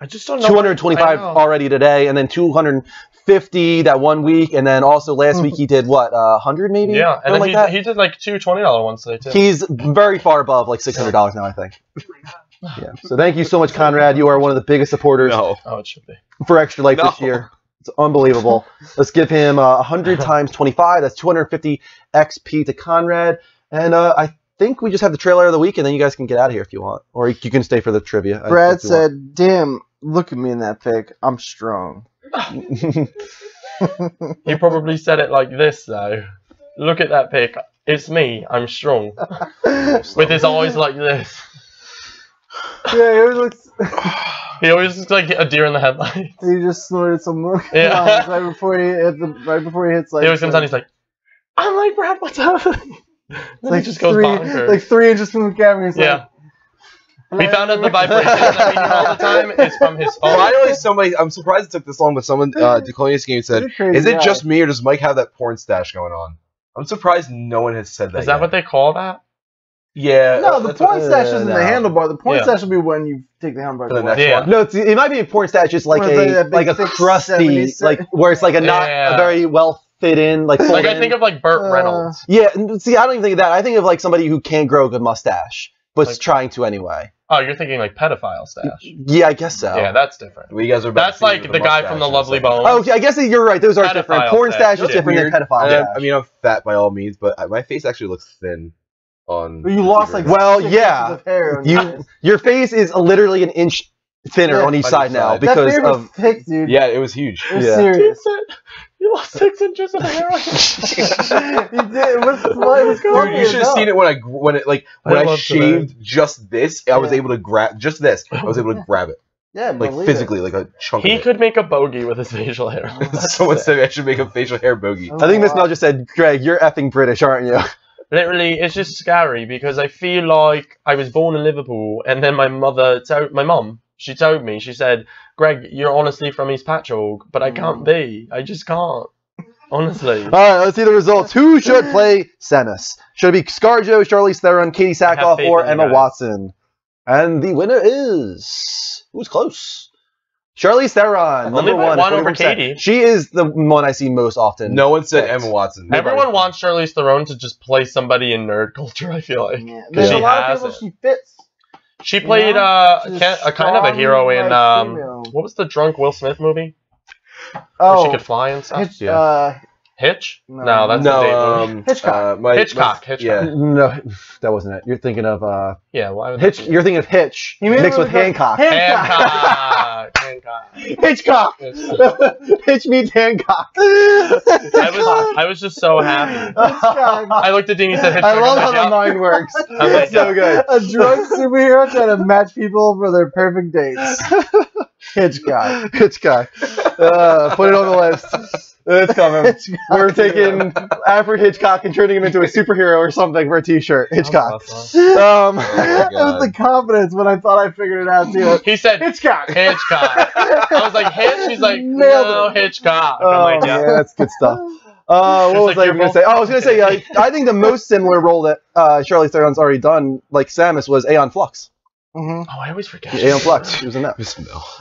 I just don't know 225 already today, and then 250 that 1 week, and then also last week he did, 100 maybe? Yeah, and then like he did 2 $20 ones today, too. He's very far above $600 now, I think. Yeah. So thank you so much, Conrad. You are one of the biggest supporters it should be. for Extra Life this year. It's unbelievable. Let's give him 100 times 25. That's 250 XP to Conrad. And I think we just have the trailer of the week, and then you guys can get out of here if you want. Or you can stay for the trivia. Brad said, "Damn, look at me in that pic. I'm strong." He probably said it like this, though. Look at that pic. It's me. I'm strong. With his eyes like this. Yeah, he always looks. He always looks like a deer in the headlights. He just snorted some more Yeah. right before he hits He always comes on. He's like, "I'm like Brad. What's happening?" Then he just goes bonkers. 3 inches from the camera. He's we found out the vibration that we hear all the time is from his phone. Finally, I'm surprised it took this long, but someone, Declonius Game said, "Is it just me, or does Mike have that porn stash going on?" I'm surprised no one has said that. Is that what they call that? Yeah. No, the porn stash isn't the handlebar. The porn stash will be when you take the handlebar. For the next one. No, it might be a porn stash, just like a crusty, where it's not a very well fit in, like I think of Burt Reynolds. Yeah, see, I don't even think of that. I think of somebody who can't grow a good mustache, but's trying to anyway. Oh, you're thinking pedophile stash. Yeah, I guess so. Yeah, that's different. Well, you guys are that's the guy from the Lovely Bones. Oh, okay, I guess you're right. Those are different. Porn stash is different than pedophile stash. I mean, I'm fat by all means, but my face actually looks thin. You lost yeah. of hair your face is literally an inch thinner on each side now because of thick, dude. Yeah, it was huge. It was serious. You lost 6 inches of hair. You did. Dude, you should have seen it when I shaved just this. I was able to grab just this. I was able to grab it. Yeah, physically, like a chunk. He could make a bogey with his facial hair. Someone said I should make a facial hair bogey. I think Miss Mel just said, "Greg, you're effing British, aren't you?" Literally, it's just scary because I feel like I was born in Liverpool, and then my mum, she told me, she said, "Greg, you're honestly from East Patchogue, but I can't be. I just can't. Honestly." All right, let's see the results. Who should play Samus? Should it be ScarJo, Charlize Theron, Katie Sackhoff, or Emma Watson? And the winner is... Who's close? Charlize Theron, Only number by one. one over 41%. Katie. She is the one I see most often. No one said Emma Watson. Everyone wants Charlize Theron to just play somebody in nerd culture, I feel like. Yeah. There's a lot of people she fits. She played She's a kind of a hero in female. what was the drunk Will Smith movie? Oh, Where she could fly and stuff. Hitch? No. No, that's a date movie. Hitchcock. Hitchcock. Yeah. No, that wasn't it. You're thinking of Yeah, why would Hitch. You're thinking of Hitch mixed with Hancock. Hancock. Hitchcock. Hitch meets Hancock. I was just so happy. I looked at Dean and said Hitchcock. I love how the mind works. I'm like, so good. A drunk superhero trying to match people for their perfect dates. Hitchcock. Hitchcock. Put it on the list. It's coming. We're taking Alfred Hitchcock and turning him into a superhero or something for a T-shirt. Hitchcock. That was the confidence when I thought I figured it out too. He said Hitchcock. Hitchcock. I was like Hitch. He's like no Hitchcock. I'm like, yeah, that's good stuff. What was I going to say? Oh, I was going to say I think the most similar role that Charlize Theron's already done, like Samus, was Aeon Flux. Mm-hmm. Oh, I always forget. Aeon Flux. She was in that.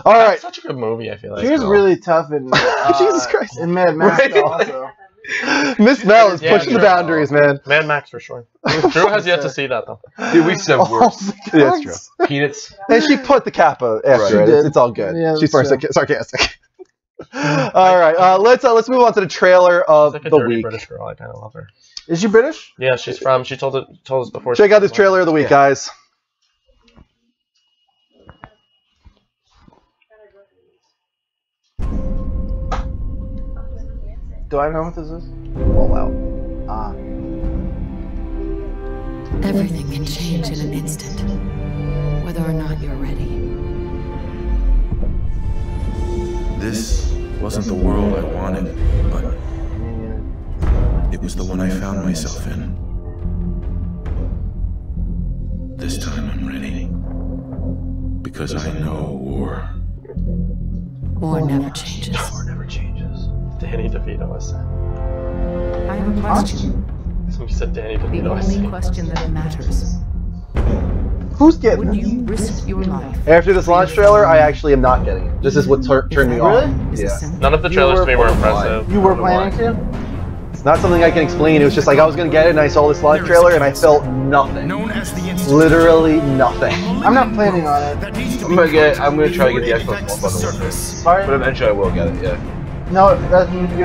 All right. That's such a good movie. I feel like She was really tough in Jesus Christ. in Mad Max also. Miss Mel is pushing the boundaries, man. Mad Max for sure. Drew has yet to see that though. Dude, we've said worse. Yeah, that's true. Peanuts. And she put the kappa after it. It's all good. Yeah, She's that's sarcastic. All right, let's move on to the trailer of She's like a the dirty week. British girl. I kind of love her. Is she British? Yeah, she's from. She told us before. Check out this trailer of the week, guys. Do I know what this is? Roll out. Ah. Everything can change in an instant, whether or not you're ready. This wasn't the world I wanted, but it was the one I found myself in. This time I'm ready. Because I know war. War never changes. War never changes. Danny DeVito is. I have a question. Somebody said Danny The DeVito is. only question that matters. Who's getting Would this? you risk your life? After this launch trailer, I actually am not getting it. This is what turned me on. Yeah. None of the trailers to me were impressive. You were planning to? It's not something I can explain. It was just like I was gonna get it, and I saw this launch trailer, and I felt nothing. Literally nothing. I'm not planning on it. I'm gonna try to get the Xbox One bundle with this. Sorry? But eventually I will get it, yeah. No, you're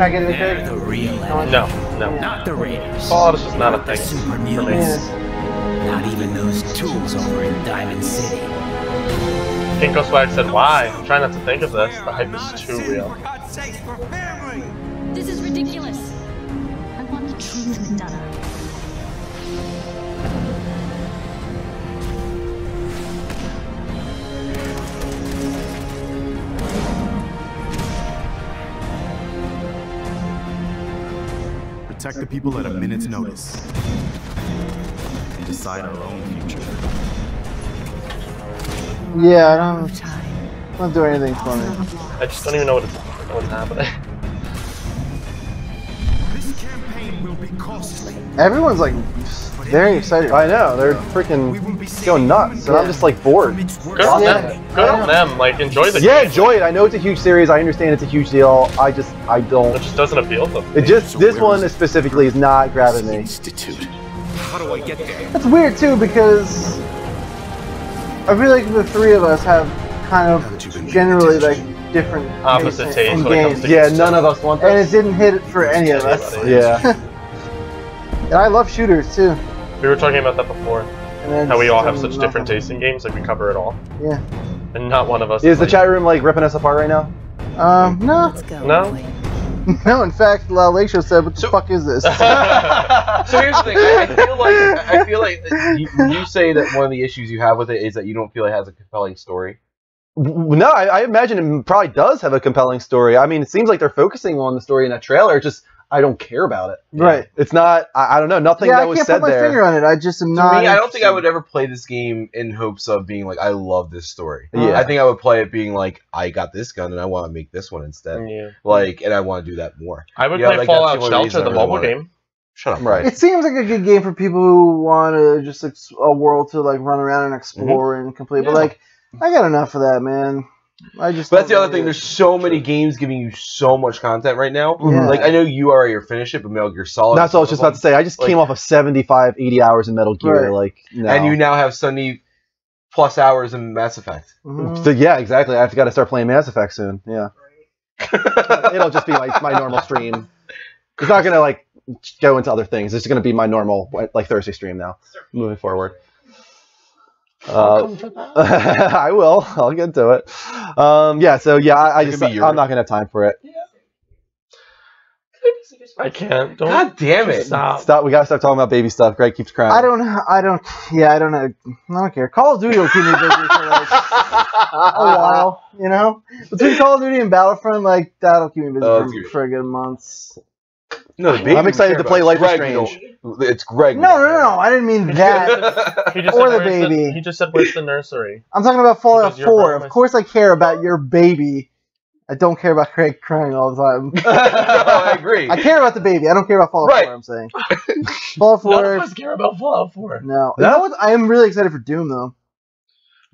not getting it. The real No. Not the Raiders. Fallout is just not a thing Super for me. mutants. Not even those tools over in Diamond City. Kinko Swag said, "Why? I'm trying not to think of this. The hype is too real." This is ridiculous. I want the truth, McDonough. Protect the people at a minute's notice. And decide our own future. Yeah, I don't do anything for me. I just don't even know what's happening. This campaign will be costly. Everyone's like very excited. I know, they're freaking going nuts, and I'm just like bored. Good on them. Good on them. Like enjoy the Yeah, game. enjoy it. I know it's a huge series. I understand it's a huge deal. I don't. It just doesn't appeal to them. This one specifically is not grabbing me. Institute. How do I get there? That's weird too because I feel like the three of us have kind of generally like different Opposite taste in when it comes games. to Yeah, none of us want And this. it didn't hit it for any of us. Yeah. And I love shooters too. We were talking about that before. And then How we all have some such different tastes in games, like we cover it all. Yeah. And not one of us Is the chat room like ripping us apart right now? No. No? No, in fact, Lake Show said, "What the fuck is this?" So here's the thing. I feel like that you say that one of the issues you have with it is that you don't feel it has a compelling story. No, I imagine it probably does have a compelling story. I mean, it seems like they're focusing on the story in that trailer. It's just I don't care about it. Right. It's not. I don't know. Nothing Yeah, that I was can't said put my there. finger on it. I just am To not. me, I don't think I would ever play this game in hopes of being like, I love this story. Yeah. I think I would play it being like, I got this gun and I want to make this one instead. Yeah. Like, and I want to do that more. I would Yeah, play like, that's Fallout the only Shelter, reason I the really mobile want it. game. Shut up. Right. It seems like a good game for people who want to just a world to like run around and explore and complete. But like, I got enough of that, man. I just. But that's the other thing. There's so many games giving you so much content right now. Yeah. Like I know you already finished it, but Metal Gear Solid. That's what I was just about to say. I just came off of 75, 80 hours in Metal Gear. Right. Like, no. And you now have 70 plus hours in Mass Effect. So, yeah, exactly. I've got to start playing Mass Effect soon. Yeah. It'll just be my normal stream. It's not gonna like go into other things. It's gonna be my normal like Thursday stream now, moving forward. I will. I'll get to it. Yeah. So yeah, I'm not gonna have time for it. I can't. Don't. God damn it! Stop. We gotta stop talking about baby stuff. Greg keeps crying. I don't know. I don't care. Call of Duty will keep me busy for like a while. You know, between Call of Duty and Battlefront, like that'll keep me busy for a good month. No, I'm excited to play Life is Strange. It's Greg. No. I didn't mean that. Or the baby. He just said, "Where's the nursery?" I'm talking about Fallout 4. Of course, I care about your baby. I don't care about Craig crying all the time. No, I agree. I care about the baby. I don't care about Fallout 4. I'm saying Fallout 4. None of us care about Fallout 4. No. You know what? I am really excited for Doom though.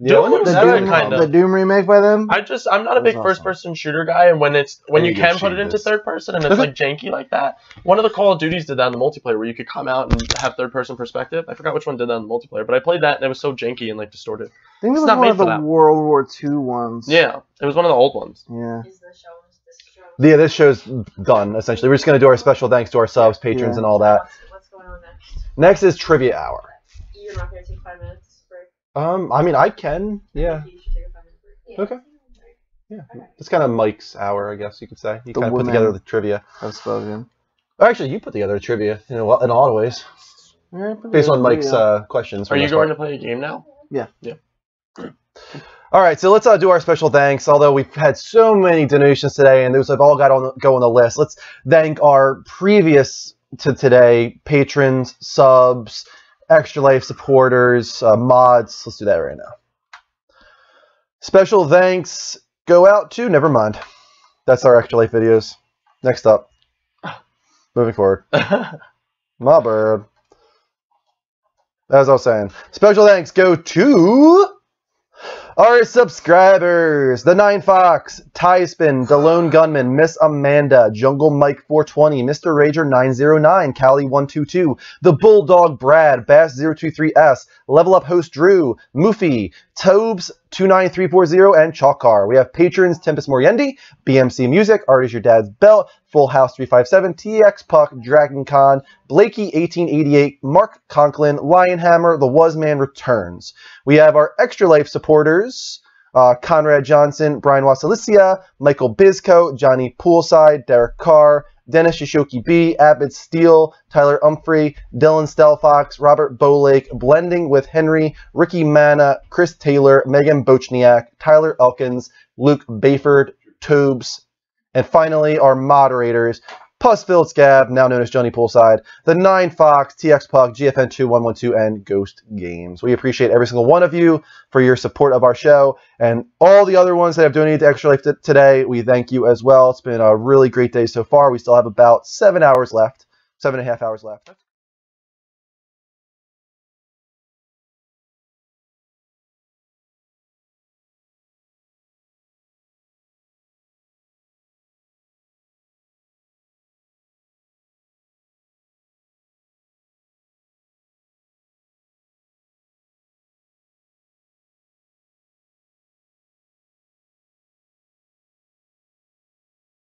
Doom was the Doom remake by them. I'm not a big first-person shooter guy, and when you can put it into third person and it's like janky like that. One of the Call of Duties did that in the multiplayer where you could come out and have third-person perspective. I forgot which one did that in the multiplayer, but I played that and it was so janky and like distorted. I think it was one of the World War II ones. Yeah, it was one of the old ones. Yeah. Yeah, this show's done essentially. We're just gonna do our special thanks to our subs, patrons, and all that. What's going on next? Next is Trivia Hour. You're not gonna take 5 minutes break. I mean, I can. Yeah. Okay. Yeah. It's kind of Mike's hour, I guess you could say. He kind of put together the trivia. I've spoken. Actually, you put together the trivia in a lot of ways. Yeah, based on Mike's questions. Are you going to play a game now? Yeah. Yeah. All right, so let's do our special thanks. Although we've had so many donations today, and those have all got to go on the list. Let's thank our previous to today patrons, subs, Extra Life supporters, mods. Let's do that right now. Special thanks go out to, never mind. That's our Extra Life videos. Next up. Moving forward. My bird. As I was saying. Special thanks go to our subscribers. The Nine Fox, Tyspin, The Lone Gunman, Miss Amanda, Jungle Mike 420, Mr. Rager 909, Callie 122, The Bulldog Brad, Bass 023S, Level Up Host Drew, Moofy, Tobes 29340, and Chalkar. We have patrons Tempest Moriendi, BMC Music, Art is Your Dad's Belt, Full House 357, TX Puck, Dragon Con, Blakey 1888, Mark Conklin, Lionhammer, The Wasman Returns. We have our Extra Life supporters, Conrad Johnson, Brian Wasilicia, Michael Bizco, Johnny Poolside, Derek Carr, Dennis Shishoki B, Abbott Steele, Tyler Umphrey, Dylan Stelfox, Robert Bowlake, Blending with Henry, Ricky Manna, Chris Taylor, Megan Bochniak, Tyler Elkins, Luke Bayford, Tobes, and finally our moderators, Pussfield Scab, now known as Johnny Poolside, The Nine Fox, TX Puck, GFN2112, and Ghost Games. We appreciate every single one of you for your support of our show, and all the other ones that have donated to Extra Life today, we thank you as well. It's been a really great day so far. We still have about 7 hours left, 7.5 hours left.